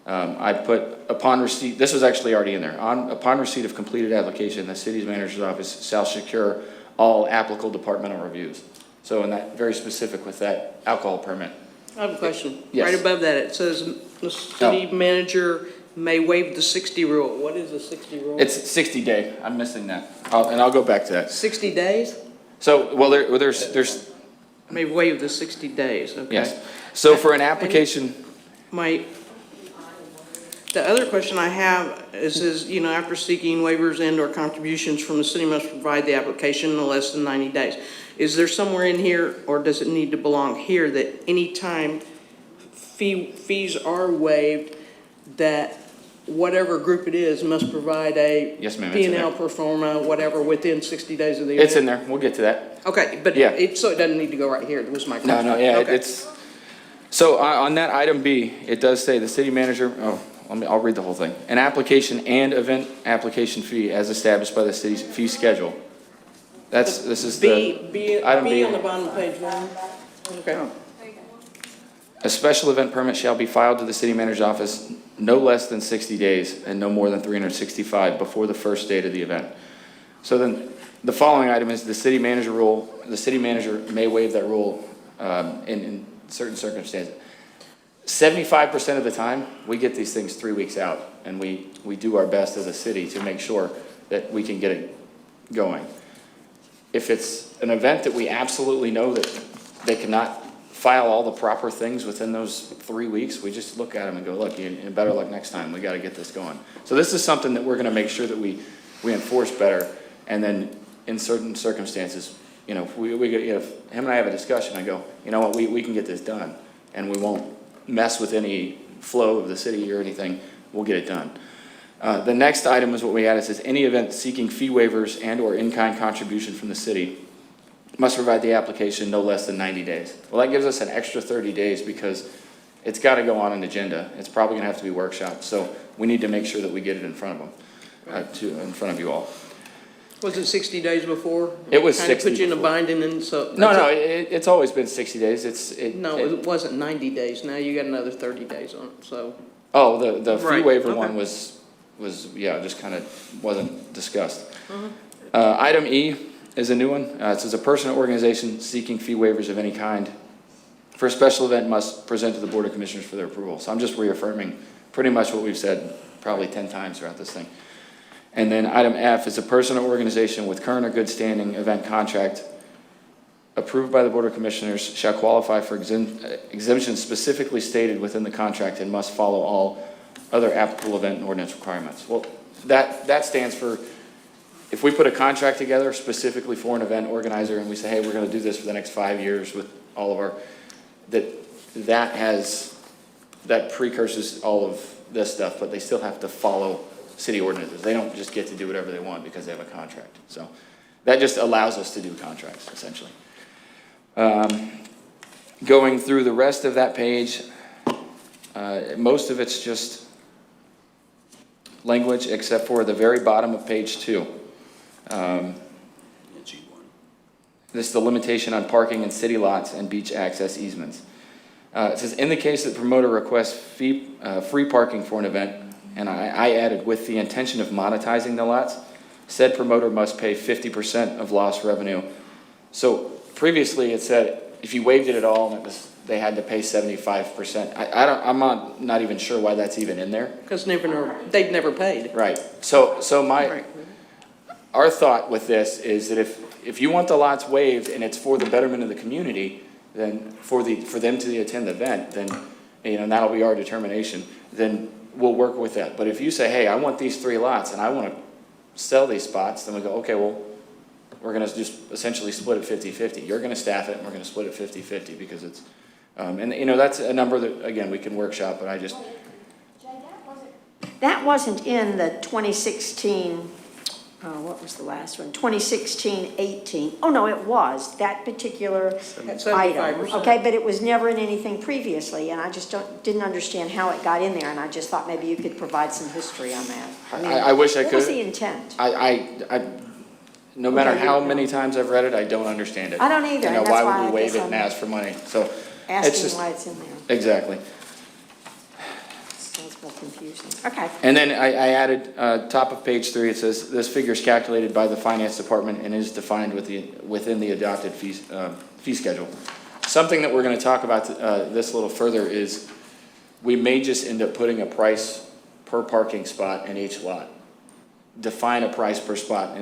I put upon receipt, this was actually already in there. Upon receipt of completed application, the city's manager's office shall secure all applicable departmental reviews. So in that, very specific with that alcohol permit. I have a question. Yes. Right above that, it says the city manager may waive the 60 rule. What is the 60 rule? It's 60 day. I'm missing that. I'll go back to that. 60 days? So, well, there's. May waive the 60 days, okay. Yes. So for an application. The other question I have is, after seeking waivers and/or contributions from the city must provide the application in less than 90 days. Is there somewhere in here, or does it need to belong here, that any time fees are waived, that whatever group it is must provide a Yes, ma'am, it's in P&L there. pro forma, whatever, within 60 days of the event? It's in there. We'll get to that. Okay, but Yeah. so it doesn't need to go right here, that was my question. No, yeah, Okay. so on that item B, it does say the city manager, I'll read the whole thing. An application and event application fee as established by the city's fee schedule. This is the item B B. on the bottom of page 1. Okay. A special event permit shall be filed to the city manager's office no less than 60 days and no more than 365 before the first date of the event. So then the following item is the city manager rule. The city manager may waive that rule in certain circumstances. 75% of the time, we get these things 3 weeks out, and we do our best as a city to make sure that we can get it going. If it's an event that we absolutely know that they cannot file all the proper things within those 3 weeks, we just look at them and go, look, you better luck next time. We got to get this going. So this is something that we're going to make sure that we enforce better. And then in certain circumstances, if him and I have a discussion, I go, you know what, we can get this done, and we won't mess with any flow of the city or anything. We'll get it done. The next item is what we added. It says any event seeking fee waivers and or in-kind contribution from the city must provide the application no less than 90 days. Well, that gives us an extra 30 days because it's got to go on an agenda. It's probably going to have to be workshopped. So we need to make sure that we get it in front of them. in front of you all. Was it 60 days before? It was Kind of 60 put you in a before. binding and so. No, it's always been 60 days. No, it wasn't 90 days. Now you got another 30 days on it, so. Oh, the fee Right, waiver okay. one was, yeah, just kind of wasn't discussed. Item E is a new one. It says a person or organization seeking fee waivers of any kind for a special event must present to the Board of Commissioners for their approval. So I'm just reaffirming pretty much what we've said probably 10 times throughout this thing. And then item F is a person or organization with current or good standing event contract approved by the Board of Commissioners shall qualify for exemptions specifically stated within the contract and must follow all other applicable event and ordinance requirements. Well, that stands for, if we put a contract together specifically for an event organizer and we say, hey, we're going to do this for the next 5 years with all of our, that precurses all of this stuff, but they still have to follow city ordinances. They don't just get to do whatever they want because they have a contract. So that just allows us to do contracts, essentially. Going through the rest of that page, most of it's just language except for the very bottom of page 2. This is the limitation on parking in city lots and beach access easements. It says, in the case that promoter requests free parking for an event, and I added with the intention of monetizing the lots, said promoter must pay 50% of lost revenue. So previously it said if you waived it at all, and they had to pay 75%. I'm not even sure why that's even in there. Because they've never paid. Right. So our thought with this is that if you want the lots waived and it's for the betterment of the community, then for them to attend the event, then and that'll be our determination. Then we'll work with that. But if you say, hey, I want these 3 lots and I want to sell these spots, then we go, okay, well, we're going to just essentially split it 50-50. You're going to staff it and we're going to split it 50-50 because it's, that's a number that, again, we can workshop, but I just. That wasn't in the 2016, what was the last one? 2016-18. Oh, no, it was, that particular item. 75%. Okay, but it was never in anything previously, and I just didn't understand how it got in there, and I just thought maybe you could provide some history on that. I wish I could. What was the intent? No matter Okay, how many times I've read it, I don't understand it. I don't either, and that's why why I would we waive guess it and I'm ask for money? So Asking why it's in there. Exactly. Sounds more confusing. Okay. And then I added, top of page 3, it says, this figure is calculated by the finance department and is defined within the adopted fee schedule. Something that we're going to talk about this a little further is we may just end up putting a price per parking spot in each lot. Define a price per spot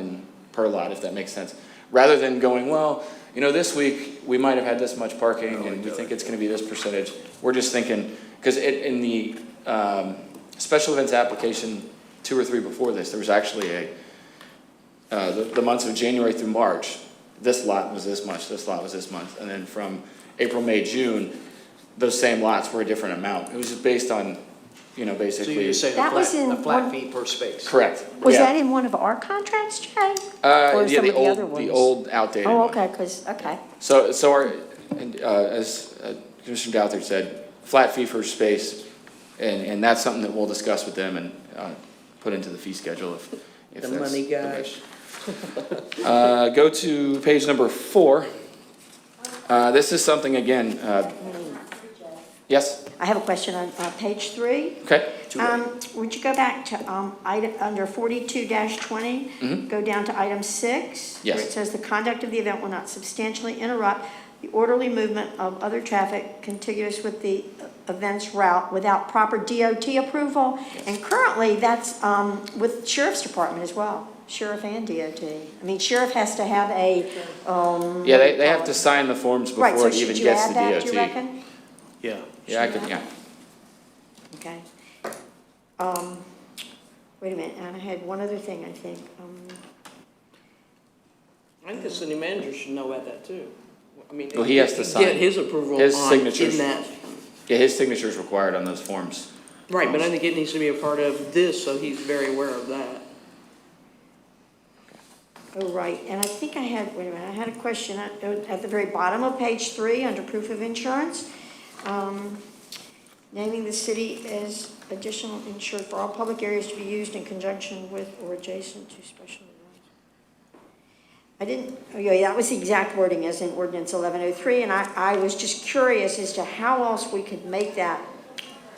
per lot, if that makes sense. Rather than going, well, this week we might have had this much parking and we think it's going to be this percentage. We're just thinking, because in the special events application 2 or 3 before this, there was actually the months of January through March, this lot was this much, this lot was this month. And then from April, May, June, those same lots were a different amount. It was just based on, basically. So you're saying That was in a flat one- fee per space? Correct. Was Yeah. that in one of our contracts, Jay? Or Yeah, some of the the other old, ones? the old outdated Oh, one. okay, okay. So our, as Commissioner Douthert said, flat fee for space, and that's something that we'll discuss with them and put into the fee schedule if The that's money the guy. wish. Go to page number 4. This is something, again, yes? I have a question on page 3. Okay. Would you go back to item under 42-20? Go down to item 6. Yes. Where it says the conduct of the event will not substantially interrupt the orderly movement of other traffic contiguous with the event's route without proper DOT approval. And currently, that's with Sheriff's Department as well. Sheriff and DOT. I mean, Sheriff has to have a. Yeah, they have to sign the forms Right, before so it even should you gets add to that, DOT. do you reckon? Yeah. Yeah, I could, yeah. Okay. Wait a minute, and I had one other thing, I think. I think the city manager should know about that too. I mean, Well, he has to sign. Get his approval His on signatures. in that. Yeah, his signature is required on those forms. Right, but I think it needs to be a part of this, so he's very aware of that. Oh, right, and I think I had, wait a minute, I had a question at the very bottom of page 3, under proof of insurance. naming the city as additional insured for all public areas to be used in conjunction with or adjacent to special events. I didn't, oh yeah, that was the exact wording as in ordinance 1103, and I was just curious as to how else we could make that,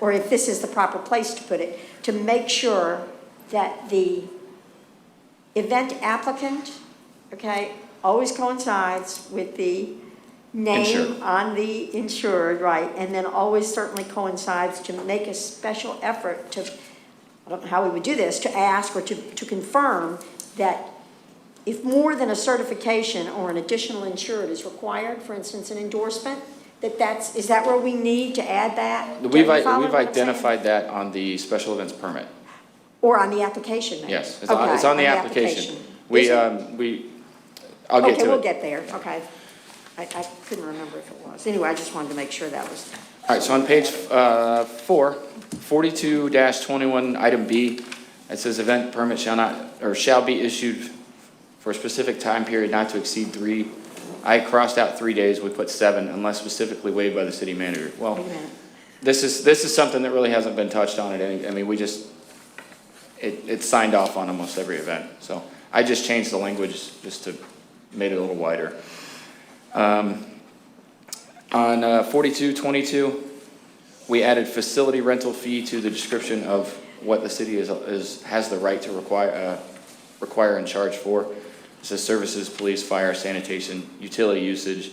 or if this is the proper place to put it, to make sure that the event applicant, okay, always coincides with the name Insured. on the insured, right, and then always certainly coincides to make a special effort to, I don't know how we would do this, to ask or to confirm that if more than a certification or an additional insured is required, for instance, an endorsement, is that where we need to add that? We've Do you follow what I'm saying? identified that on the special events permit. Or on the application, maybe? Yes, it's Okay, on the application. Is it? I'll get to Okay, it. we'll get there, okay. I couldn't remember if it was. Anyway, I just wanted to make sure that was. All right, so on page 4, 42-21, item B, it says event permit shall be issued for a specific time period not to exceed 3. I crossed out 3 days, we put 7, unless specifically waived by the city manager. Well, Wait a minute. this is something that really hasn't been touched on at any, I mean, it's signed off on almost every event. So I just changed the language just to made it a little wider. On 42-22, we added facility rental fee to the description of what the city has the right to require and charge for. It says services, police, fire, sanitation, utility usage,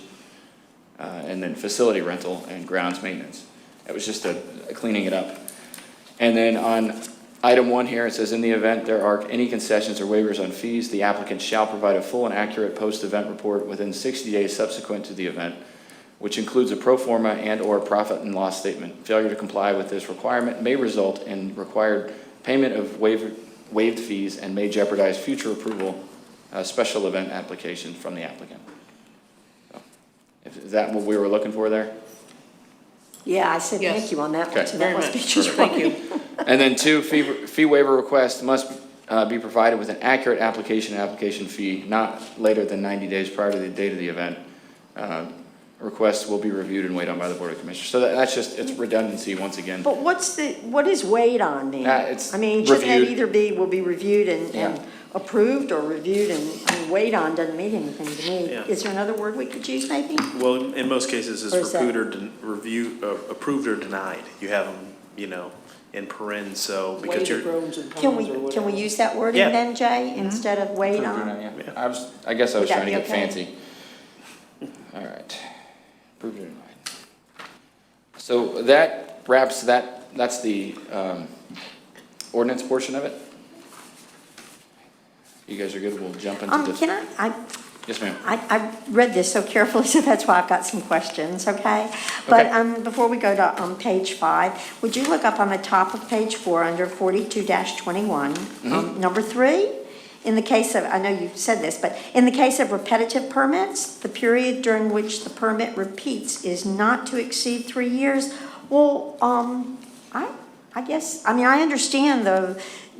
and then facility rental and grounds maintenance. It was just a cleaning it up. And then on item 1 here, it says in the event there are any concessions or waivers on fees, the applicant shall provide a full and accurate post-event report within 60 days subsequent to the event, which includes a pro forma and or profit and loss statement. Failure to comply with this requirement may result in required payment of waived fees and may jeopardize future approval special event application from the applicant. So, is that what we were looking for there? Yeah, I said Yes. thank you on that one, Okay. so Very that must be much. just Thank right. you. And then 2, fee waiver request must be provided with an accurate application fee not later than 90 days prior to the date of the event. Requests will be reviewed and weighed on by the Board of Commissioners. So that's just, it's redundancy once again. But what is weighed on mean? It's I mean, shouldn't that reviewed. either will be reviewed and Yeah. approved or reviewed and, I mean, weighed on doesn't mean anything to me. Yeah. Is there another word we could use maybe? Well, in most cases, Or it's is that- approved or denied. You have them, in parens, so because you're, Can we use that wording Yeah. then, Jay, instead of weighed Approved or on? not, yeah. I guess I was Would that trying to be get okay? fancy. All right. Approved or denied. So that wraps that's the ordinance portion of it. You guys are good, we'll jump into the. Can I Yes, ma'am. I read this so carefully, so that's why I've got some questions, okay? But before we go to page 5, would you look up on the top of page 4 under 42-21, number 3? In the case of, I know you said this, but in the case of repetitive permits, the period during which the permit repeats is not to exceed 3 years. Well, I guess, I mean, I understand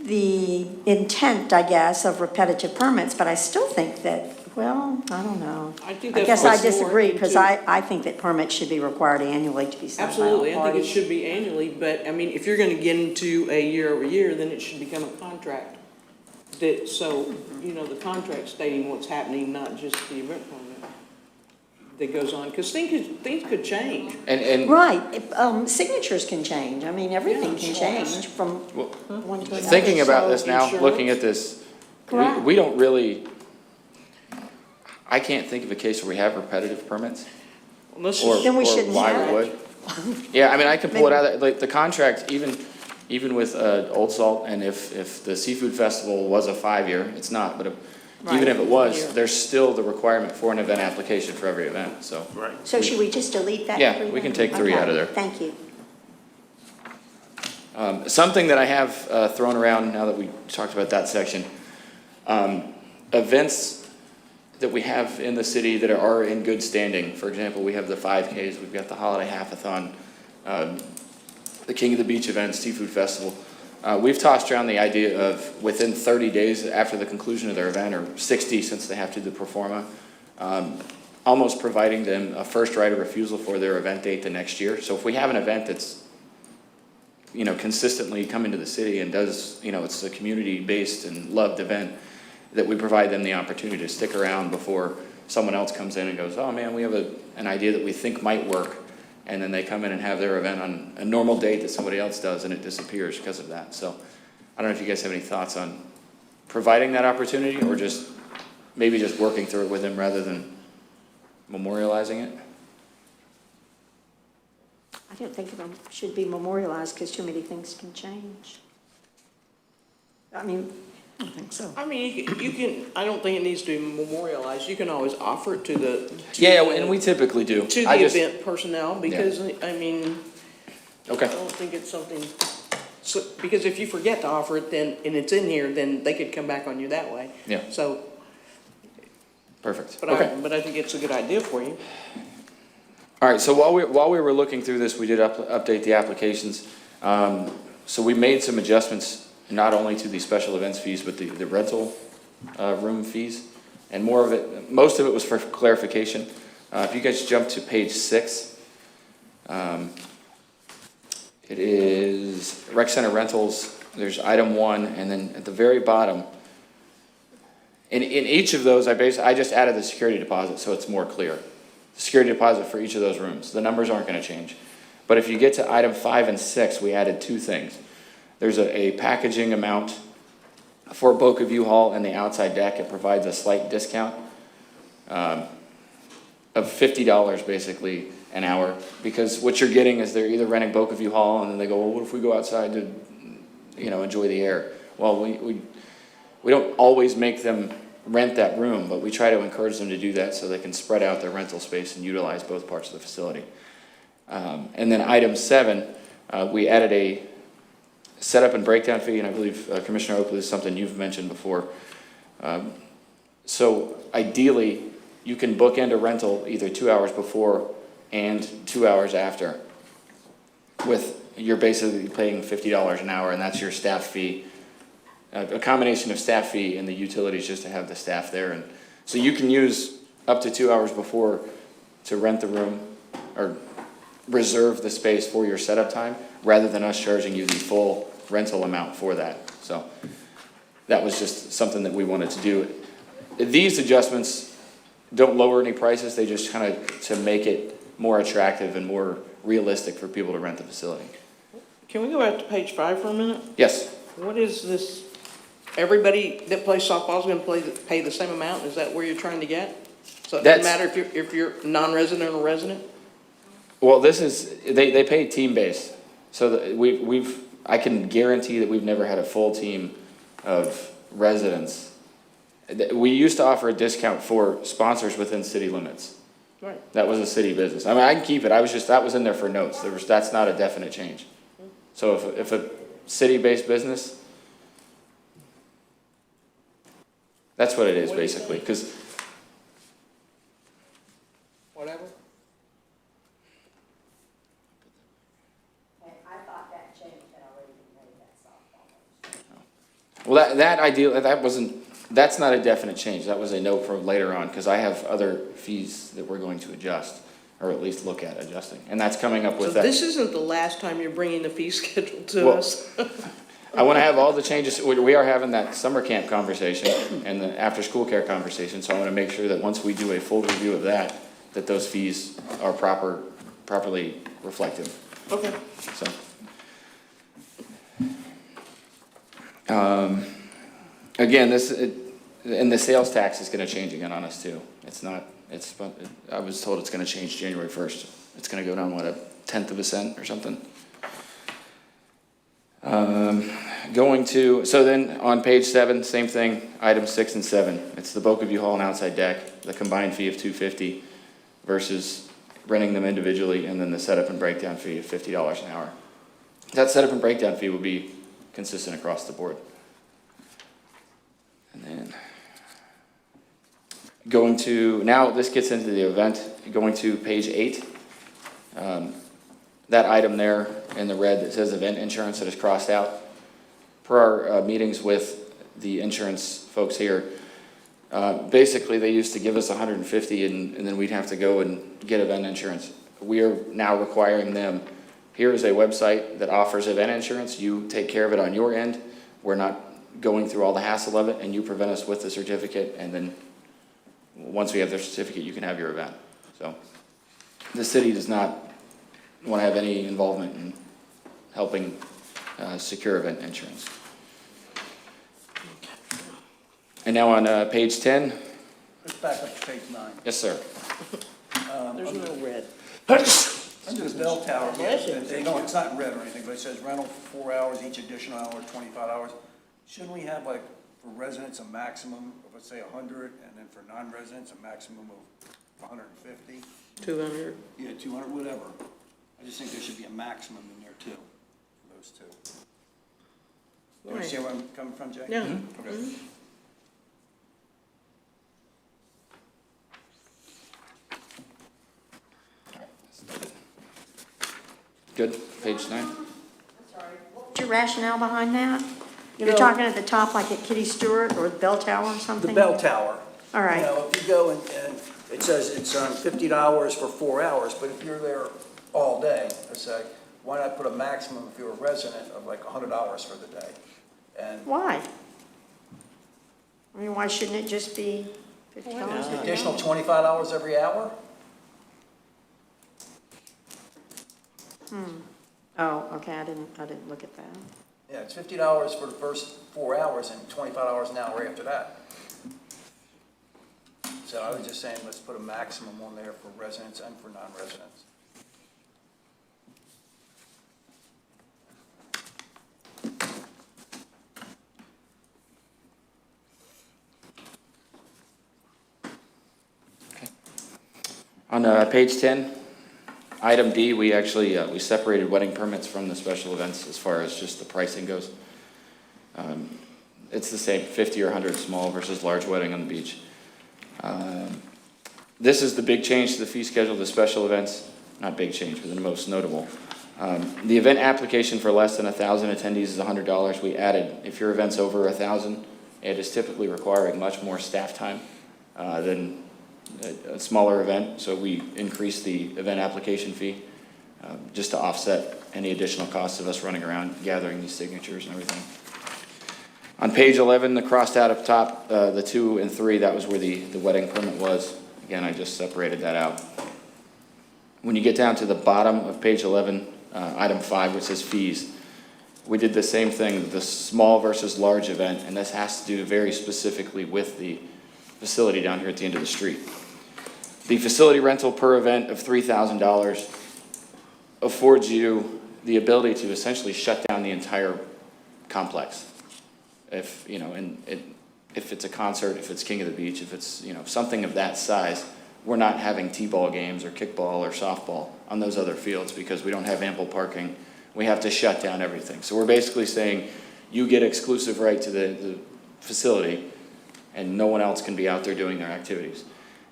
the intent, I guess, of repetitive permits, but I still think that, well, I don't know. I think I that's guess I what's more disagree, because into- I think that permits should be required annually to be signed by all Absolutely, I think it parties. should be annually, but, I mean, if you're gonna get into a year-over-year, then it should become a contract. So, the contract stating what's happening, not just the event permit that goes on, because things could change. And Right, signatures can change, I mean, everything Yeah, can change from one to another. thinking about So this now, insurance? looking at this, Correct. we don't really, I can't think of a case where we have repetitive permits. Let's Or, just, Then we or shouldn't why have we it. would. Yeah, I mean, I can pull it out, of- like, the contract, even with Old Salt, and if the seafood festival was a 5-year, it's not, but even if it was, there's still the requirement for an event application for every event, so. right. So should we just delete that? Yeah, three we can then? take 3 Okay, out of there. Thank you. Something that I have thrown around now that we talked about that section, events that we have in the city that are in good standing. For example, we have the 5Ks, we've got the Holiday Half-a-thon, the King of the Beach event, Seafood Festival. We've tossed around the idea of within 30 days after the conclusion of their event, or 60 since they have to do the pro forma, almost providing them a first right of refusal for their event date the next year. So if we have an event that's consistently come into the city and does, it's a community-based and loved event, that we provide them the opportunity to stick around before someone else comes in and goes, oh man, we have an idea that we think might work. And then they come in and have their event on a normal date that somebody else does, and it disappears because of that. So I don't know if you guys have any thoughts on providing that opportunity, or maybe just working through it with them rather than memorializing it. I don't think it should be memorialized because too many things can change. I mean, I don't think so. I mean, you can, I don't think it needs to be memorialized. You can always offer it to the. Yeah, and we typically do. To the event personnel, because, I mean, Okay. I don't think it's something, so, because if you forget to offer it, then, and it's in here, then they could come back on you that way. Yeah. So, Perfect. but Okay. but I think it's a good idea for you. All right, so while we were looking through this, we did update the applications. So we made some adjustments, not only to the special events fees, but the rental room fees. And most of it was for clarification. If you guys jump to page 6, it is Rec Center rentals. There's item 1, and then at the very bottom, in each of those, I just added the security deposit so it's more clear. Security deposit for each of those rooms. The numbers aren't going to change. But if you get to item 5 and 6, we added 2 things. There's a packaging amount for BOC View Hall and the outside deck. It provides a slight discount of $50 basically an hour, because what you're getting is they're either renting BOC View Hall and then they go, well, what if we go outside to enjoy the air? Well, we don't always make them rent that room, but we try to encourage them to do that so they can spread out their rental space and utilize both parts of the facility. And then item 7, we added a setup and breakdown fee, and I believe Commissioner Oakley, is something you've mentioned before. So ideally, you can bookend a rental either 2 hours before and 2 hours after. You're basically paying $50 an hour, and that's your staff fee. A combination of staff fee and the utilities just to have the staff there. And so you can use up to 2 hours before to rent the room or reserve the space for your setup time, rather than us charging you the full rental amount for that. So that was just something that we wanted to do. These adjustments don't lower any prices, they just kind of to make it more attractive and more realistic for people to rent the facility. Can we go back to page 5 for a minute? Yes. What is this? Everybody that plays softball is going to pay the same amount? Is that where you're trying to get? So it doesn't matter if you're non-resident or resident? Well, they pay team-based. So I can guarantee that we've never had a full team of residents. We used to offer a discount for sponsors within city limits. Right. That was a city business. I mean, I can keep it. That was in there for notes. That's not a definite change. So if a city-based business, that's what it is basically. Because whatever. I thought that changed had already been made, that softball. well, that's not a definite change. That was a note for later on, because I have other fees that we're going to adjust, or at least look at adjusting. And that's coming up with So that. this isn't the last time you're bringing the fee schedule to Well, us? I want to have all the changes. We are having that summer camp conversation and the after-school care conversation, so I want to make sure that once we do a full review of that those fees are properly reflected. Okay. So, again, and the sales tax is going to change again on us too. I was told it's going to change January 1st. It's going to go down, 1/10 of a cent or something? So then on page 7, same thing, items 6 and 7. It's the BOC View Hall and outside deck, the combined fee of $250 versus renting them individually, and then the setup and breakdown fee of $50 an hour. That setup and breakdown fee will be consistent across the board. And then now this gets into the event, going to page 8. That item there in the red that says event insurance that is crossed out. Per our meetings with the insurance folks here, basically they used to give us $150 and then we'd have to go and get event insurance. We are now requiring them, here is a website that offers event insurance. You take care of it on your end. We're not going through all the hassle of it, and you prevent us with the certificate, and then once we have the certificate, you can have your event. So the city does not want to have any involvement in helping secure event insurance. And now on page 10. Let's back up to page 9. Yes, sir. There's no red. Under the bell tower, they don't, it's not in red or anything, but it says rental for 4 hours, each additional hour, 25 hours. Shouldn't we have, like, for residents, a maximum of, let's say, 100, and then for non-residents, a maximum of 150? 200. Yeah, 200, whatever. I just think there should be a maximum in there, too, for those two. You understand where I'm coming from, Jay? Yeah. Okay. Good, page 9. What's your rationale behind that? You You're know- talking at the top like at Kitty Stewart or the bell tower or The something? bell tower. All right. You know, if you go and it says it's $50 for 4 hours, but if you're there all day, let's say, why not put a maximum if you're a resident of like $100 for the day? And Why? I mean, why shouldn't it just be $50 an hour? additional $25 every hour? Oh, okay, I didn't look at that. Yeah, it's $50 for the first 4 hours and $25 an hour after that. So I was just saying, let's put a maximum on there for residents and for non-residents. On page 10, item D, we actually, we separated wedding permits from the special events as far as just the pricing goes. It's the same, 50 or 100 small versus large wedding on the beach. This is the big change to the fee schedule, the special events, not big change, but the most notable. The event application for less than 1,000 attendees is $100. We added, if your event's over 1,000, it is typically requiring much more staff time than a smaller event, so we increased the event application fee just to offset any additional costs of us running around gathering these signatures and everything. On page 11, the crossed out up top, the 2 and 3, that was where the wedding permit was. Again, I just separated that out. When you get down to the bottom of page 11, item 5, which says fees, we did the same thing, the small versus large event, and this has to do very specifically with the facility down here at the end of the street. The facility rental per event of $3,000 affords you the ability to essentially shut down the entire complex. If, you know, if it's a concert, if it's King of the Beach, if it's, you know, something of that size, we're not having t-ball games or kickball or softball on those other fields because we don't have ample parking. We have to shut down everything. So we're basically saying you get exclusive right to the facility and no one else can be out there doing their activities.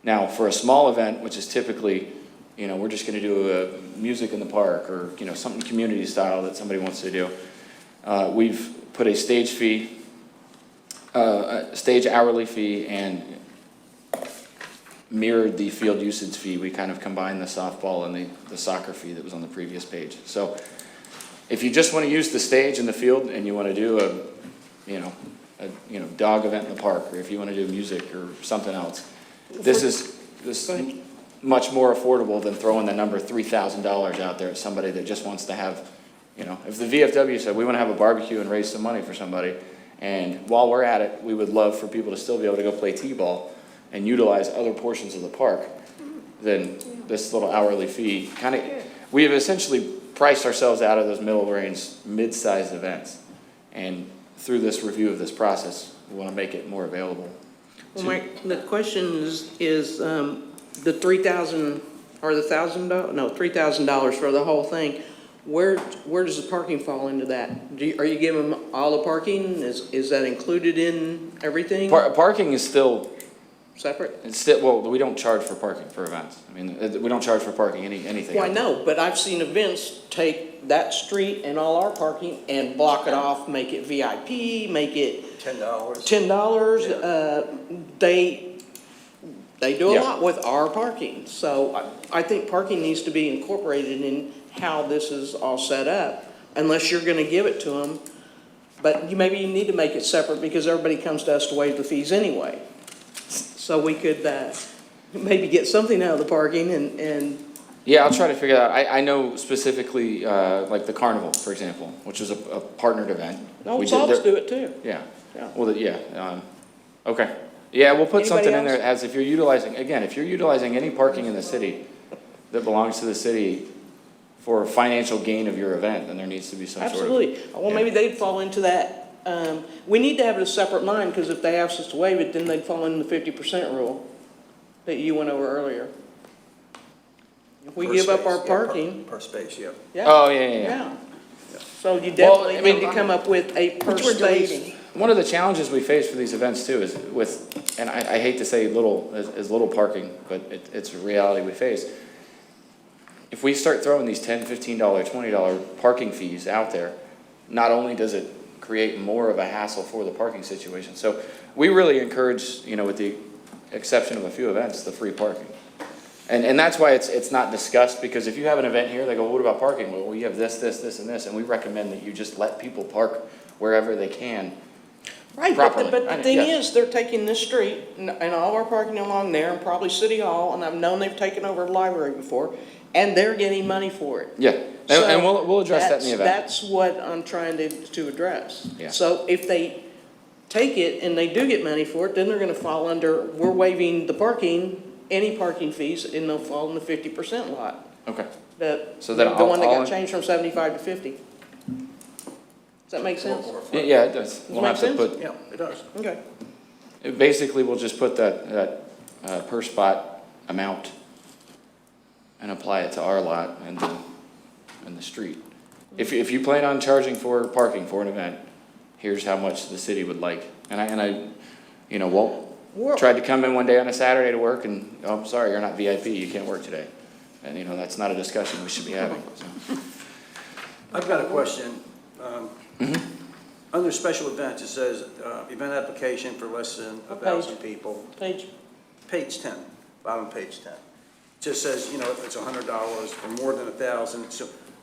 Now, for a small event, which is typically, you know, we're just going to do music in the park or, you know, something community style that somebody wants to do, we've put a stage fee, a stage hourly fee, and mirrored the field usage fee. We kind of combined the softball and the soccer fee that was on the previous page. So if you just want to use the stage and the field and you want to do a dog event in the park, or if you want to do music or something else, this is much more affordable than throwing the number $3,000 out there at somebody that just wants to have, you know, if the VFW said we want to have a barbecue and raise some money for somebody, and while we're at it, we would love for people to still be able to go play t-ball and utilize other portions of the park, then this little hourly fee we have essentially priced ourselves out of those middle range, mid-sized events. And through this review of this process, we want to make it more available. Well, the question is the $3,000 or the $1,000? No, $3,000 for the whole thing. Where does the parking fall into that? Are you giving them all the parking? Is that included in everything? Parking is still separate? It's still, well, we don't charge for parking for events. I mean, we don't charge for parking anything. Well, I know, but I've seen events take that street and all our parking and block it off, make it VIP, make it $10. They do a lot with our parking. So I think parking needs to be incorporated in how this is all set up, unless you're gonna give it to them. But maybe you need to make it separate because everybody comes to us to waive the fees anyway. So we could, maybe get something out of the parking and Yeah, I'll try to figure that out. I know specifically, like the carnival, for example, which is a partnered event. no, We did- Salts there- do it too. Yeah. Yeah. Well, yeah, okay. Yeah, we'll put Anybody something in else? there as if you're utilizing, again, if you're utilizing any parking in the city that belongs to the city for financial gain of your event, then there needs to be some sort of. Absolutely. Well, maybe they'd fall into that. We need to have it a separate line, because if they ask us to waive it, then they'd fall into the 50% rule that you went over earlier. If we Per give up space, our yeah, parking, Per space, yeah. yeah. Oh, yeah. So you Well, definitely I mean, need to come up with a per Which we're space. deleting. One of the challenges we face for these events too is with, and I hate to say little, as little parking, but it's a reality we face. If we start throwing these $10, $15, $20 parking fees out there, not only does it create more of a hassle for the parking situation, so we really encourage, with the exception of a few events, the free parking. And that's why it's not discussed, because if you have an event here, they go, what about parking? Well, you have this, this, this, and this, and we recommend that you just let people park wherever they can. Right, Properly. but I- the thing yeah. is, they're taking this street and all our parking along there, and probably City Hall, and I've known they've taken over the library before, and they're getting money for it. Yeah, and we'll address that in the event. That's what I'm trying to address. Yeah. So if they take it and they do get money for it, then they're gonna fall under, we're waiving the parking, any parking fees, and they'll fall in the 50% lot. Okay. So The then one that I'll- got changed from 75 to 50. Does that make sense? Yeah, it does. We'll Make have to sense? put, Yeah, it does. Okay. basically, we'll just put that per spot amount and apply it to our lot and the street. If you plan on charging for parking for an event, here's how much the city would like. And I Walt tried to come in one day on a Saturday to work and, oh, sorry, you're not VIP, you can't work today. And, that's not a discussion we should be having, so. I've got a question. Under special events, it says, event application for less than 1,000 people. Page 10, bottom page 10. It just says, if it's $100 for more than 1,000.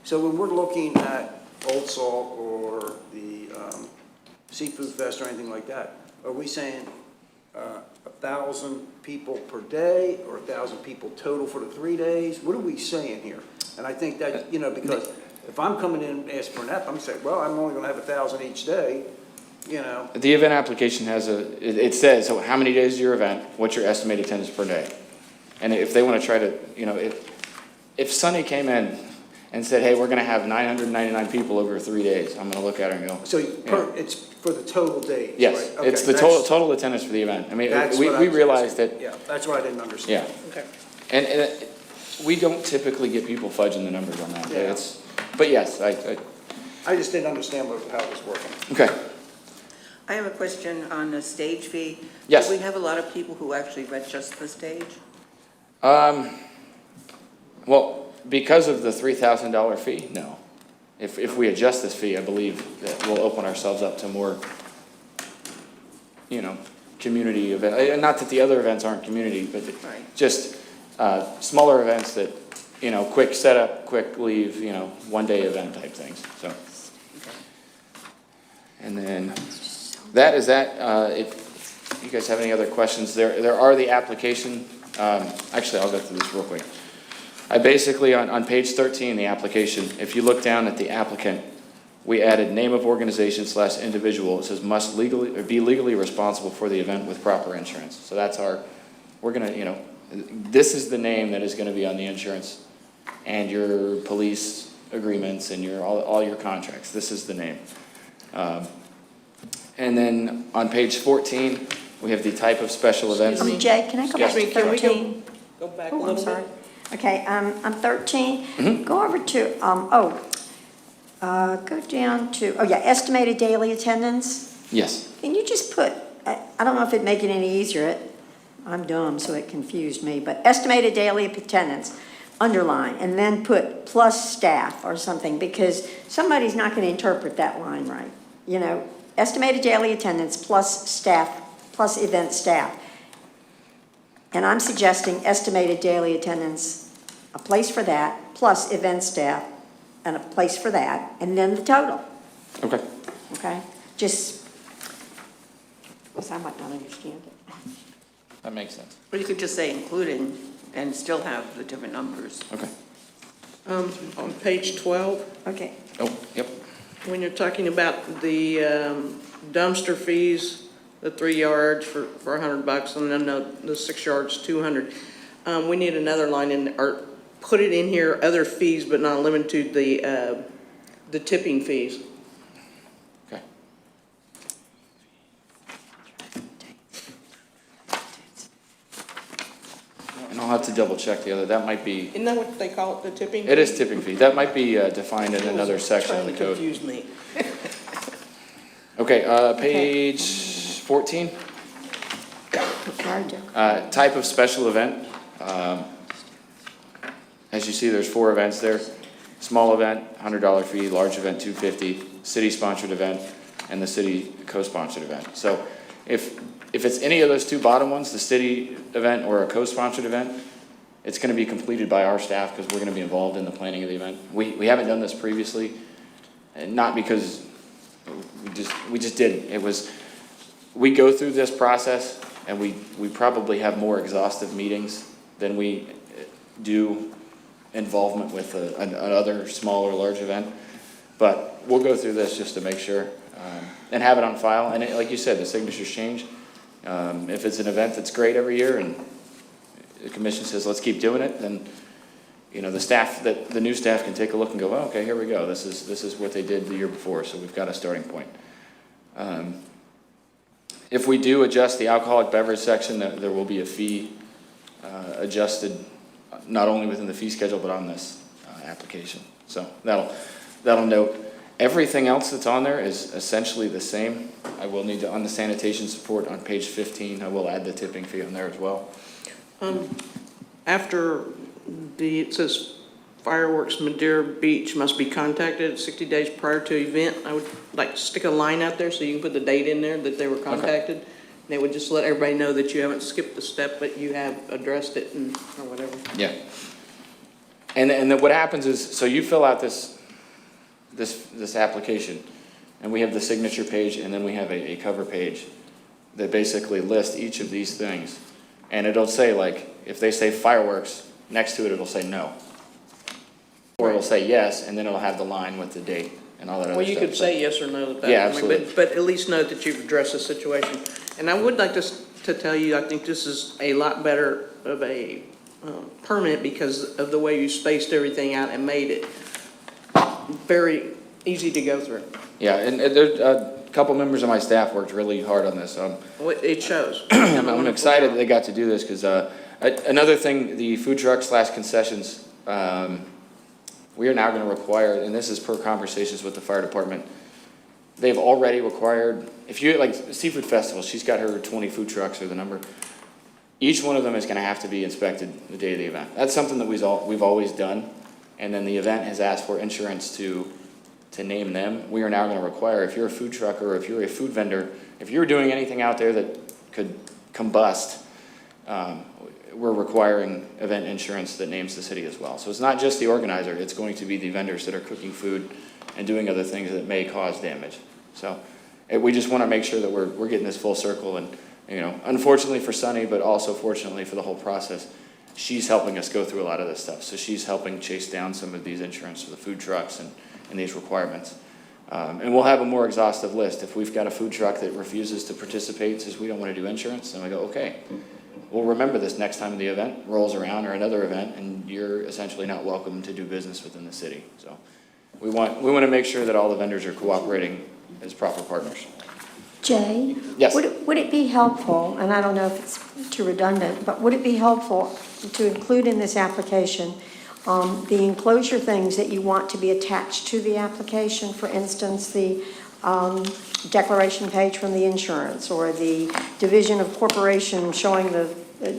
So when we're looking at Old Salt or the Seafood Fest or anything like that, are we saying 1,000 people per day or 1,000 people total for the 3 days? What are we saying here? And I think that, because if I'm coming in and asking for an app, I'm saying, well, I'm only gonna have 1,000 each day, The event application has it says, so how many days is your event, what's your estimated attendance per day? And if they want to try to, if Sunny came in and said, hey, we're going to have 999 people over 3 days, I'm going to look at her and go. So it's for the total days, yes, right? Okay, it's the total attendance for the event. I mean, we realized that. Yeah, that's what I didn't understand. Yeah. Okay. And we don't typically get people fudging the numbers on that. Yeah. But yes, I just didn't understand how it was working. okay. I have a question on the stage fee. Yes. Do we have a lot of people who actually rent just the stage? Well, because of the $3,000 fee, no. If we adjust this fee, I believe that we'll open ourselves up to more, community event. And not that the other events aren't community, but just smaller events that, quick setup, quick leave, one-day event type things. So, and then that is that. If you guys have any other questions, there are the application. Actually, I'll go through this real quick. I basically, on page 13, the application, if you look down at the applicant, we added name of organization / individual. It says must be legally responsible for the event with proper insurance. So that's we're gonna, this is the name that is gonna be on the insurance and your police agreements and all your contracts. This is the name. And then on page 14, we have the type of special events. Jay, can I go back to Can we 13? go back a Oh, I'm little sorry. bit? Okay, I'm 13. Go over to, go down to, estimated daily attendance. Yes. Can you just put, I don't know if it'd make it any easier, I'm dumb, so it confused me, but estimated daily attendance, underline, and then put plus staff or something, because somebody's not going to interpret that line right. Estimated daily attendance plus staff, plus event staff. And I'm suggesting estimated daily attendance, a place for that, plus event staff, and a place for that, and then the total, Okay. okay? Just, because I might not understand it. That makes sense. Or you could just say including and still have the different numbers. Okay. On page 12, Okay. Oh, yep. when you're talking about the dumpster fees, the 3 yards for $100, and then the 6 yards, 200, we need another line in, or put it in here, other fees, but not limited to the tipping fees. Okay. And I'll have to double check the other, that might be, Isn't that what they call it, the tipping? it is tipping fee. That might be defined in another section of the code. Trying to confuse me. Okay, page 14. Sorry, Joe. Type of special event. As you see, there's 4 events there. Small event, $100 fee, large event, $250, city-sponsored event, and the city co-sponsored event. So if it's any of those 2 bottom ones, the city event or a co-sponsored event, it's going to be completed by our staff because we're going to be involved in the planning of the event. We haven't done this previously, and not because we just didn't. It was, we go through this process and we probably have more exhaustive meetings than we do involvement with another small or large event. But we'll go through this just to make sure and have it on file. And like you said, the signatures change. If it's an event that's great every year and the commission says, let's keep doing it, then the new staff can take a look and go, oh, okay, here we go. This is what they did the year before, so we've got a starting point. If we do adjust the alcoholic beverage section, there will be a fee adjusted, not only within the fee schedule, but on this application. So that'll note. Everything else that's on there is essentially the same. I will need to, on the sanitation support on page 15, I will add the tipping fee on there as well. After it says fireworks Madeira Beach must be contacted 60 days prior to event, I would like to stick a line out there so you can put the date in there that they were contacted. Okay. And it would just let everybody know that you haven't skipped the step, but you have addressed it or whatever. Yeah. And then what happens is, so you fill out this application, and we have the signature page, and then we have a cover page that basically lists each of these things. And it'll say, like, if they say fireworks, next to it, it'll say no. Or it'll say yes, and then it'll have the line with the date and all that other stuff. Well, you could say yes or no to that. Yeah, absolutely. But at least know that you've addressed the situation. And I would like to tell you, I think this is a lot better of a permit because of the way you spaced everything out and made it very easy to go through. Yeah, and there's a couple members of my staff worked really hard on this. It shows. I'm excited that they got to do this because another thing, the food truck / concessions, we are now going to require, and this is per conversations with the fire department, they've already required, if you, like Seafood Festival, she's got her 20 food trucks or the number, each one of them is going to have to be inspected the day of the event. That's something that we've always done, and then the event has asked for insurance to name them. We are now going to require, if you're a food truck or if you're a food vendor, if you're doing anything out there that could combust, we're requiring event insurance that names the city as well. So it's not just the organizer, it's going to be the vendors that are cooking food and doing other things that may cause damage. So we just want to make sure that we're getting this full circle, and unfortunately for Sunny, but also fortunately for the whole process, she's helping us go through a lot of this stuff. So she's helping chase down some of these insurance for the food trucks and these requirements. And we'll have a more exhaustive list. If we've got a food truck that refuses to participate, says we don't want to do insurance, then we go, okay, we'll remember this next time the event rolls around or another event, and you're essentially not welcome to do business within the city. So we want to make sure that all the vendors are cooperating as proper partners. Jay? Yes. Would it be helpful, and I don't know if it's too redundant, but would it be helpful to include in this application the enclosure things that you want to be attached to the application? For instance, the declaration page from the insurance, or the division of corporation showing the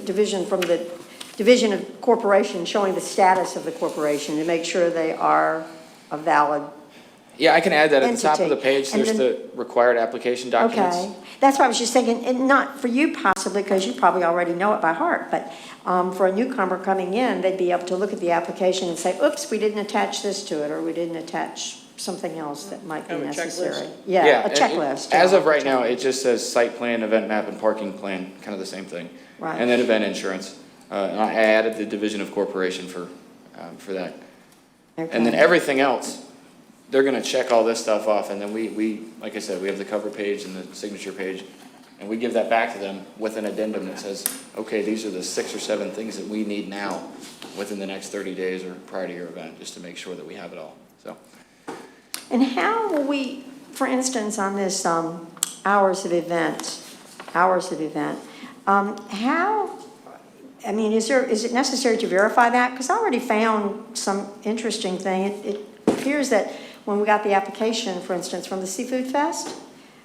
division from the division of corporation showing the status of the corporation to make sure they are a valid Yeah, I can add that at the top of the entity. page, And there's then- the required application documents. Okay, that's what I was just thinking, and not for you possibly, because you probably already know it by heart, but for a newcomer coming in, they'd be able to look at the application and say, oops, we didn't attach this to it, or we didn't attach something else that might be Kind of a checklist? necessary. Yeah, a and checklist. As yeah, of right now, checklist. it just says site plan, event map, and parking plan, kind of the same thing. Right. And then event insurance. And I added the division of corporation for that. And then Okay. everything else, they're gonna check all this stuff off, and then we, like I said, we have the cover page and the signature page, and we give that back to them with an addendum that says, okay, these are the 6 or 7 things that we need now within the next 30 days or prior to your event, just to make sure that we have it all, so. And how will we, for instance, on this hours of event, how, I mean, is it necessary to verify that? Because I already found some interesting thing. It appears that when we got the application, for instance, from the Seafood Fest,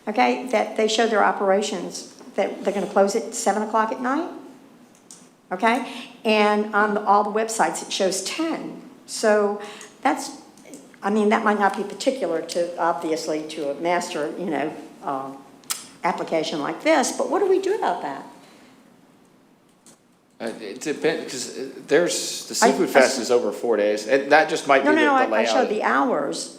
okay, that they showed their operations, that they're going to close at 7 o'clock at night, okay? And on all the websites, it shows 10. So that's, I mean, that might not be particular to, obviously, to a master, application like this, but what do we do about that? It depends, because there's, the Seafood Fest is over 4 days. That just might be the No, layout. I showed the hours.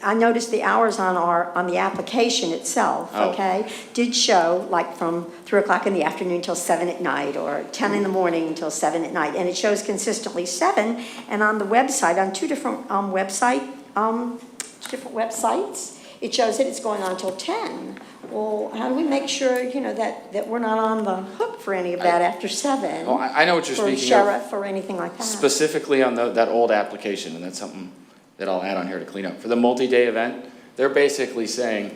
I noticed the hours on the application itself, Oh. okay? Did show like from 3 o'clock in the afternoon till 7 at night, or 10 in the morning until 7 at night. And it shows consistently 7, and on the website, on 2 different websites, it shows that it's going on till 10. Well, how do we make sure, that we're not on the hook for any of that after 7? Oh, I know what you're speaking of. For sheriff or anything like that. Specifically on that old application, and that's something that I'll add on here to clean up. For the multi-day event, they're basically saying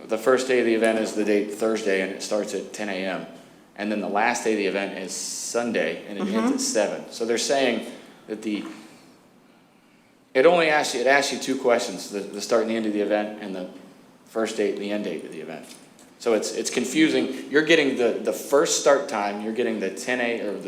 the first day of the event is the date Thursday, and it starts at 10 a.m. And then the last day of the event is Sunday, and it ends at 7. So they're saying that it asks you 2 questions, the start and the end of the event, and the first date and the end date of the event. So it's confusing. You're getting the first start time, you're getting the 10 a.m. on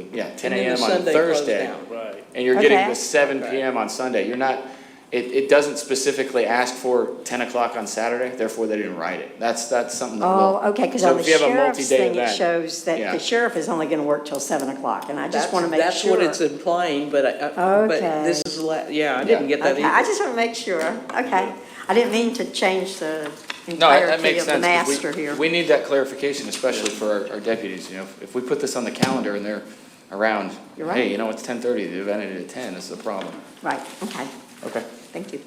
Sunday Thursday. closed down, right. And you're getting Okay. the 7 p.m. on Sunday. You're not, it doesn't specifically ask for 10 o'clock on Saturday, therefore they didn't write it. That's something that will. Oh, okay, because So on the if you have a sheriff's multi-day thing, it event, shows that yeah. the sheriff is only going to work till 7 o'clock, and I just want to make sure. That's what it's implying, but Okay. this is, I didn't get that Okay, either. I just want to make sure, okay. I didn't mean to change the No, that entirety makes of the sense. 'Cause master here. We need that clarification, especially for our deputies, If we put this on the calendar and they're around, You're right. hey, it's 10:30, the event ended at 10, this is a problem. Right, okay, Okay. thank you.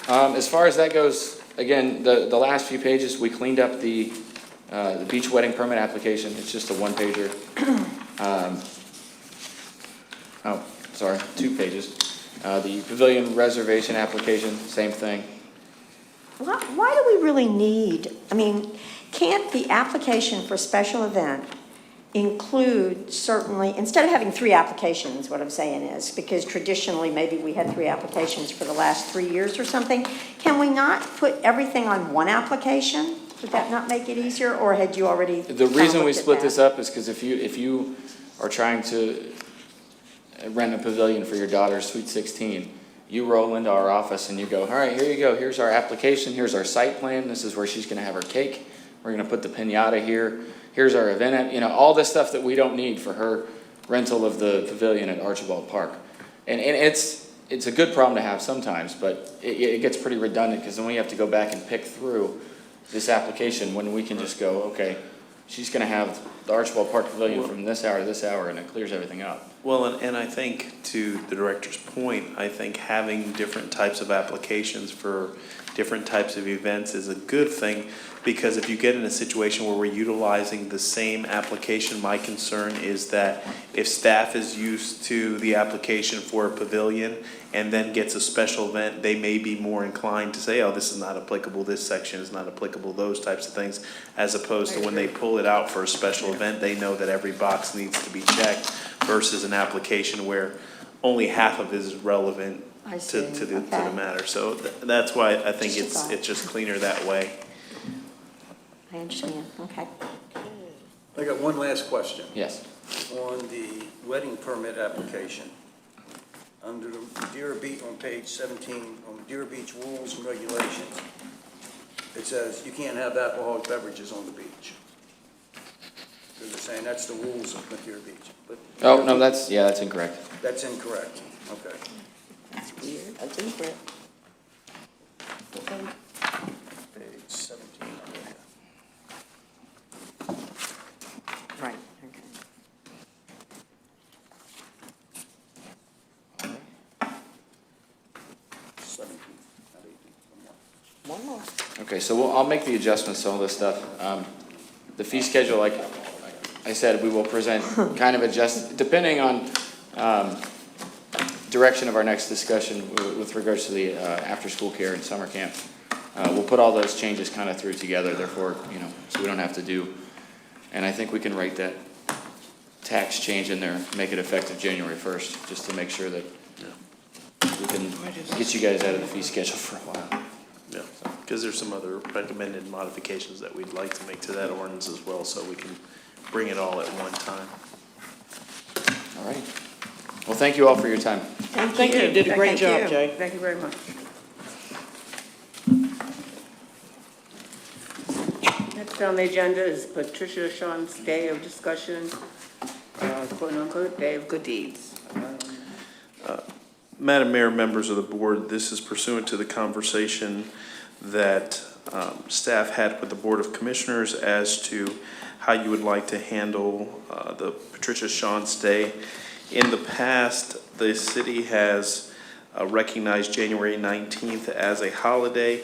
As far as that goes, again, the last few pages, we cleaned up the beach wedding permit application. It's just a 1-pager. 2 pages. The pavilion reservation application, same thing. Why do we really need, can't the application for special event include certainly, instead of having 3 applications, what I'm saying is, because traditionally maybe we had 3 applications for the last 3 years or something, can we not put everything on 1 application? Would that not make it easier, or had you already? The reason we split this up is because if you are trying to rent a pavilion for your daughter's Sweet 16, you roll into our office and you go, all right, here you go. Here's our application. Here's our site plan. This is where she's going to have her cake. We're going to put the piñata here. Here's our event. All this stuff that we don't need for her rental of the pavilion at Archibald Park. And it's a good problem to have sometimes, but it gets pretty redundant because then we have to go back and pick through this application when we can just go, okay, she's going to have the Archibald Park Pavilion from this hour to this hour, and it clears everything up. Well, and I think to the director's point, I think having different types of applications for different types of events is a good thing, because if you get in a situation where we're utilizing the same application, my concern is that if staff is used to the application for a pavilion and then gets a special event, they may be more inclined to say, oh, this is not applicable, this section is not applicable, those types of things, as opposed to when they pull it out for a special event, they know that every box needs to be checked, versus an application where only half of it is relevant to the matter. So that's why I think it's just cleaner that way. I understand, okay. I got one last question. Yes. On the wedding permit application. under the Madeira Beach, on page 17, on Madeira Beach rules and regulations, it says you can't have alcoholic beverages on the beach. They're saying that's the rules of Madeira Beach. But Oh, no, that's incorrect. that's incorrect. Okay. That's weird. That's incorrect. Page 17. Right, okay. One more. Okay, so I'll make the adjustments to all this stuff. The fee schedule, like I said, we will present kind of adjust, depending on direction of our next discussion with regards to the after-school care and summer camp. We'll put all those changes kind of through together, therefore, so we don't have to do. And I think we can write that tax change in there, make it effective January 1st, just to make sure that we can get you guys out of the fee schedule for a while. Yeah, because there's some other recommended modifications that we'd like to make to that ordinance as well, so we can bring it all at one time. All right. Well, thank you all for your time. Thank you, you did a great job, Jay. Thank you very much. Next on the agenda is Patricia Sean's day of discussion, quote unquote, day of good deeds. Madam Mayor, members of the board, this is pursuant to the conversation that staff had with the Board of Commissioners as to how you would like to handle the Patricia Sean's Day. In the past, the city has recognized January 19th as a holiday.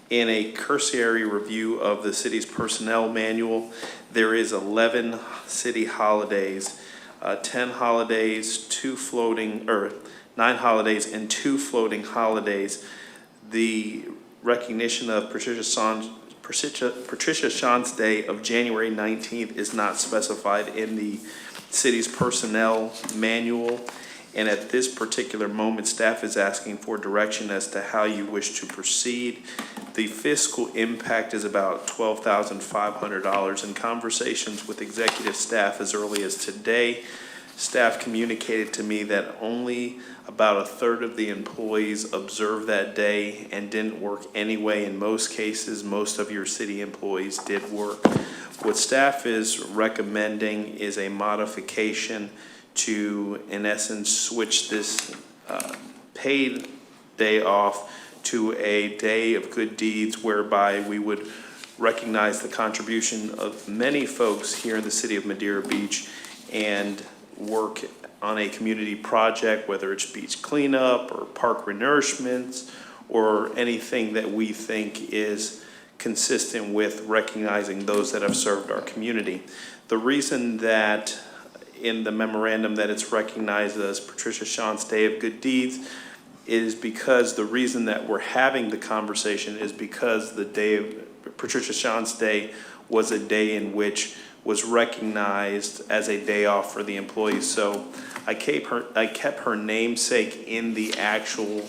In a cursory review of the city's personnel manual, there is 11 city holidays, 10 holidays, 9 holidays and 2 floating holidays. The recognition of Patricia Sean's Day of January 19th is not specified in the city's personnel manual. And at this particular moment, staff is asking for direction as to how you wish to proceed. The fiscal impact is about $12,500. In conversations with executive staff as early as today, staff communicated to me that only about 1/3 of the employees observed that day and didn't work anyway. In most cases, most of your city employees did work. What staff is recommending is a modification to, in essence, switch this paid day off to a day of good deeds, whereby we would recognize the contribution of many folks here in the city of Madeira Beach and work on a community project, whether it's beach cleanup or park renourishments or anything that we think is consistent with recognizing those that have served our community. The reason that in the memorandum that it's recognized as Patricia Sean's Day of Good Deeds is because the reason that we're having the conversation is because the day of Patricia Sean's Day was a day in which was recognized as a day off for the employees. So I kept her namesake in the actual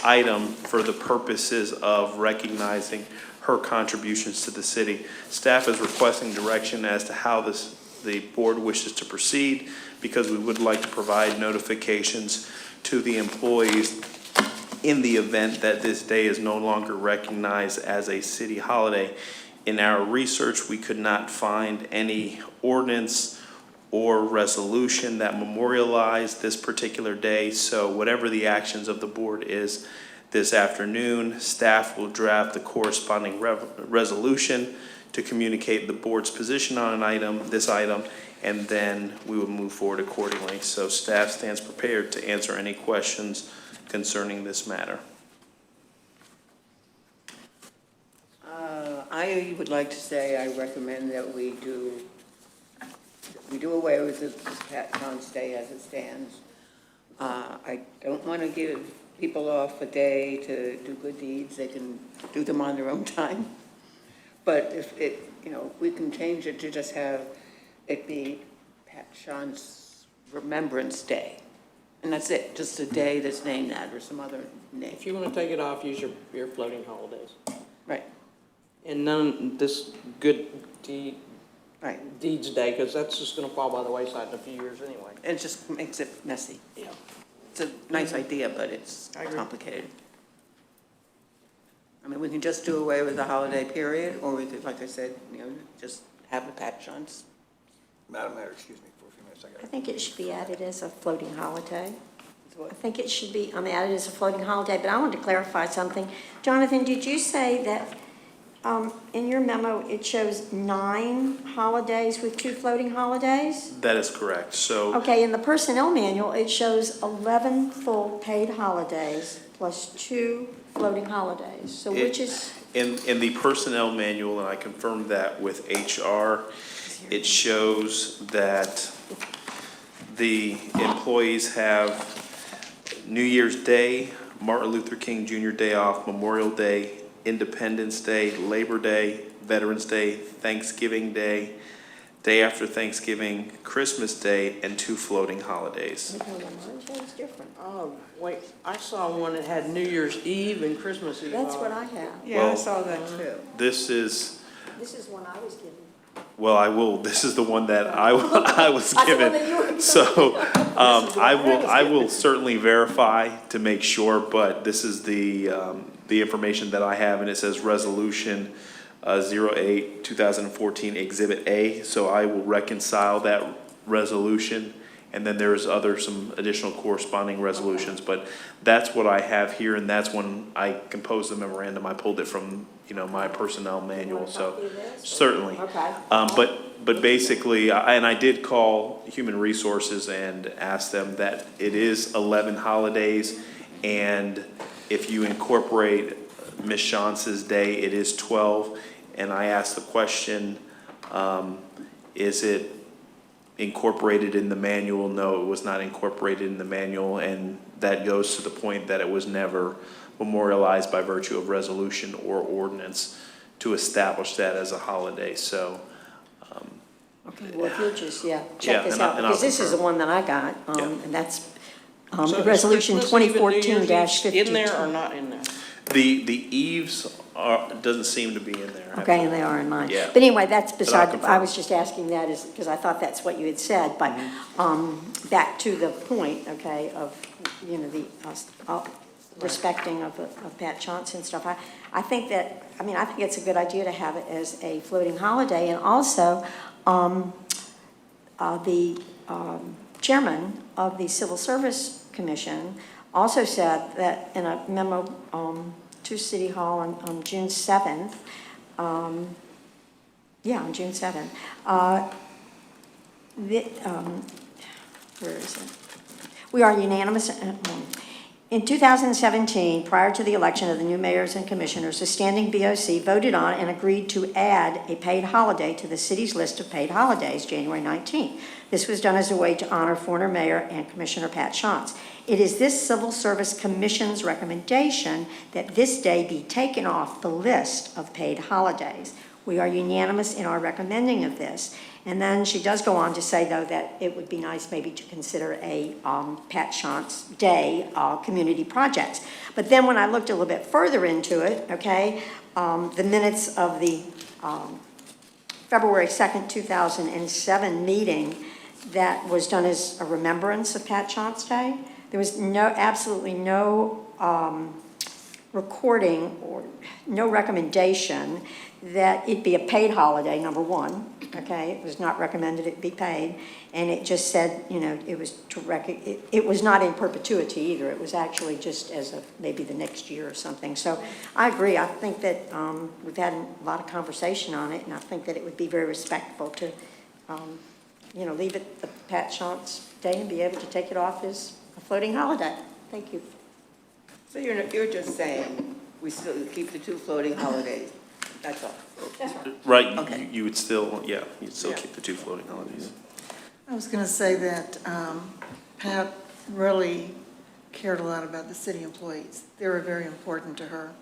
item for the purposes of recognizing her contributions to the city. Staff is requesting direction as to how the board wishes to proceed, because we would like to provide notifications to the employees in the event that this day is no longer recognized as a city holiday. In our research, we could not find any ordinance or resolution that memorialized this particular day. So whatever the actions of the board is this afternoon, staff will draft the corresponding resolution to communicate the board's position on this item, and then we will move forward accordingly. So staff stands prepared to answer any questions concerning this matter. I would like to say I recommend that we do away with this Pat Sean's Day as it stands. I don't want to give people off a day to do good deeds. They can do them on their own time. But if we can change it to just have it be Pat Sean's Remembrance Day. And that's it, just a day that's named that or some other name. If you want to take it off, use your floating holidays. Right. And none, this good deeds day, because that's just going to fall by the wayside in a few years anyway. It just makes it messy. Yeah. It's a nice idea, but it's I agree. complicated. I mean, we can just do away with the holiday period, or we could, like I said, just have the patch shunts. Madam Mayor, excuse me for a few minutes. I think it should be added as a floating holiday. I think it should be added as a floating holiday, but I wanted to clarify something. Jonathan, did you say that in your memo, it shows 9 holidays with 2 floating holidays? That is correct. So Okay, in the personnel manual, it shows 11 full paid holidays plus 2 floating holidays. So which is? in the personnel manual, and I confirmed that with HR, it shows that the employees have New Year's Day, Martin Luther King Jr. Day off, Memorial Day, Independence Day, Labor Day, Veterans Day, Thanksgiving Day, day after Thanksgiving, Christmas Day, and 2 floating holidays. It's different. Oh, wait, I saw one that had New Year's Eve and Christmas Eve. That's what I have. Yeah, I Well- saw that too. This is, This is one I was given. this is the one that I was That's the one given. that you were So, I will certainly verify to make sure, but this is the information that I have, and it says resolution 08/2014 Exhibit A. So I will reconcile that resolution, and then there's some additional corresponding resolutions, but that's what I have here, and that's when I composed the memorandum. I pulled it from, my personnel manual, so certainly. Okay. But basically, and I did call Human Resources and ask them that it is 11 holidays, and if you incorporate Ms. Shance's day, it is 12. And I asked the question, is it incorporated in the manual? No, it was not incorporated in the manual, and that goes to the point that it was never memorialized by virtue of resolution or ordinance to establish that as a holiday. So, Okay, well, if you'll just, check Yeah, this and out, I'll because this is the confirm. one that I got, Yeah. and that's So is Resolution Christmas Eve and New Year's Eve 2014-52. in there or not in there? the eaves doesn't seem to be in there. Okay, and they are in mine. Yeah. But anyway, that's I'll beside, I confirm. was just asking that because I thought that's what you had said, but back to the point, okay, of, the respecting of Pat Chauncey and stuff. I think it's a good idea to have it as a floating holiday, and also, the chairman of the Civil Service Commission also said that in a memo to City Hall on June 7th, on June 7th, where is it? We are unanimous. In 2017, prior to the election of the new mayors and commissioners, the standing BOC voted on and agreed to add a paid holiday to the city's list of paid holidays, January 19th. This was done as a way to honor former mayor and Commissioner Pat Shantz. It is this Civil Service Commission's recommendation that this day be taken off the list of paid holidays. We are unanimous in our recommending of this. And then she does go on to say, though, that it would be nice maybe to consider a Pat Shantz Day community projects. But then when I looked a little bit further into it, okay, the minutes of the February 2nd, 2007 meeting that was done as a remembrance of Pat Shantz Day, there was absolutely no recording or no recommendation that it be a paid holiday, number one, okay? It was not recommended it be paid, and it just said, it was it was not in perpetuity either. It was actually just as of maybe the next year or something. So I agree. I think that we've had a lot of conversation on it, and I think that it would be very respectful to, leave it the Pat Shantz Day and be able to take it off as a floating holiday. Thank you. So you're just saying we still keep the 2 floating holidays, that's all? That's right. Right, Okay. you would still, you'd still keep the 2 floating holidays. I was going to say that Pat really cared a lot about the city employees. They were very important to her.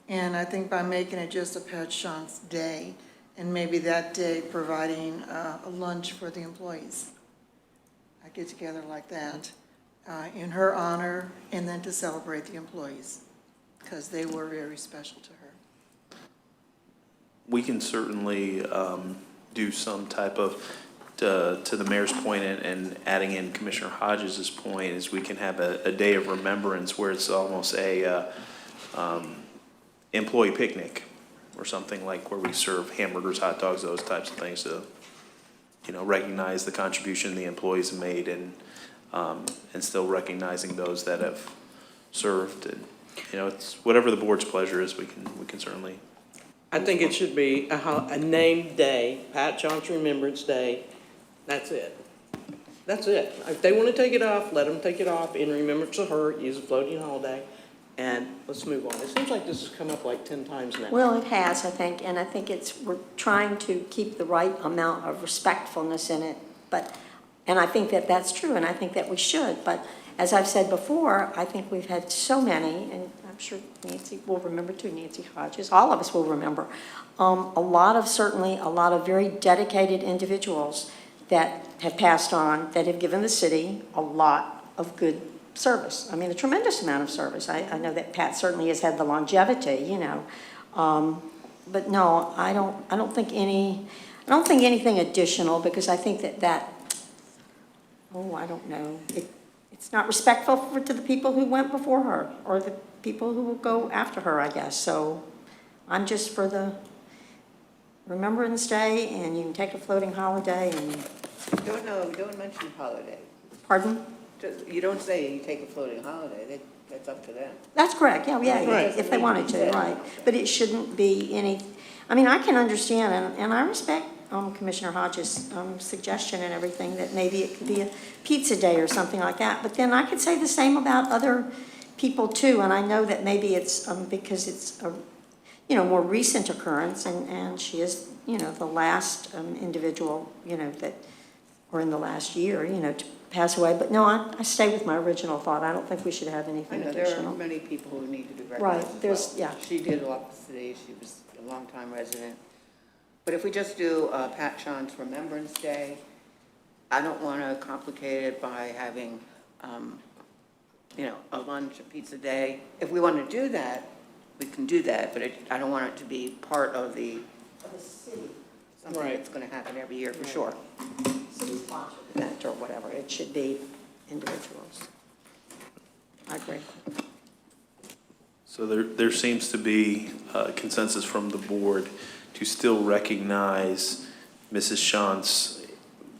And I think by making it just a Pat Shantz Day, and maybe that day providing a lunch for the employees, a get together like that, in her honor, and then to celebrate the employees, because they were very special to her. We can certainly do some type of to the mayor's point and adding in Commissioner Hodges' point is we can have a day of remembrance where it's almost a employee picnic or something, like where we serve hamburgers, hot dogs, those types of things to, recognize the contribution the employees have made and still recognizing those that have served. And, it's whatever the board's pleasure is, we can certainly. I think it should be a named day, Pat Johnson Remembrance Day. That's it. That's it. If they want to take it off, let them take it off in remembrance of her, use a floating holiday, and let's move on. It seems like this has come up like 10 times now. Well, it has, I think, and I think we're trying to keep the right amount of respectfulness in it, and I think that that's true, and I think that we should, but as I've said before, I think we've had so many, and I'm sure Nancy will remember too, Nancy Hodges, all of us will remember, a lot of very dedicated individuals that have passed on, that have given the city a lot of good service. I mean, a tremendous amount of service. I know that Pat certainly has had the longevity, but no, I don't think anything additional, because I think that I don't know. It's not respectful to the people who went before her or the people who will go after her, I guess. So I'm just for the Remembrance Day, and you can take a floating holiday and. Don't mention holiday. Pardon? You don't say you take a floating holiday, that's up to them. That's correct, yeah, Right. if they wanted to, right. But it shouldn't be I mean, I can understand, and I respect Commissioner Hodges' suggestion and everything, that maybe it could be a pizza day or something like that. But then I could say the same about other people too, and I know that maybe it's because it's a more recent occurrence, and she is, the last individual, that, or in the last year, to pass away. But no, I stay with my original thought. I don't think we should have anything I know additional. there are many people who need to be recognized. Right, there's, yeah. She did a lot for the city, she was a longtime resident. But if we just do Pat Sean's Remembrance Day, I don't want to complicate it by having, a lunch, a pizza day. If we want to do that, we can do that, but I don't want it to be part of the city. Something Right. that's going to happen every year for sure. City-sponsored event or whatever. It should be individuals. I agree. So there seems to be consensus from the board to still recognize Mrs. Shantz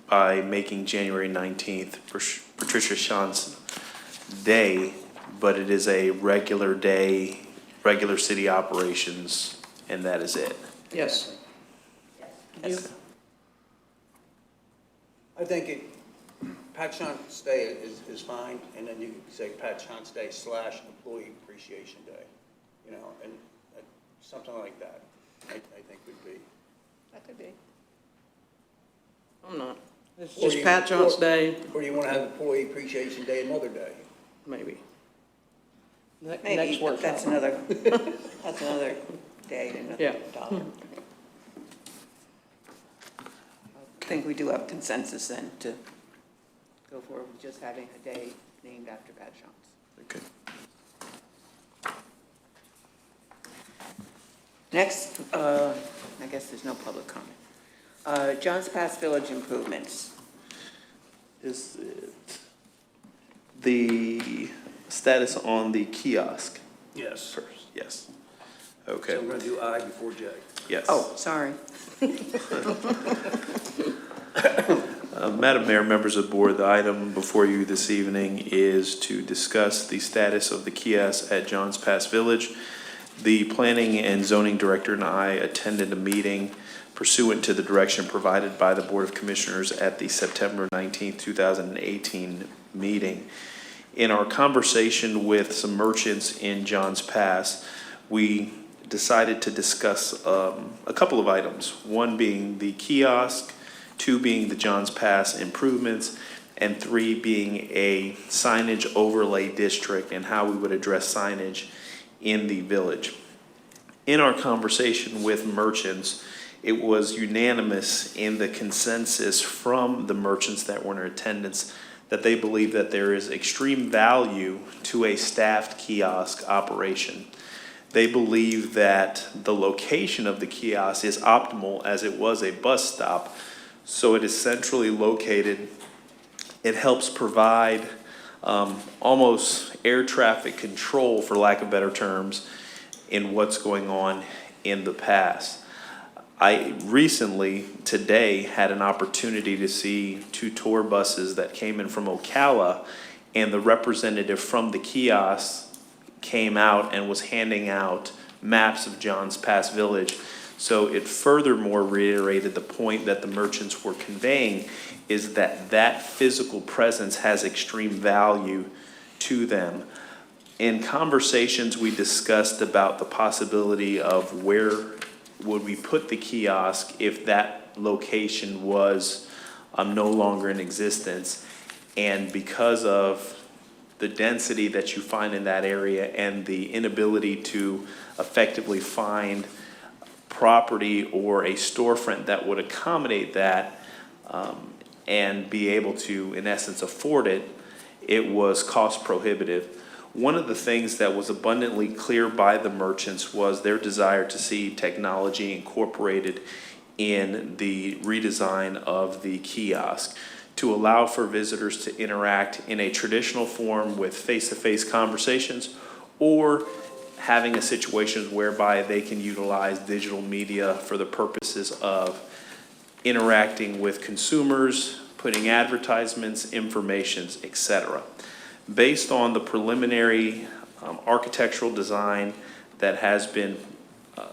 by making January 19th Patricia Shantz Day, but it is a regular day, regular city operations, and that is it. Yes. Yes. I think Pat John's Day is fine, and then you can say Pat John's Day / Employee Appreciation Day, and something like that, I think would be. That could be. I'm not. It's Or just you- Pat John's or- Day, Or you want to have Employee Appreciation Day another day? maybe. Next Maybe, but workshop. that's another day, another Yeah. dollar. I think we do have consensus then to go forward with just having a day named after Pat John's. Okay. Next, I guess there's no public comment. Johns Pass Village improvements. Is it the status on the kiosk Yes. first? Yes. So Okay, we're going to do I before J. yes. Oh, sorry. Madam Mayor, members of the board, the item before you this evening is to discuss the status of the kiosk at Johns Pass Village. The Planning and Zoning Director and I attended a meeting pursuant to the direction provided by the Board of Commissioners at the September 19th, 2018 meeting. In our conversation with some merchants in Johns Pass, we decided to discuss a couple of items, one being the kiosk, two being the Johns Pass improvements, and three being a signage overlay district and how we would address signage in the village. In our conversation with merchants, it was unanimous in the consensus from the merchants that were in attendance that they believe that there is extreme value to a staffed kiosk operation. They believe that the location of the kiosk is optimal as it was a bus stop. So it is centrally located. It helps provide almost air traffic control, for lack of better terms, in what's going on in the past. I recently, today, had an opportunity to see 2 tour buses that came in from Ocala, and the representative from the kiosk came out and was handing out maps of Johns Pass Village. So it furthermore reiterated the point that the merchants were conveying, is that that physical presence has extreme value to them. In conversations, we discussed about the possibility of where would we put the kiosk if that location was no longer in existence. And because of the density that you find in that area and the inability to effectively find property or a storefront that would accommodate that and be able to, in essence, afford it, it was cost prohibitive. One of the things that was abundantly clear by the merchants was their desire to see technology incorporated in the redesign of the kiosk to allow for visitors to interact in a traditional form with face-to-face conversations, or having a situation whereby they can utilize digital media for the purposes of interacting with consumers, putting advertisements, informations, etc. Based on the preliminary architectural design that has been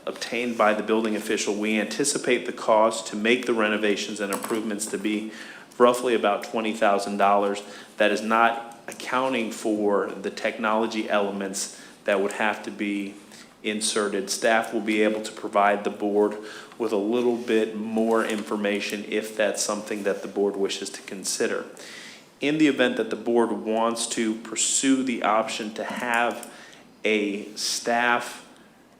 obtained by the building official, we anticipate the cost to make the renovations and improvements to be roughly about $20,000. That is not accounting for the technology elements that would have to be inserted. Staff will be able to provide the board with a little bit more information if that's something that the board wishes to consider. In the event that the board wants to pursue the option to have a staff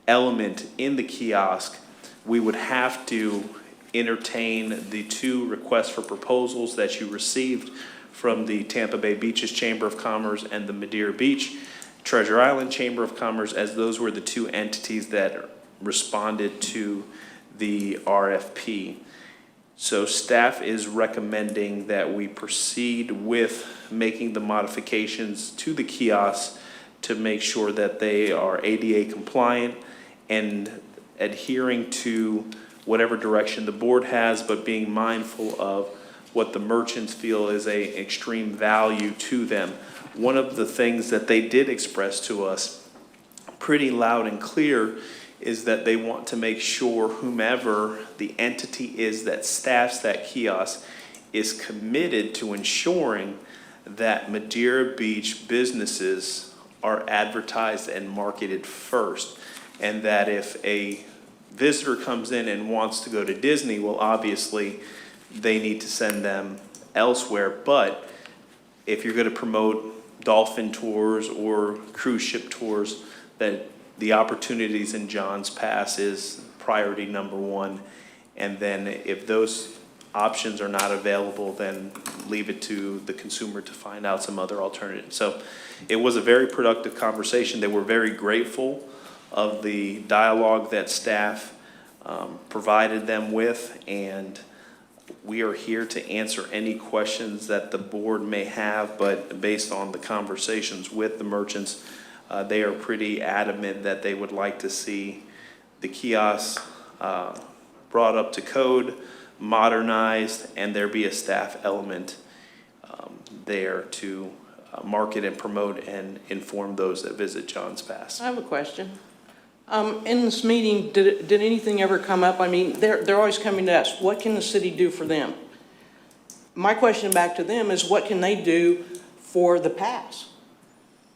element in the kiosk, we would have to entertain the 2 requests for proposals that you received from the Tampa Bay Beaches Chamber of Commerce and the Madeira Beach Treasure Island Chamber of Commerce, as those were the 2 entities that responded to the RFP. So staff is recommending that we proceed with making the modifications to the kiosks to make sure that they are ADA compliant and adhering to whatever direction the board has, but being mindful of what the merchants feel is an extreme value to them. One of the things that they did express to us pretty loud and clear is that they want to make sure whomever the entity is that staffs that kiosk is committed to ensuring that Madeira Beach businesses are advertised and marketed first, and that if a visitor comes in and wants to go to Disney, well, obviously they need to send them elsewhere. But if you're going to promote dolphin tours or cruise ship tours, that the opportunities in Johns Pass is priority number 1. And then if those options are not available, then leave it to the consumer to find out some other alternative. So it was a very productive conversation. They were very grateful of the dialogue that staff provided them with, and we are here to answer any questions that the board may have, but based on the conversations with the merchants, they are pretty adamant that they would like to see the kiosks brought up to code, modernized, and there be a staff element there to market and promote and inform those that visit Johns Pass. I have a question. In this meeting, did anything ever come up? I mean, they're always coming to us. What can the city do for them? My question back to them is, what can they do for the pass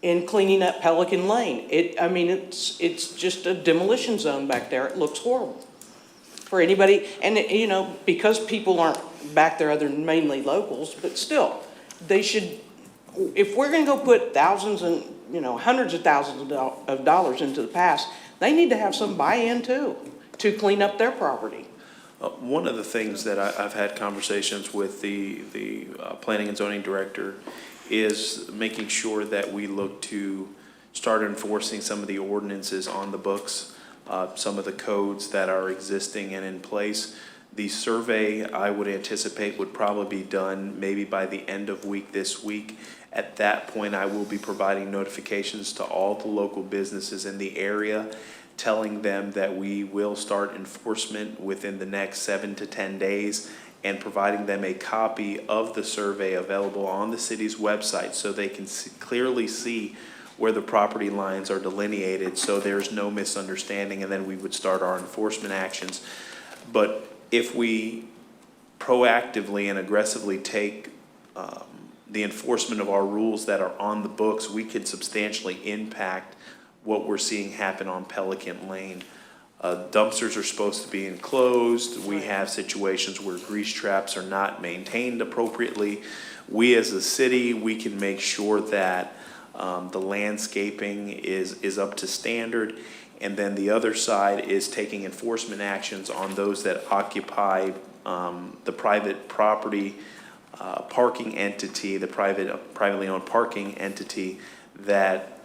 in cleaning up Pelican Lane? It's just a demolition zone back there. It looks horrible for anybody. And, because people aren't back there other than mainly locals, but still, they should, if we're going to go put thousands and, hundreds of thousands of dollars into the pass, they need to have some buy-in too, to clean up their property. One of the things that I've had conversations with the planning and zoning director is making sure that we look to start enforcing some of the ordinances on the books, some of the codes that are existing and in place, The survey, I would anticipate, would probably be done maybe by the end of week this week. At that point, I will be providing notifications to all the local businesses in the area, telling them that we will start enforcement within the next 7 to 10 days, and providing them a copy of the survey available on the city's website so they can clearly see where the property lines are delineated, so there's no misunderstanding, and then we would start our enforcement actions. But if we proactively and aggressively take the enforcement of our rules that are on the books, we could substantially impact what we're seeing happen on Pelican Lane. Dumpsters are supposed to be enclosed. We have situations where grease traps are not maintained appropriately. We as a city, we can make sure that the landscaping is up to standard. And then the other side is taking enforcement actions on those that occupy the private property parking entity, the privately owned parking entity that,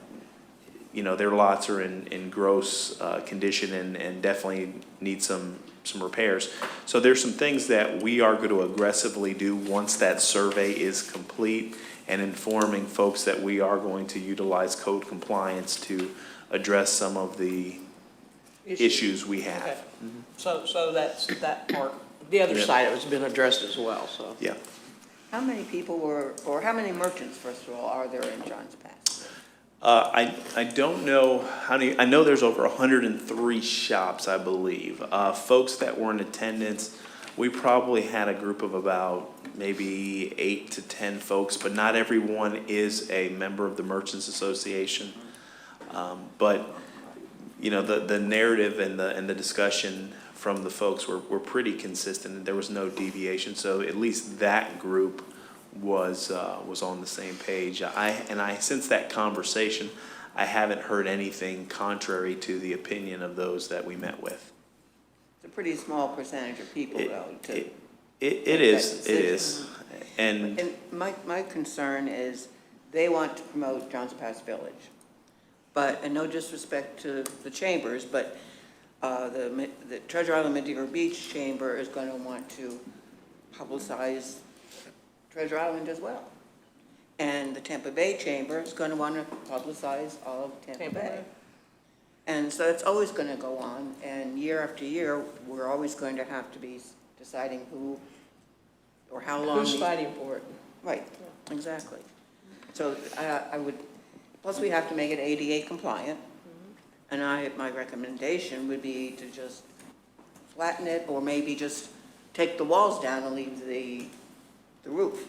you know, their lots are in gross condition and definitely need some repairs. So there's some things that we are going to aggressively do once that survey is complete, and informing folks that we are going to utilize code compliance to address some of the issues we have. Okay. So that's that part. The other side of it's been addressed as well, so. Yeah. How many people or how many merchants, first of all, are there in John's Pass? I don't know how many. I know there's over 103 shops, I believe. Folks that were in attendance, we probably had a group of about maybe 8 to 10 folks, but not everyone is a member of the Merchants Association. But you know, the narrative and the discussion from the folks were pretty consistent, and there was no deviation. So at least that group was on the same page. Since that conversation, I haven't heard anything contrary to the opinion of those that we met with. It's a pretty small percentage of people, though. It is. And my concern is they want to promote John's Pass Village. But, and no disrespect to the chambers, but the Treasure Island Madeira Beach Chamber is going to want to publicize Treasure Island as well. And the Tampa Bay Chamber is going to want to publicize all of Tampa Bay. And so it's always going to go on, and year after year, we're always going to have to be deciding who or how long. Who's fighting for it? Right, exactly. So I would, plus we have to make it ADA compliant, and my recommendation would be to just flatten it, or maybe just take the walls down and leave the roof.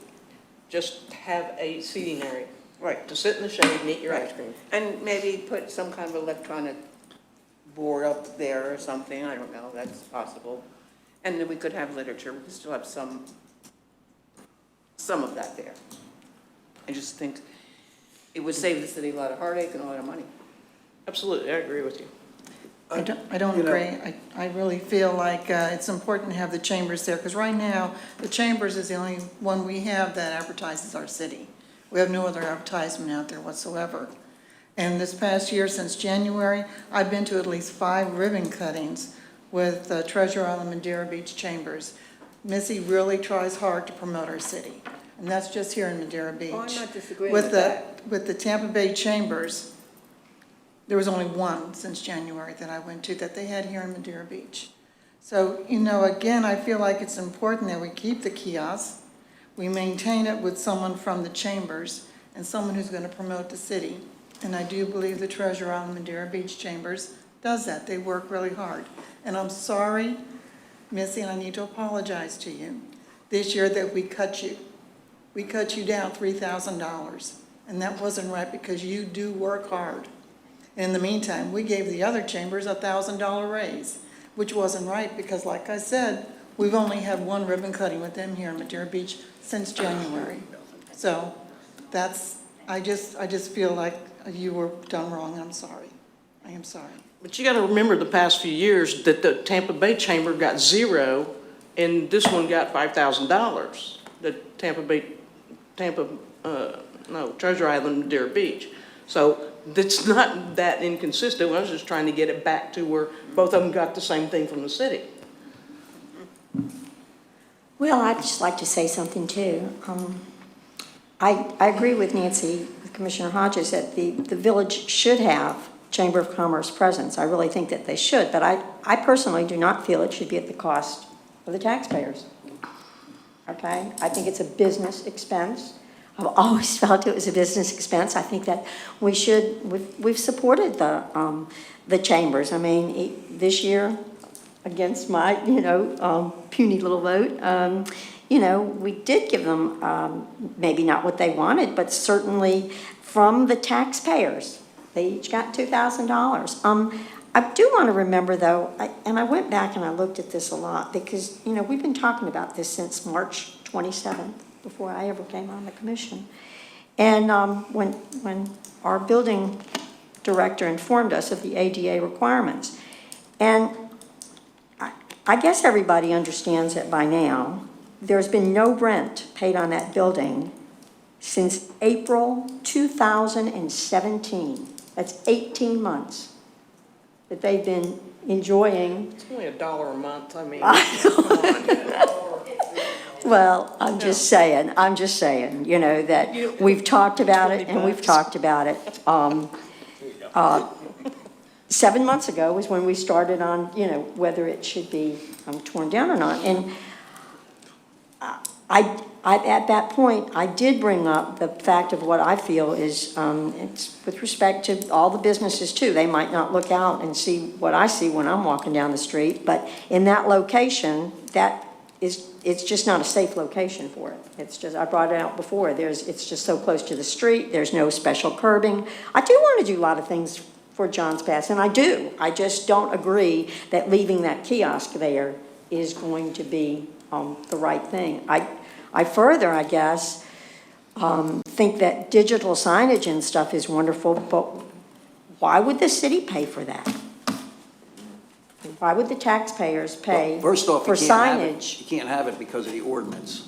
Just have a seating area. Right. To sit in the shade and eat your ice cream. And maybe put some kind of electronic board up there or something, I don't know, that's possible. And then we could have literature, we could still have some of that there. I just think it would save the city a lot of heartache and a lot of money. Absolutely, I agree with you. I don't agree. I really feel like it's important to have the chambers there, because right now, the chambers is the only one we have that advertises our city. We have no other advertisement out there whatsoever. And this past year, since January, I've been to at least 5 ribbon cuttings with Treasure Island Madeira Beach Chambers. Missy really tries hard to promote our city, and that's just here in Madeira Beach. Oh, I'm not disagreeing with that. With the Tampa Bay Chambers, there was only one since January that I went to that they had here in Madeira Beach. So, you know, again, I feel like it's important that we keep the kiosks, we maintain it with someone from the chambers and someone who's going to promote the city. And I do believe the Treasure Island Madeira Beach Chambers does that. They work really hard. And I'm sorry, Missy, and I need to apologize to you, this year that we cut you. We cut you down $3,000. And that wasn't right, because you do work hard. In the meantime, we gave the other chambers a $1,000 raise, which wasn't right, because like I said, we've only had one ribbon cutting with them here in Madeira Beach since January. So that's, I just feel like you were done wrong. I'm sorry. I am sorry. But you got to remember the past few years that the Tampa Bay Chamber got 0 and this one got $5,000. The Treasure Island Madeira Beach. So it's not that inconsistent. I was just trying to get it back to where both of them got the same thing from the city. Well, I'd just like to say something too. I agree with Nancy, with Commissioner Hodges, that the village should have Chamber of Commerce presence. I really think that they should, but I personally do not feel it should be at the cost of the taxpayers. Okay? I think it's a business expense. I've always felt it was a business expense. I think that we should, we've supported the chambers. I mean, this year, against my, puny little vote, we did give them, maybe not what they wanted, but certainly from the taxpayers. They each got $2,000. I do want to remember, though, and I went back and I looked at this a lot because, we've been talking about this since March 27th, before I ever came on the commission. And when our building director informed us of the ADA requirements. And I guess everybody understands that by now. There's been no rent paid on that building since April 2017. That's 18 months that they've been enjoying. It's only $1 a month, I mean. Well, I'm just saying, that we've talked about it and we've talked about it. 7 months ago was when we started on, whether it should be torn down or not. And I at that point, I did bring up the fact of what I feel is, it's with respect to all the businesses too. They might not look out and see what I see when I'm walking down the street, but in that location, it's just not a safe location for it. It's just, I brought it out before, it's just so close to the street, there's no special curbing. I do want to do a lot of things for John's Pass, and I do. I just don't agree that leaving that kiosk there is going to be the right thing. I further, I guess, think that digital signage and stuff is wonderful, but why would the city pay for that? Why would the taxpayers pay for First off, signage? you can't have it because of the ordinance.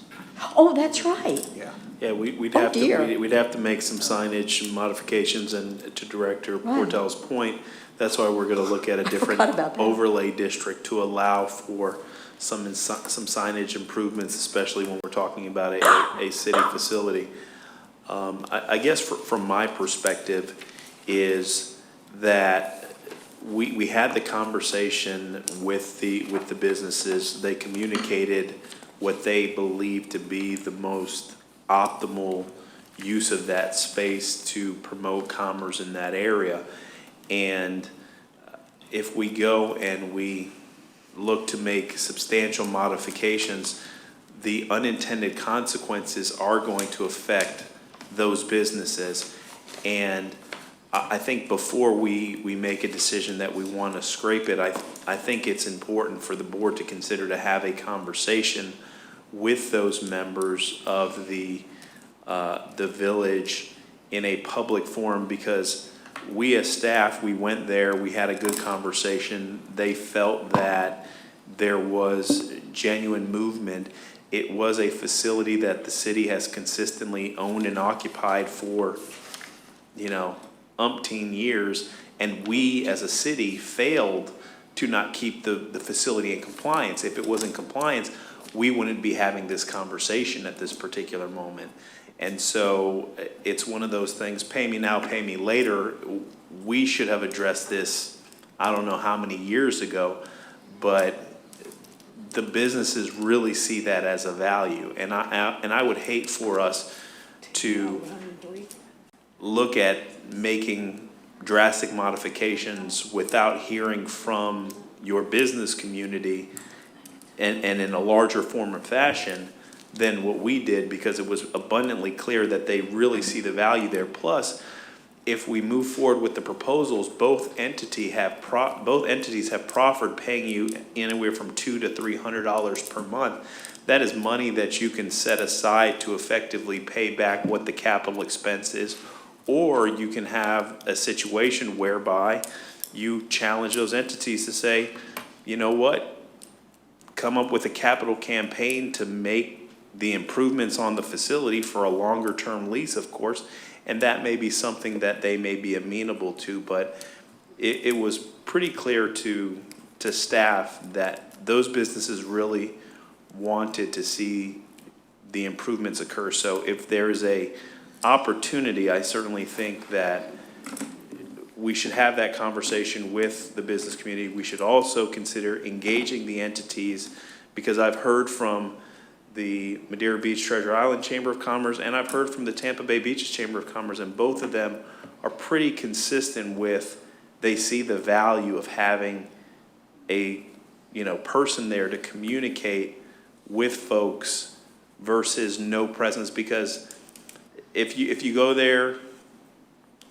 Oh, that's right. Yeah. Yeah, we'd Oh, have dear. to, we'd have to make some signage modifications, and to Director Right. Portel's point, that's why we're gonna look at a different forgot about that. overlay district to allow for some signage improvements, especially when we're talking about a city facility. I guess from my perspective is that we had the conversation with the businesses. They communicated what they believe to be the most optimal use of that space to promote commerce in that area. And if we go and we look to make substantial modifications, the unintended consequences are going to affect those businesses. And I think before we make a decision that we want to scrape it, I think it's important for the board to consider to have a conversation with those members of the village in a public forum, because we as staff, we went there, we had a good conversation. They felt that there was genuine movement. It was a facility that the city has consistently owned and occupied for, umpteen years, and we as a city failed to not keep the facility in compliance. If it was in compliance, we wouldn't be having this conversation at this particular moment. And so it's one of those things, pay me now, pay me later. We should have addressed this, I don't know how many years ago, but the businesses really see that as a value. And I would hate for us to look at making drastic modifications without hearing from your business community and in a larger form or fashion than what we did, because it was abundantly clear that they really see the value there. Plus, if we move forward with the proposals, both entities have proffered paying you anywhere from $200 to $300 per month. That is money that you can set aside to effectively pay back what the capital expense is, or you can have a situation whereby you challenge those entities to say, you know what, come up with a capital campaign to make the improvements on the facility for a longer term lease, of course, and that may be something that they may be amenable to. But it was pretty clear to staff that those businesses really wanted to see the improvements occur. So if there's a opportunity, I certainly think that we should have that conversation with the business community. We should also consider engaging the entities, because I've heard from the Madeira Beach Treasure Island Chamber of Commerce, and I've heard from the Tampa Bay Beaches Chamber of Commerce, and both of them are pretty consistent with, they see the value of having a, person there to communicate with folks versus no presence. Because if you go there,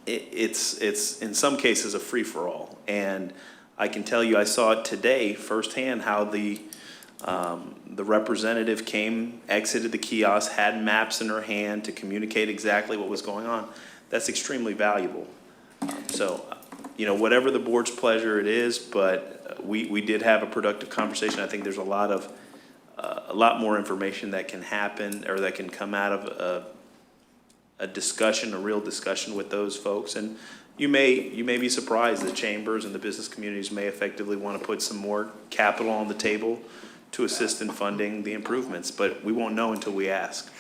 it's in some cases a free-for-all. And I can tell you, I saw it today firsthand, how the representative exited the kiosk, had maps in her hand to communicate exactly what was going on. That's extremely valuable. So, whatever the board's pleasure it is, but we did have a productive conversation. I think there's a lot more information that can happen, or that can come out of a discussion, a real discussion with those folks. And you may be surprised that chambers and the business communities may effectively want to put some more capital on the table to assist in funding the improvements, but we won't know until we ask.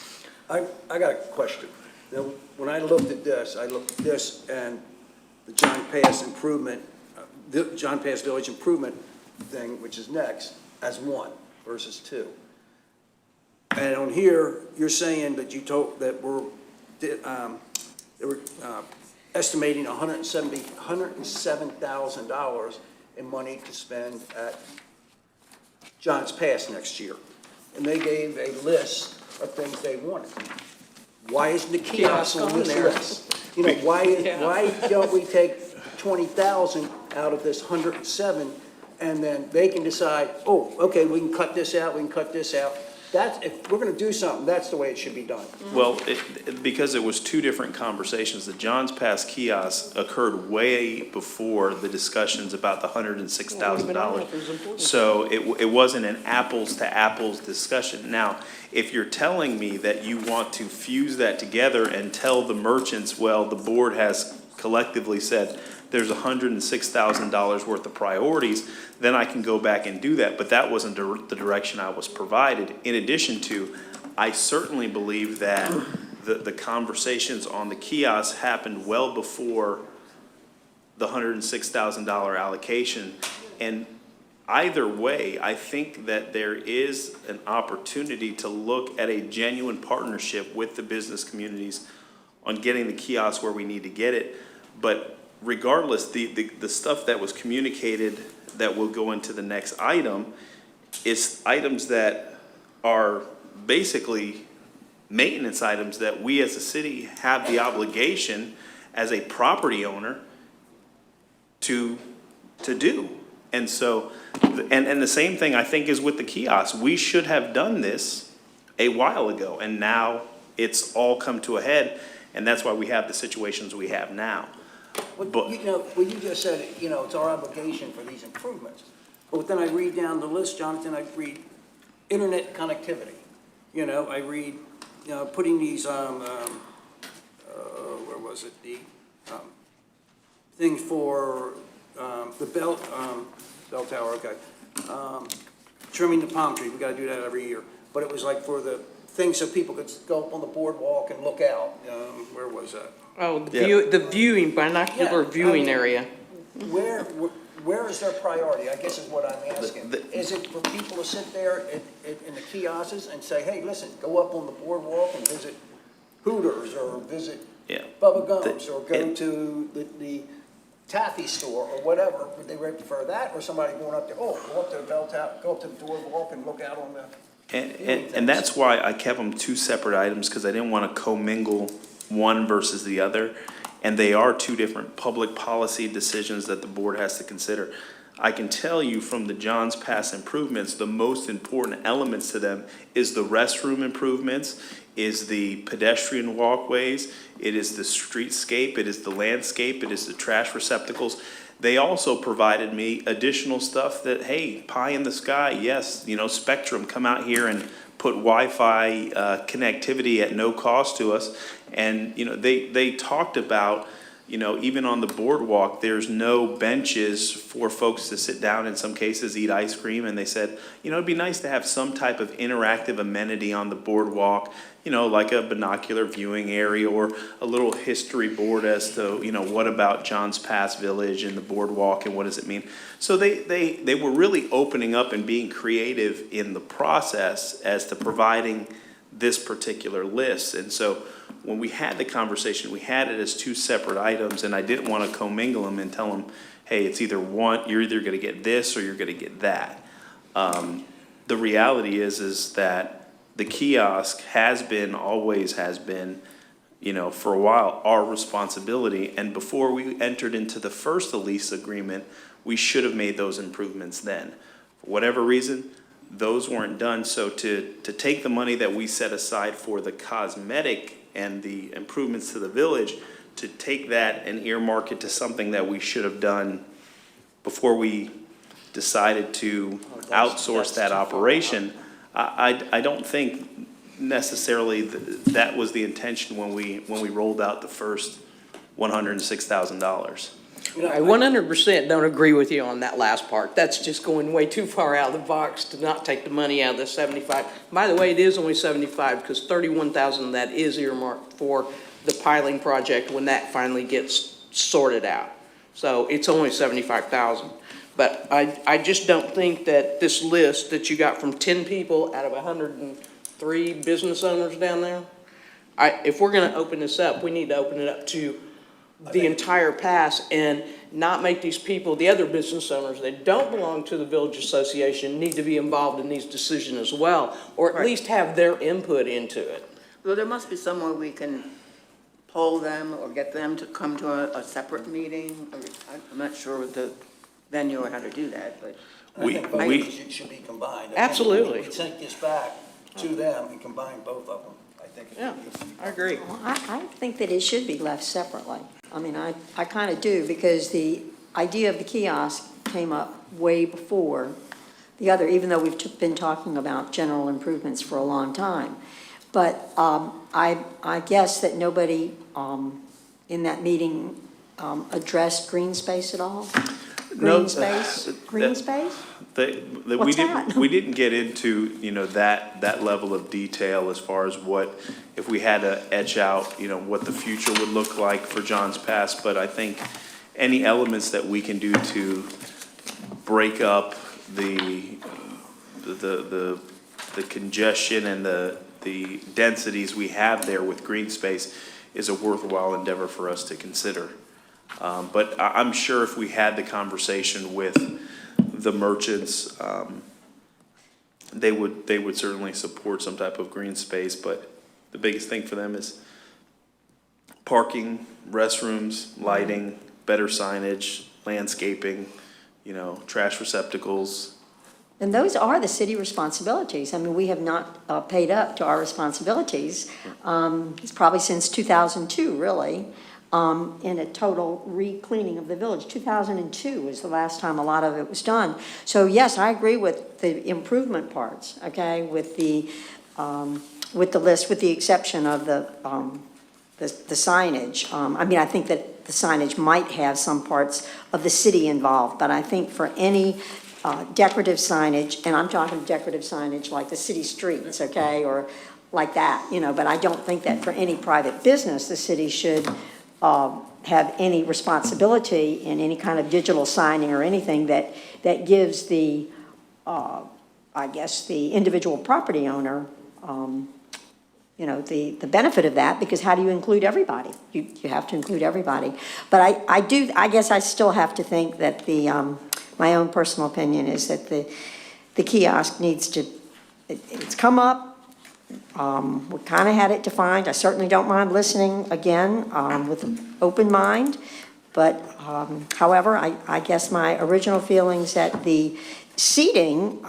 I got a question. Now, when I looked at this, and the John Pass improvement, the John Pass Village improvement thing, which is next, as one versus two. And on here, you're saying that they were estimating $107,000 in money to spend at John's Pass next year. And they gave a list of things they wanted. Why isn't the kiosk on this list? Why don't we take 20,000 out of this 107, and then they can decide, oh, okay, we can cut this out, we can cut this out. If we're gonna do something, that's the way it should be done. Well, because it was two different conversations, the John's Pass kiosk occurred way before the discussions about the $106,000. So it wasn't an apples to apples discussion. Now, if you're telling me that you want to fuse that together and tell the merchants, well, the board has collectively said there's $106,000 worth of priorities, then I can go back and do that. But that wasn't the direction I was provided. In addition to, I certainly believe that the conversations on the kiosk happened well before the $106,000 allocation. And either way, I think that there is an opportunity to look at a genuine partnership with the business communities on getting the kiosk where we need to get it. But regardless, the stuff that was communicated that will go into the next item is items that are basically maintenance items that we as a city have the obligation as a property owner to do. And so, and the same thing I think is with the kiosk. We should have done this a while ago, and now it's all come to a head, and that's why we have the situations we have now. Well, you just said, it's our obligation for these improvements. But then I read down the list, Jonathan, I read internet connectivity. I read, putting these, where was it? The things for the bell tower, okay. Trimming the palm trees, we gotta do that every year. But it was like for the things so people could go up on the boardwalk and look out. Where was that? Oh, the viewing, binocular viewing area. Where is their priority, I guess is what I'm asking. Is it for people to sit there in the kiosks and say, hey, listen, go up on the boardwalk and visit Hooters or visit Bubba Gumps or go to the taffy store or whatever? Would they prefer that, or somebody going up there, go up to the bell tower, go up to the boardwalk and look out on the... And that's why I kept them two separate items, because I didn't want to commingle one versus the other. And they are two different public policy decisions that the board has to consider. I can tell you from the Johns Pass improvements, the most important elements to them is the restroom improvements, is the pedestrian walkways, it is the streetscape, it is the landscape, it is the trash receptacles. They also provided me additional stuff that, hey, pie in the sky, yes, Spectrum, come out here and put Wi-Fi connectivity at no cost to us. And, they talked about you know, even on the boardwalk, there's no benches for folks to sit down, in some cases, eat ice cream. And they said, you know, it'd be nice to have some type of interactive amenity on the boardwalk, you know, like a binocular viewing area or a little history board as to, you know, what about Johns Pass Village and the boardwalk and what does it mean? So they were really opening up and being creative in the process as to providing this particular list. And so when we had the conversation, we had it as two separate items, and I didn't want to commingle them and tell them, hey, it's either one, you're either going to get this or you're going to get that. The reality is that the kiosk has been, always has been, you know, for a while, our responsibility. And before we entered into the first lease agreement, we should have made those improvements then. For whatever reason, those weren't done. So to take the money that we set aside for the cosmetic and the improvements to the village, to take that and earmark it to something that we should have done before we decided to outsource that operation, I don't think necessarily that was the intention when we rolled out the first $106,000. I 100% don't agree with you on that last part. That's just going way too far out of the box to not take the money out of the 75. By the way, it is only 75 because 31,000 of that is earmarked for the piling project when that finally gets sorted out. So it's only 75,000. But I just don't think that this list that you got from 10 people out of 103 business owners down there, if we're going to open this up, we need to open it up to the entire pass and not make these people, the other business owners that don't belong to the village association, need to be involved in these decisions as well, or at least have their input into it. Well, there must be somewhere we can poll them or get them to come to a separate meeting. I'm not sure what the venue or how to do that, but. I think both of these should be combined. Absolutely. We take this back to them and combine both of them. I think it should be. I agree. Well, I think that it should be left separately. I mean, I kind of do, because the idea of the kiosk came up way before the other, even though we've been talking about general improvements for a long time. But I guess that nobody in that meeting addressed green space at all? Green space? Green space? What's that? We didn't get into, you know, that level of detail as far as what, if we had to etch out, you know, what the future would look like for Johns Pass. But I think any elements that we can do to break up the congestion and the densities we have there with green space is a worthwhile endeavor for us to consider. But I'm sure if we had the conversation with the merchants, they would certainly support some type of green space. But the biggest thing for them is parking, restrooms, lighting, better signage, landscaping, you know, trash receptacles. And those are the city responsibilities. I mean, we have not paid up to our responsibilities. It's probably since 2002, really. In a total re-cleaning of the village. 2002 was the last time a lot of it was done. So yes, I agree with the improvement parts, okay, with the list, with the exception of the signage. I mean, I think that the signage might have some parts of the city involved, but I think for any decorative signage, and I'm talking decorative signage like the city streets, okay, or like that, you know, but I don't think that for any private business, the city should have any responsibility in any kind of digital signing or anything that gives the, I guess, the individual property owner, you know, the benefit of that, because how do you include everybody? You have to include everybody. But I guess I still have to think that my own personal opinion is that the kiosk needs to, it's come up. We kind of had it defined. I certainly don't mind listening again with an open mind. But however, I guess my original feelings that the seating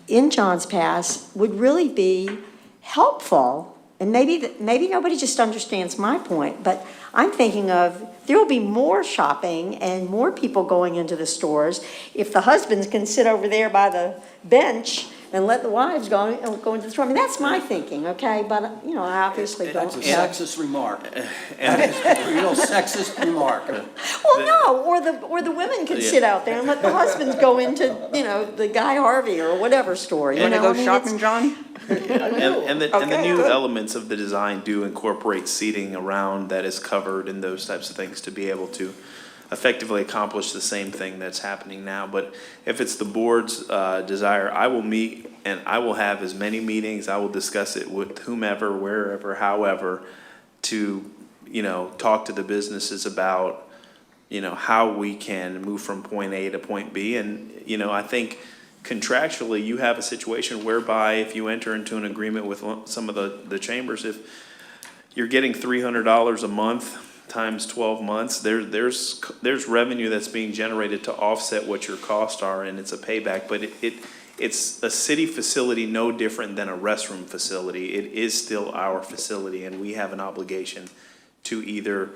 in Johns Pass would really be helpful. And maybe nobody just understands my point, but I'm thinking of there will be more shopping and more people going into the stores if the husbands can sit over there by the bench and let the wives go into the store. I mean, that's my thinking, okay? But, I obviously don't. That's a sexist remark. That is a real sexist remark. Well, no, or the women can sit out there and let the husbands go into, the Guy Harvey or whatever store. You wanna go shopping, John? And the Okay, new good. elements of the design do incorporate seating around that is covered and those types of things to be able to effectively accomplish the same thing that's happening now. But if it's the board's desire, I will meet and I will have as many meetings, I will discuss it with whomever, wherever, however, to, talk to the businesses about, how we can move from point A to point B. And, I think contractually, you have a situation whereby if you enter into an agreement with some of the chambers, if you're getting $300 a month times 12 months, there's revenue that's being generated to offset what your costs are, and it's a payback. But it's a city facility no different than a restroom facility. It is still our facility, and we have an obligation to either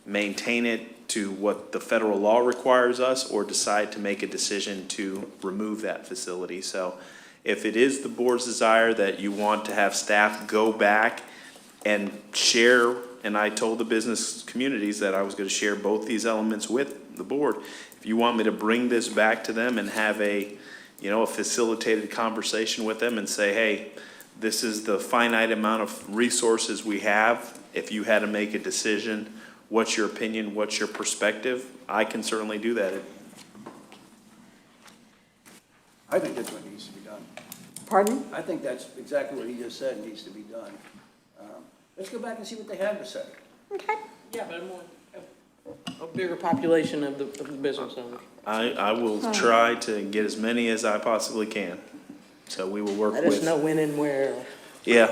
maintain it to what the federal law requires us or decide to make a decision to remove that facility. So if it is the board's desire that you want to have staff go back and share, and I told the business communities that I was going to share both these elements with the board. If you want me to bring this back to them and have a facilitated conversation with them and say, hey, this is the finite amount of resources we have. If you had to make a decision, what's your opinion? What's your perspective? I can certainly do that. I think that's what needs to be done. Pardon? I think that's exactly what he just said needs to be done. Let's go back and see what they have to say. Okay. Yeah, but a bigger population of the business owners. I will try to get as many as I possibly can. So we will work with. Let us know when and where. Yeah,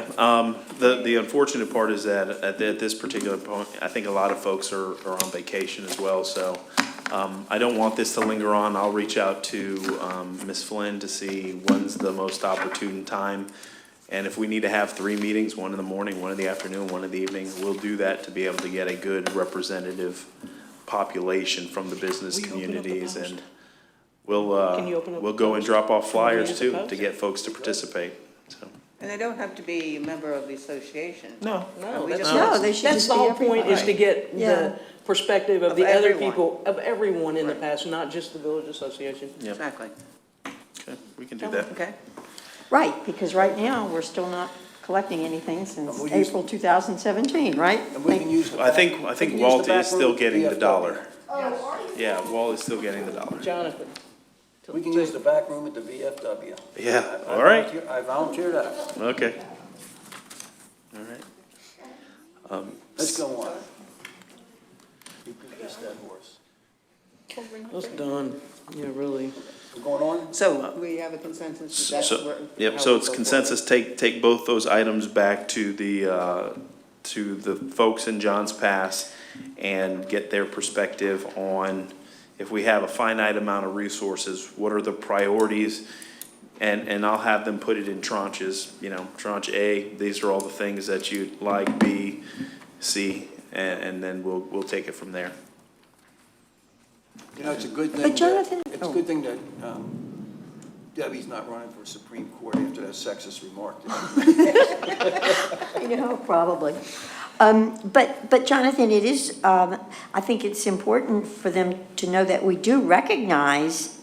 the unfortunate part is that at this particular point, I think a lot of folks are on vacation as well, so I don't want this to linger on. I'll reach out to Ms. Flynn to see when's the most opportune time. And if we need to have 3 meetings, one in the morning, one in the afternoon, one in the evening, we'll do that to be able to get a good representative population from the business communities. And we'll go and drop off flyers too to get folks to participate, so. And they don't have to be a member of the association. No. No, We that's, just- No, they should that's just the be whole point, is to everybody. get Yeah. the perspective of Of the other everyone. people, of everyone in the past, not just the village association. Yep. Exactly. Okay, we can do that. Okay. Right, because right now, we're still not collecting anything since We'll use- April 2017, right? And we can use the I back- think we can use Walt the back is room still at getting the VFW. dollar. Yeah, Walt is still getting the dollar. Jonathan. We can use the back room at the VFW. Yeah, I all right. I volunteer that. Okay. All right. Let's go on. You can kiss that horse. That's done. Yeah, really. We're going on? So we have a consensus that that's So, where. yep, how so we it's go consensus, take both those items back to the folks in John's Pass and get their perspective on if we have a finite amount of resources, what are the priorities? And I'll have them put it in tranches, tranche A, these are all the things that you'd like, B, C, and then we'll take it from there. It's a good thing. But Jonathan- It's a good thing that Debbie's not running for Supreme Court after that sexist remark. Probably. But Jonathan, it is, I think it's important for them to know that we do recognize,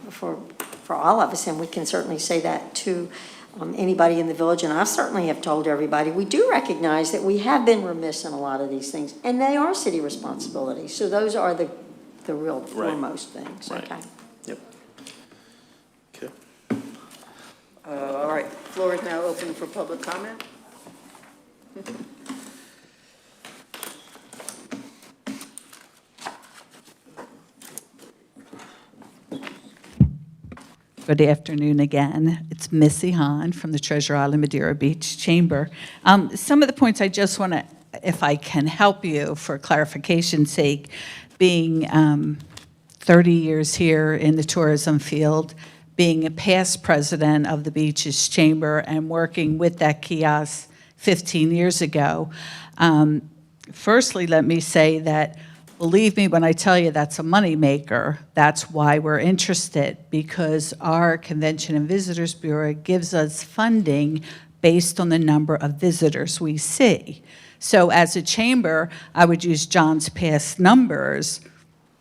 for all of us, and we can certainly say that to anybody in the village, and I certainly have told everybody, we do recognize that we have been remiss in a lot of these things, and they are city responsibilities. So those are the real foremost things, Right. okay? Yep. Okay. All right, floor is now open for public comment. Good afternoon again. It's Missy Hahn from the Treasure Island Madeira Beach Chamber. Some of the points I just want to, if I can help you for clarification's sake, being 30 years here in the tourism field, being a past president of the Beaches Chamber and working with that kiosk 15 years ago. Firstly, let me say that believe me when I tell you that's a moneymaker. That's why we're interested, because our Convention and Visitors Bureau gives us funding based on the number of visitors we see. So as a chamber, I would use John's past numbers.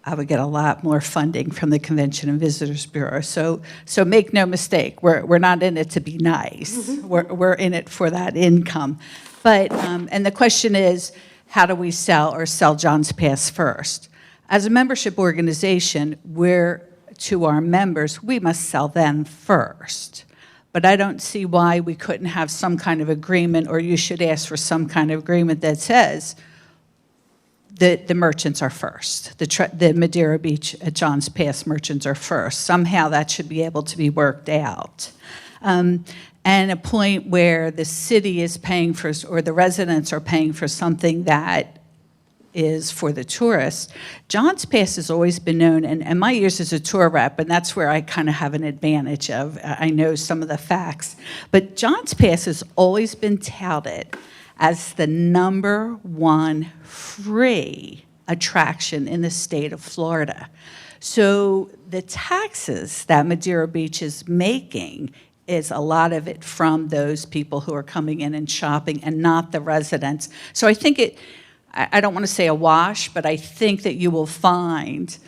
I would get a lot more funding from the Convention and Visitors Bureau. So make no mistake, we're not in it to be nice. We're in it for that income. But, and the question is, how do we sell John's Pass first? As a membership organization, to our members, we must sell them first. But I don't see why we couldn't have some kind of agreement, or you should ask for some kind of agreement that says that the merchants are first. The Madeira Beach at John's Pass merchants are first. Somehow that should be able to be worked out. And a point where the city is paying for, or the residents are paying for something that is for the tourists. John's Pass has always been known, and my years as a tour rep, and that's where I kind of have an advantage of, I know some of the facts, but John's Pass has always been touted as the #1 free attraction in the state of Florida. So the taxes that Madeira Beach is making is a lot of it from those people who are coming in and shopping, and not the residents. So I think I don't want to say a wash, but I think that you will find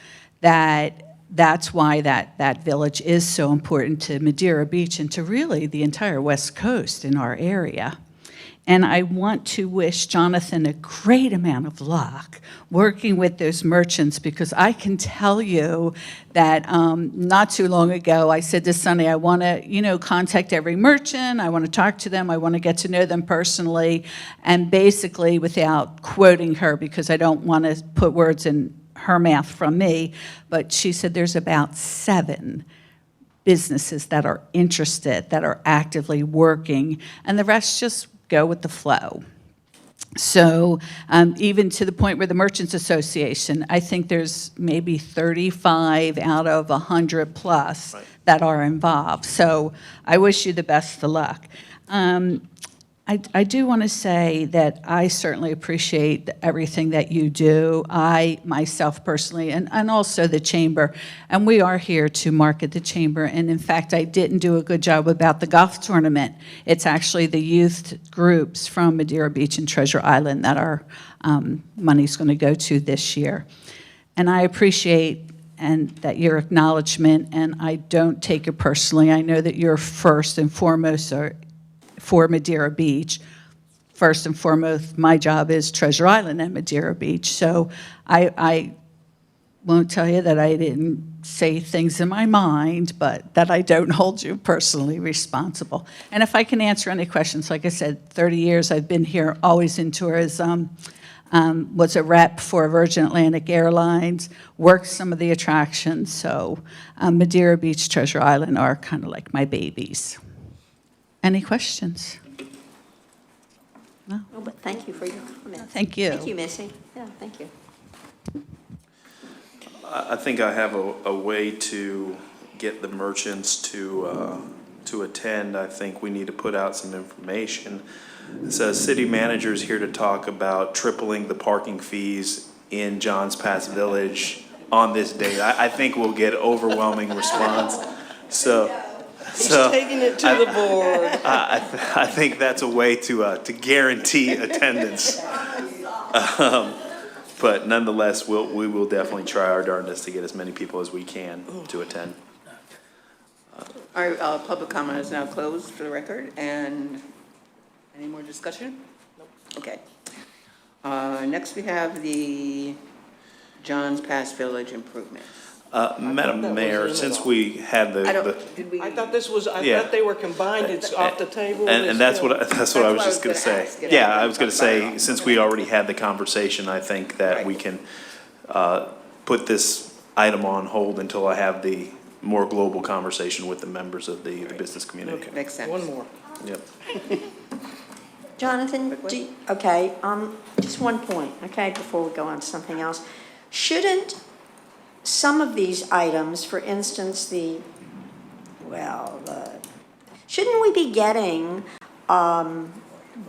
that that's why that village is so important to Madeira Beach and to really the entire West Coast in our area. And I want to wish Jonathan a great amount of luck working with those merchants, because I can tell you that not too long ago, I said to Sonny, I want to, contact every merchant. I want to talk to them. I want to get to know them personally. And basically, without quoting her, because I don't want to put words in her mouth from me, but she said there's about 7 businesses that are interested, that are actively working, and the rest just go with the flow. So even to the point where the Merchants Association, I think there's maybe 35 out of 100 plus that are involved. So I wish you the best of luck. I do want to say that I certainly appreciate everything that you do. I, myself personally, and also the Chamber, and we are here to market the Chamber. And in fact, I didn't do a good job about the golf tournament. It's actually the youth groups from Madeira Beach and Treasure Island that our money's going to go to this year. And I appreciate that your acknowledgement, and I don't take it personally. I know that you're first and foremost for Madeira Beach. First and foremost, my job is Treasure Island and Madeira Beach. So I won't tell you that I didn't say things in my mind, but that I don't hold you personally responsible. And if I can answer any questions, like I said, 30 years I've been here, always in tourism. Was a rep for Virgin Atlantic Airlines, worked some of the attractions. So Madeira Beach, Treasure Island are kind of like my babies. Any questions? Oh, but thank you for your comments. Thank you. Thank you, Missy. Yeah, thank you. I think I have a way to get the merchants to attend. I think we need to put out some information. It says city manager is here to talk about tripling the parking fees in Johns Pass Village on this date. I think we'll get overwhelming response. He's taking it to the board. I think that's a way to guarantee attendance. But nonetheless, we will definitely try our darndest to get as many people as we can to attend. Our public comment is now closed for the record, and any more discussion? Nope. Okay. Next we have the Johns Pass Village improvement. Madam Mayor, since we had I thought this was, I Yeah. thought they were combined, it's off the table. and that's what I was just going to say. ask. Yeah, I was going to say, since we already had the conversation, I think that we can put this item on hold until I have the more global conversation with the members of the business community. Okay. Makes sense. One more. Yep. Jonathan, just one point, okay, before we go on to something else. Shouldn't some of these items, for instance, shouldn't we be getting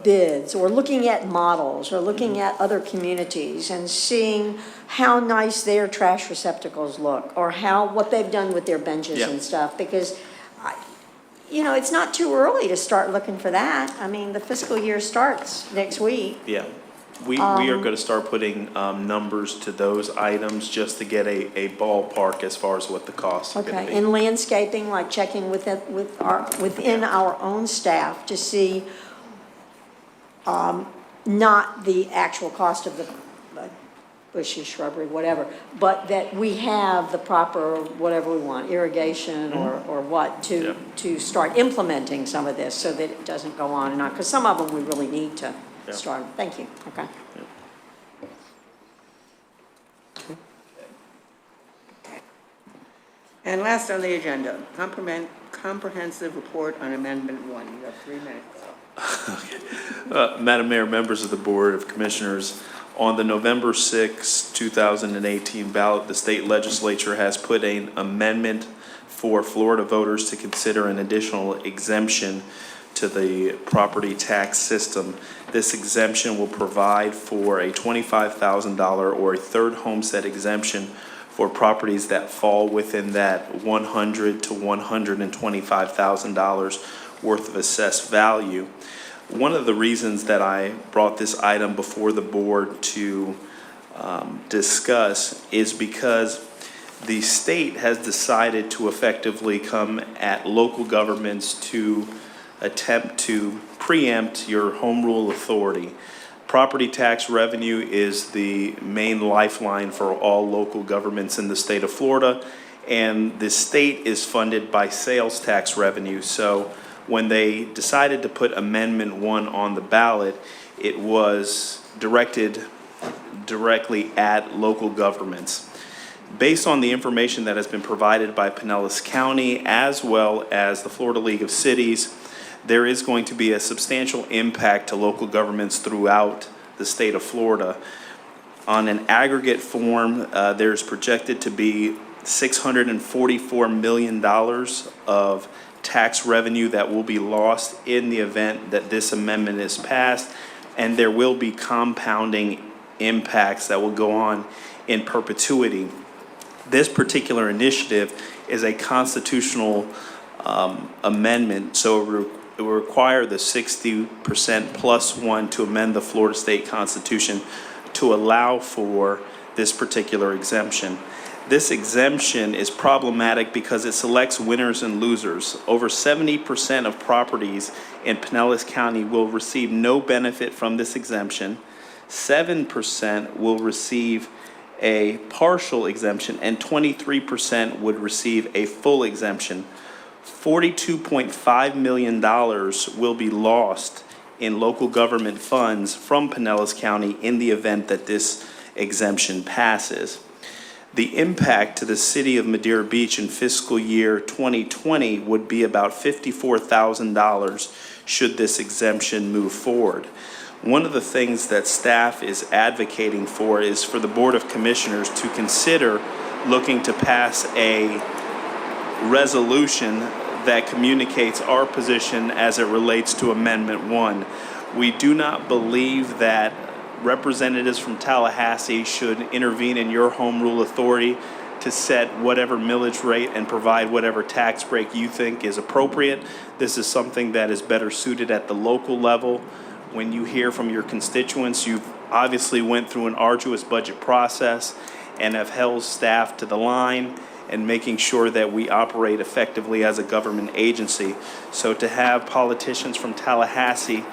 bids, or looking at models, or looking at other communities and seeing how nice their trash receptacles look, or what they've done with their benches Yeah. and stuff, because it's not too early to start looking for that. I mean, the fiscal year starts next week. Yeah, we are going to start putting numbers to those items just to get a ballpark as far as what the costs are going to Okay, be. in landscaping, like checking within our own staff to see, not the actual cost of the bushes, shrubbery, whatever, but that we have the proper, whatever we want, irrigation or what, to start implementing some of this so that it doesn't go on and on, because some of them we really need to start. Thank you, okay. And last on the agenda, comprehensive report on Amendment 1. You have 3 minutes. Madam Mayor, members of the Board of Commissioners, on the November 6, 2018 ballot, the state legislature has put an amendment for Florida voters to consider an additional exemption to the property tax system. This exemption will provide for a $25,000 or a third homestead exemption for properties that fall within that $100,000 to $125,000 worth of assessed value. One of the reasons that I brought this item before the board to discuss is because the state has decided to effectively come at local governments to attempt to preempt your home rule authority. Property tax revenue is the main lifeline for all local governments in the state of Florida, and the state is funded by sales tax revenue. So when they decided to put Amendment 1 on the ballot, it was directed directly at local governments. Based on the information that has been provided by Pinellas County as well as the Florida League of Cities, there is going to be a substantial impact to local governments throughout the state of Florida. On an aggregate form, there's projected to be $644 million of tax revenue that will be lost in the event that this amendment is passed, and there will be compounding impacts that will go on in perpetuity. This particular initiative is a constitutional amendment, so it will require the 60% plus 1 to amend the Florida State Constitution to allow for this particular exemption. This exemption is problematic because it selects winners and losers. Over 70% of properties in Pinellas County will receive no benefit from this exemption. 7% will receive a partial exemption, and 23% would receive a full exemption. $42.5 million will be lost in local government funds from Pinellas County in the event that this exemption passes. The impact to the city of Madeira Beach in fiscal year 2020 would be about $54,000 should this exemption move forward. One of the things that staff is advocating for is for the Board of Commissioners to consider looking to pass a resolution that communicates our position as it relates to Amendment 1. We do not believe that representatives from Tallahassee should intervene in your home rule authority to set whatever millage rate and provide whatever tax break you think is appropriate. This is something that is better suited at the local level. When you hear from your constituents, you've obviously went through an arduous budget process and have held staff to the line and making sure that we operate effectively as a government agency. So to have politicians from Tallahassee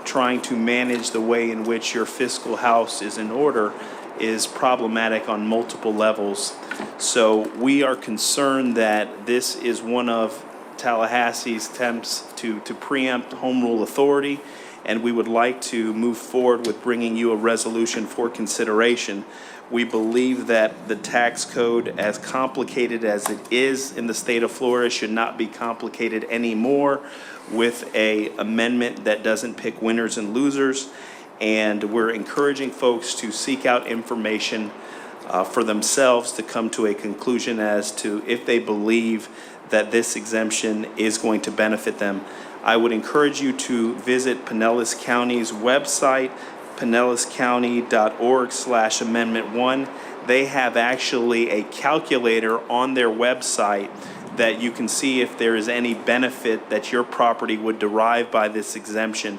trying to manage the way in which your fiscal house is in order is problematic on multiple levels. So we are concerned that this is one of Tallahassee's attempts to preempt home rule authority, and we would like to move forward with bringing you a resolution for consideration. We believe that the tax code, as complicated as it is in the state of Florida, should not be complicated anymore with an amendment that doesn't pick winners and losers. And we're encouraging folks to seek out information for themselves to come to a conclusion as to if they believe that this exemption is going to benefit them. I would encourage you to visit Pinellas County's website, pinellascounty.org/Amendment 1. They have actually a calculator on their website that you can see if there is any benefit that your property would derive by this exemption.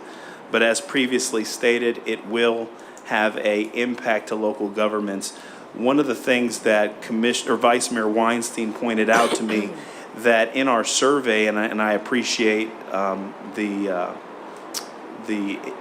But as previously stated, it will have an impact to local governments. One of the things that Commissioner Vice Mayor Weinstein pointed out to me, that in our survey, and I appreciate the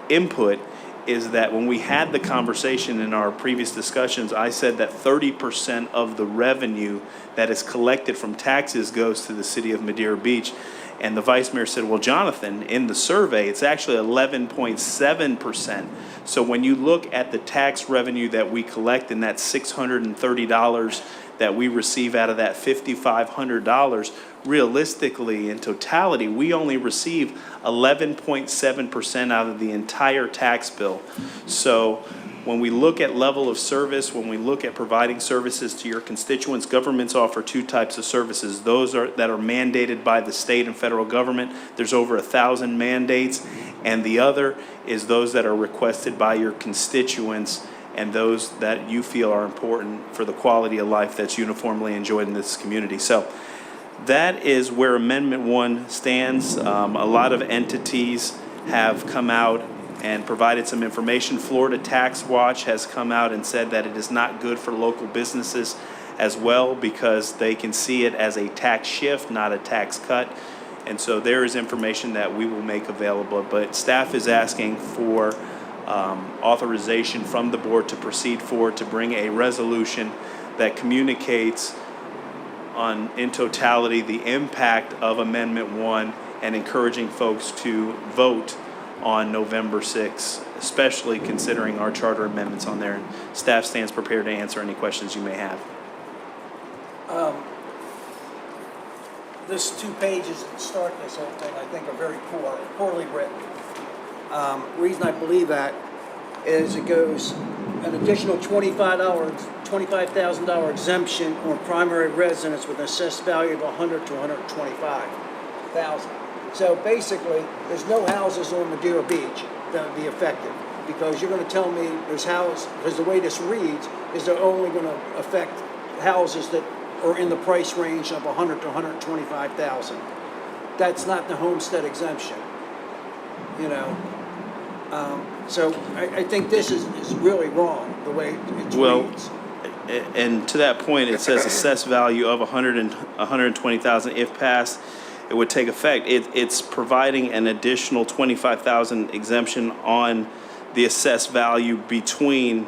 input, is that when we had the conversation in our previous discussions, I said that 30% of the revenue that is collected from taxes goes to the city of Madeira Beach. And the vice mayor said, well, Jonathan, in the survey, it's actually 11.7%. So when you look at the tax revenue that we collect and that $630 that we receive out of that $5,500, realistically, in totality, we only receive 11.7% out of the entire tax bill. So when we look at level of service, when we look at providing services to your constituents, governments offer two types of services. Those that are mandated by the state and federal government. There's over 1,000 mandates. And the other is those that are requested by your constituents and those that you feel are important for the quality of life that's uniformly enjoyed in this community. So that is where Amendment 1 stands. A lot of entities have come out and provided some information. Florida Tax Watch has come out and said that it is not good for local businesses as well because they can see it as a tax shift, not a tax cut. And so there is information that we will make available. But staff is asking for authorization from the board to proceed forward to bring a resolution that communicates in totality the impact of Amendment 1 and encouraging folks to vote on November 6th, especially considering our charter amendments on there. And staff stands prepared to answer any questions you may have. This 2 pages that start this whole thing, I think, are very poorly written. Reason I believe that is it goes an additional $25,000 exemption on primary residence with an assessed value of $100,000 to $125,000. So basically, there's no houses on Madeira Beach that would be affected because you're going to tell me there's houses, because the way this reads is they're only going to affect houses that are in the price range of $100,000 to $125,000. That's not the homestead exemption, you know. So I think this is really wrong the way it reads. And to that point, it says assessed value of $120,000 if passed. It would take effect. It's providing an additional $25,000 exemption on the assessed value between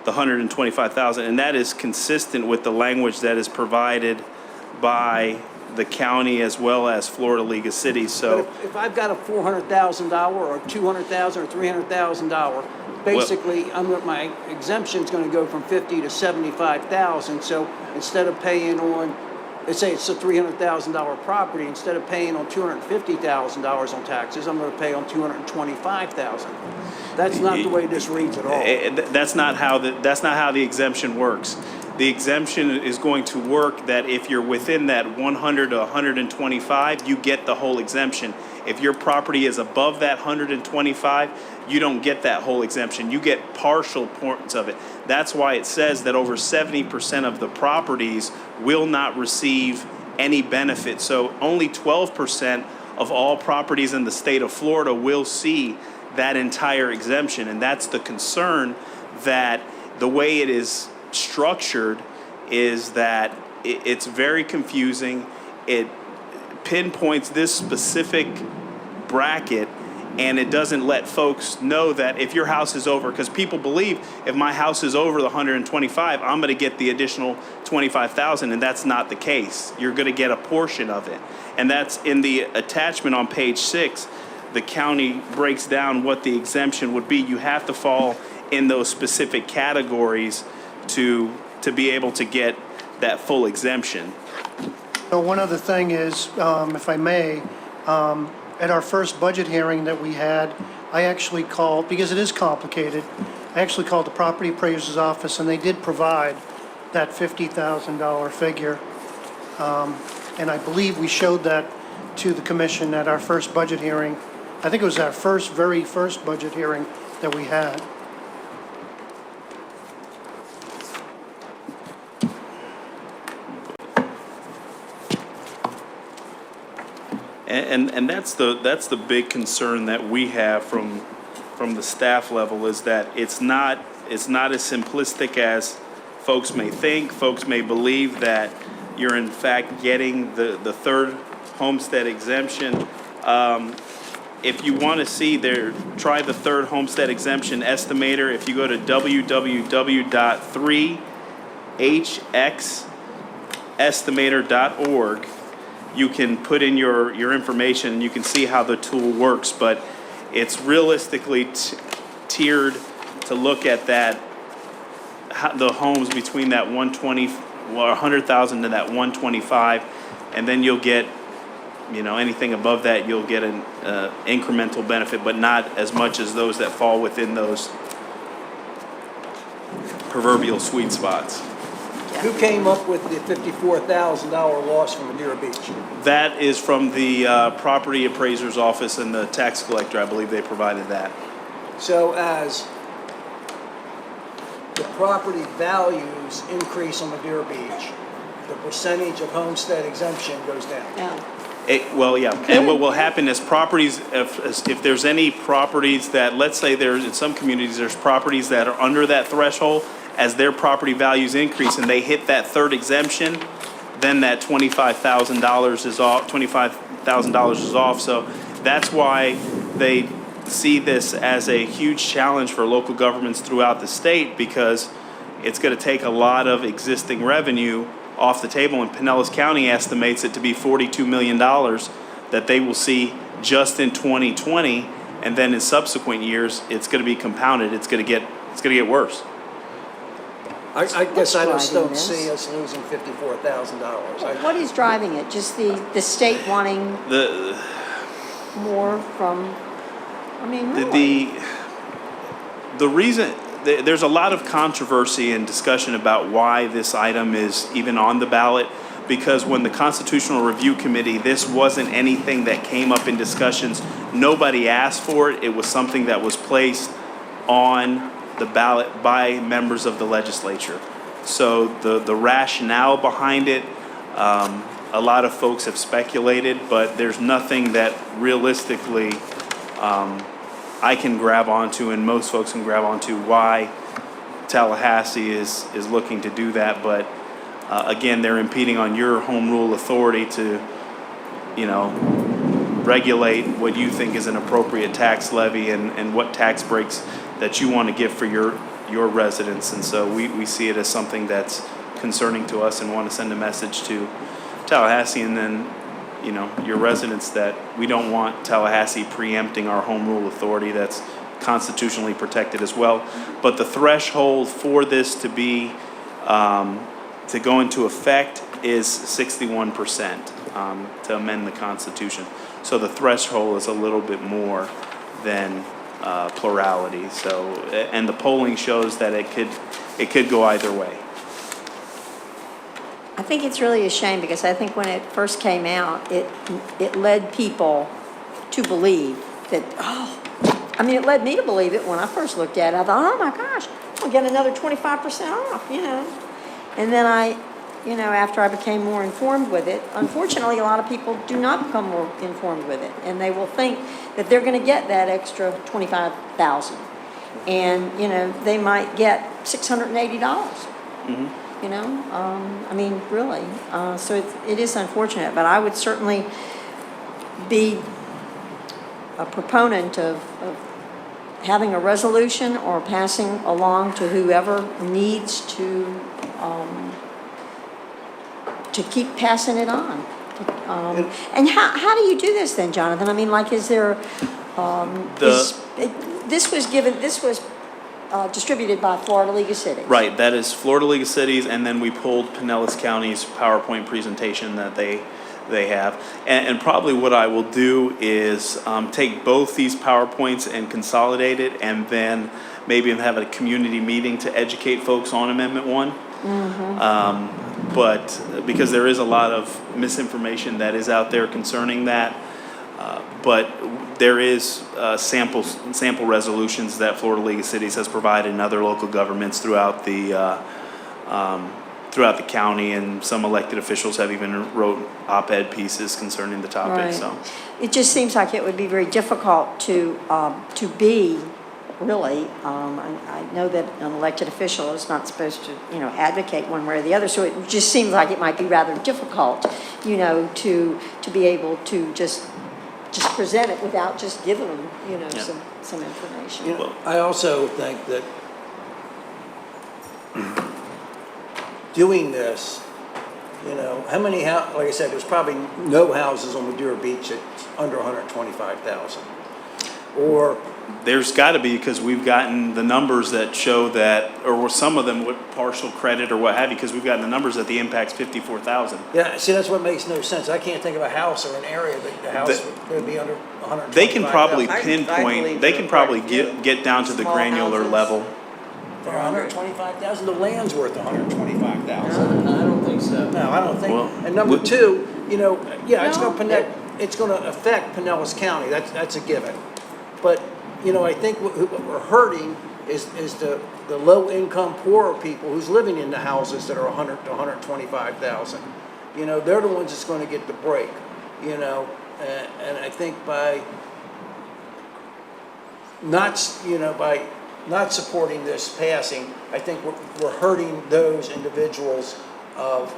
the $125,000, and that is consistent with the language that is provided by the county as well as Florida League of Cities. So, but if I've got a $400,000 or $200,000 or $300,000, basically, my exemption is going to go from $50,000 to $75,000. So instead of paying on, let's say it's a $300,000 property, instead of paying on $250,000 on taxes, I'm going to pay on $225,000. That's not the way this reads at all. that's not how the exemption works. The exemption is going to work that if you're within that 100 to 125, you get the whole exemption. If your property is above that 125, you don't get that whole exemption. You get partial portions of it. That's why it says that over 70% of the properties will not receive any benefit. So only 12% of all properties in the state of Florida will see that entire exemption. And that's the concern, that the way it is structured is that it's very confusing. It pinpoints this specific bracket, and it doesn't let folks know that if your house is over, because people believe if my house is over the 125, I'm going to get the additional 25,000, and that's not the case. You're going to get a portion of it, and that's in the attachment on page 6. The county breaks down what the exemption would be. You have to fall in those specific categories to be able to get that full exemption. So one other thing is, if I may, at our first budget hearing that we had, I actually called, because it is complicated, I actually called the property appraiser's office, and they did provide that $50,000 figure. And I believe we showed that to the commission at our first budget hearing. I think it was our very first budget hearing that we had. And that's the big concern that we have from the staff level, is that it's not as simplistic as folks may think. Folks may believe that you're in fact getting the third homestead exemption. If you want to see try the third homestead exemption estimator. If you go to www.3hxestimator.org, you can put in your information and you can see how the tool works, but it's realistically tiered to look at the homes between that 100,000 to that 125, and then you'll get, anything above that, you'll get an incremental benefit, but not as much as those that fall within those proverbial sweet spots. Who came up with the $54,000 loss from Madeira Beach? That is from the property appraiser's office and the tax collector. I believe they provided that. So as the property values increase on Madeira Beach, the percentage of homestead exemption goes down. Yeah. And what will happen is properties, if there's any properties that, let's say in some communities, there's properties that are under that threshold, as their property values increase and they hit that third exemption, then that $25,000 is off. $25,000 is off. So that's why they see this as a huge challenge for local governments throughout the state, because it's going to take a lot of existing revenue off the table. And Pinellas County estimates it to be $42 million that they will see just in 2020, and then in subsequent years, it's going to be compounded. It's going to get worse. I guess I just don't driving this? see us losing $54,000. What is driving it? Just the state wanting more from, really? The reason, there's a lot of controversy and discussion about why this item is even on the ballot, because when the Constitutional Review Committee, this wasn't anything that came up in discussions. Nobody asked for it. It was something that was placed on the ballot by members of the legislature. So the rationale behind it, a lot of folks have speculated, but there's nothing that realistically I can grab onto, and most folks can grab onto, why Tallahassee is looking to do that. But again, they're impeding on your home rule authority to, regulate what you think is an appropriate tax levy and what tax breaks that you want to give for your residents. And so we see it as something that's concerning to us and want to send a message to Tallahassee and then, your residents, that we don't want Tallahassee preempting our home rule authority that's constitutionally protected as well. But the threshold for this to be, to go into effect is 61% to amend the Constitution. So the threshold is a little bit more than plurality. So, and the polling shows that it could go either way. I think it's really a shame, because I think when it first came out, it led people to believe that, it led me to believe it when I first looked at it. I thought, oh my gosh, I'll get another 25% off, And then after I became more informed with it, unfortunately, a lot of people do not become more informed with it, and they will think that they're going to get that extra $25,000, and they might get $680. Mm-hmm. Really. So it is unfortunate, but I would certainly be a proponent of having a resolution or passing along to whoever needs to keep passing it on. And how do you do this then, Jonathan? Is there, this was distributed by Florida League of Cities. Right, that is Florida League of Cities, and then we pulled Pinellas County's PowerPoint presentation that they have. And probably what I will do is take both these PowerPoints and consolidate it, and then maybe have a community meeting to educate folks on Amendment 1. Mm-hmm. but because there is a lot of misinformation that is out there concerning that. But there is sample resolutions that Florida League of Cities has provided and other local governments throughout the county, and some elected officials have even wrote op-ed pieces concerning the topic. Right. So It just seems like it would be very difficult to be, really, I know that an elected official is not supposed to, advocate one way or the other, so it just seems like it might be rather difficult, to be able to just present it without just giving them, some information. I also think that doing this, how many, like I said, there's probably no houses on Madeira Beach that's under 125,000. Or there's got to be, because we've gotten the numbers that show that, or some of them with partial credit or what have you, because we've gotten the numbers that the impact's 54,000. yeah, see, that's what makes no sense. I can't think of a house or an area that the house would be under 125,000. They can probably I believe pinpoint, they there can are probably quite a few get down to the small granular houses. level. For 125,000, the land's worth 125,000. I don't think so. No, I don't think. Well, And number we- two, it's going to affect Pinellas County. That's a given. But I think what we're hurting is the low-income, poorer people who's living in the houses that are 100 to 125,000. They're the ones that's going to get the break. And I think by not supporting this passing, I think we're hurting those individuals of,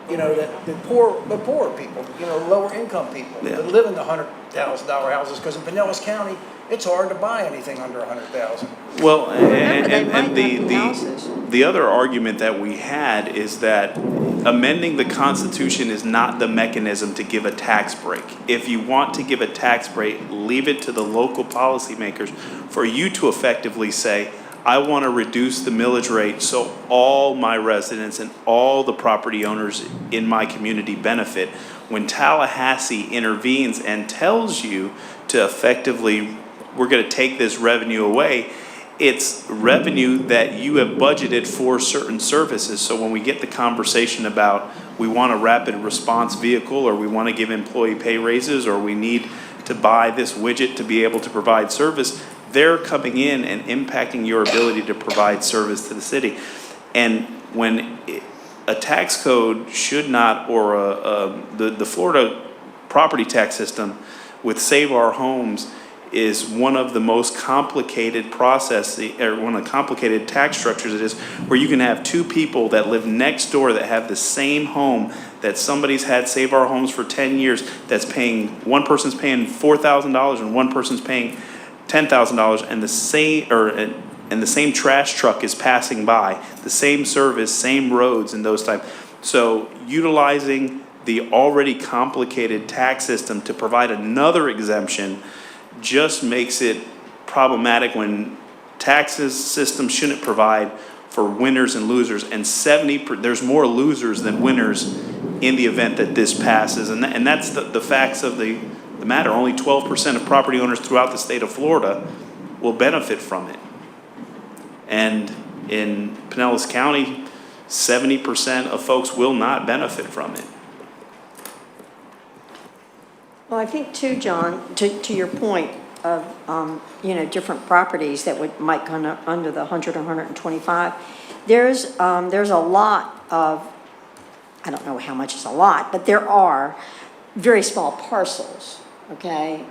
the poor people, lower income people that live in the $100,000 houses, because in Pinellas County, it's hard to buy anything under 100,000. Well, Remember, they might and not be houses. the other argument that we had is that amending the Constitution is not the mechanism to give a tax break. If you want to give a tax break, leave it to the local policymakers for you to effectively say, I want to reduce the millage rate so all my residents and all the property owners in my community benefit. When Tallahassee intervenes and tells you to effectively, we're going to take this revenue away, it's revenue that you have budgeted for certain services. So when we get the conversation about we want a rapid response vehicle, or we want to give employee pay raises, or we need to buy this widget to be able to provide service, they're coming in and impacting your ability to provide service to the city. And when a tax code should not, or the Florida property tax system with Save Our Homes is one of the most complicated processes, or one of the complicated tax structures it is, where you can have two people that live next door that have the same home, that somebody's had Save Our Homes for 10 years, that's paying, one person's paying $4,000 and one person's paying $10,000, and the same trash truck is passing by, the same service, same roads, and those type. So utilizing the already complicated tax system to provide another exemption just makes it problematic when taxes system shouldn't provide for winners and losers, and there's more losers than winners in the event that this passes, and that's the facts of the matter. Only 12% of property owners throughout the state of Florida will benefit from it. And in Pinellas County, 70% of folks will not benefit from it. Well, I think too, John, to your point of, different properties that might come under the 100 or 125, there's a lot of, I don't know how much is a lot, but there are very small parcels, okay?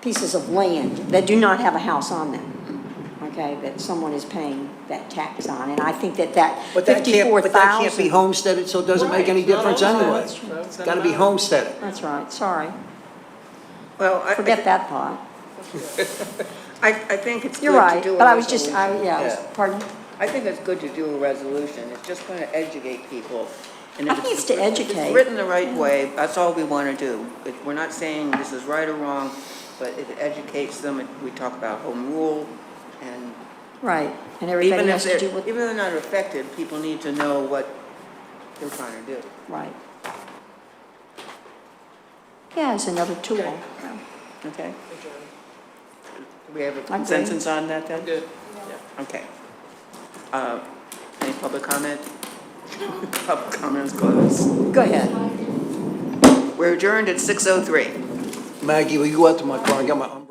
Pieces of land that do not have a house on them, okay, that someone is paying that tax on. And I think that But that can't be 54,000. homesteaded, so it doesn't make any difference anyway. It's got to be homesteaded. That's right, sorry. Well, Forget that thought. I think it's good to do You're right, a but I was resolution. pardon? I think it's good to do a resolution. It's just going to educate people. And I think it's to If educate. it's written the right way, that's all we want to do. We're not saying this is right or wrong, but it educates them. We talk about home rule, and Right, and everybody even has if to do what, even if they're not affected, people need to know what they're trying to do. right. Yeah, it's another tool. Okay? Do we have a agree. consensus on that then? Good. Okay. Any public comment? Public comment is closed. Go ahead. We're adjourned at 6:03. Maggie, will you go out to my car? I got my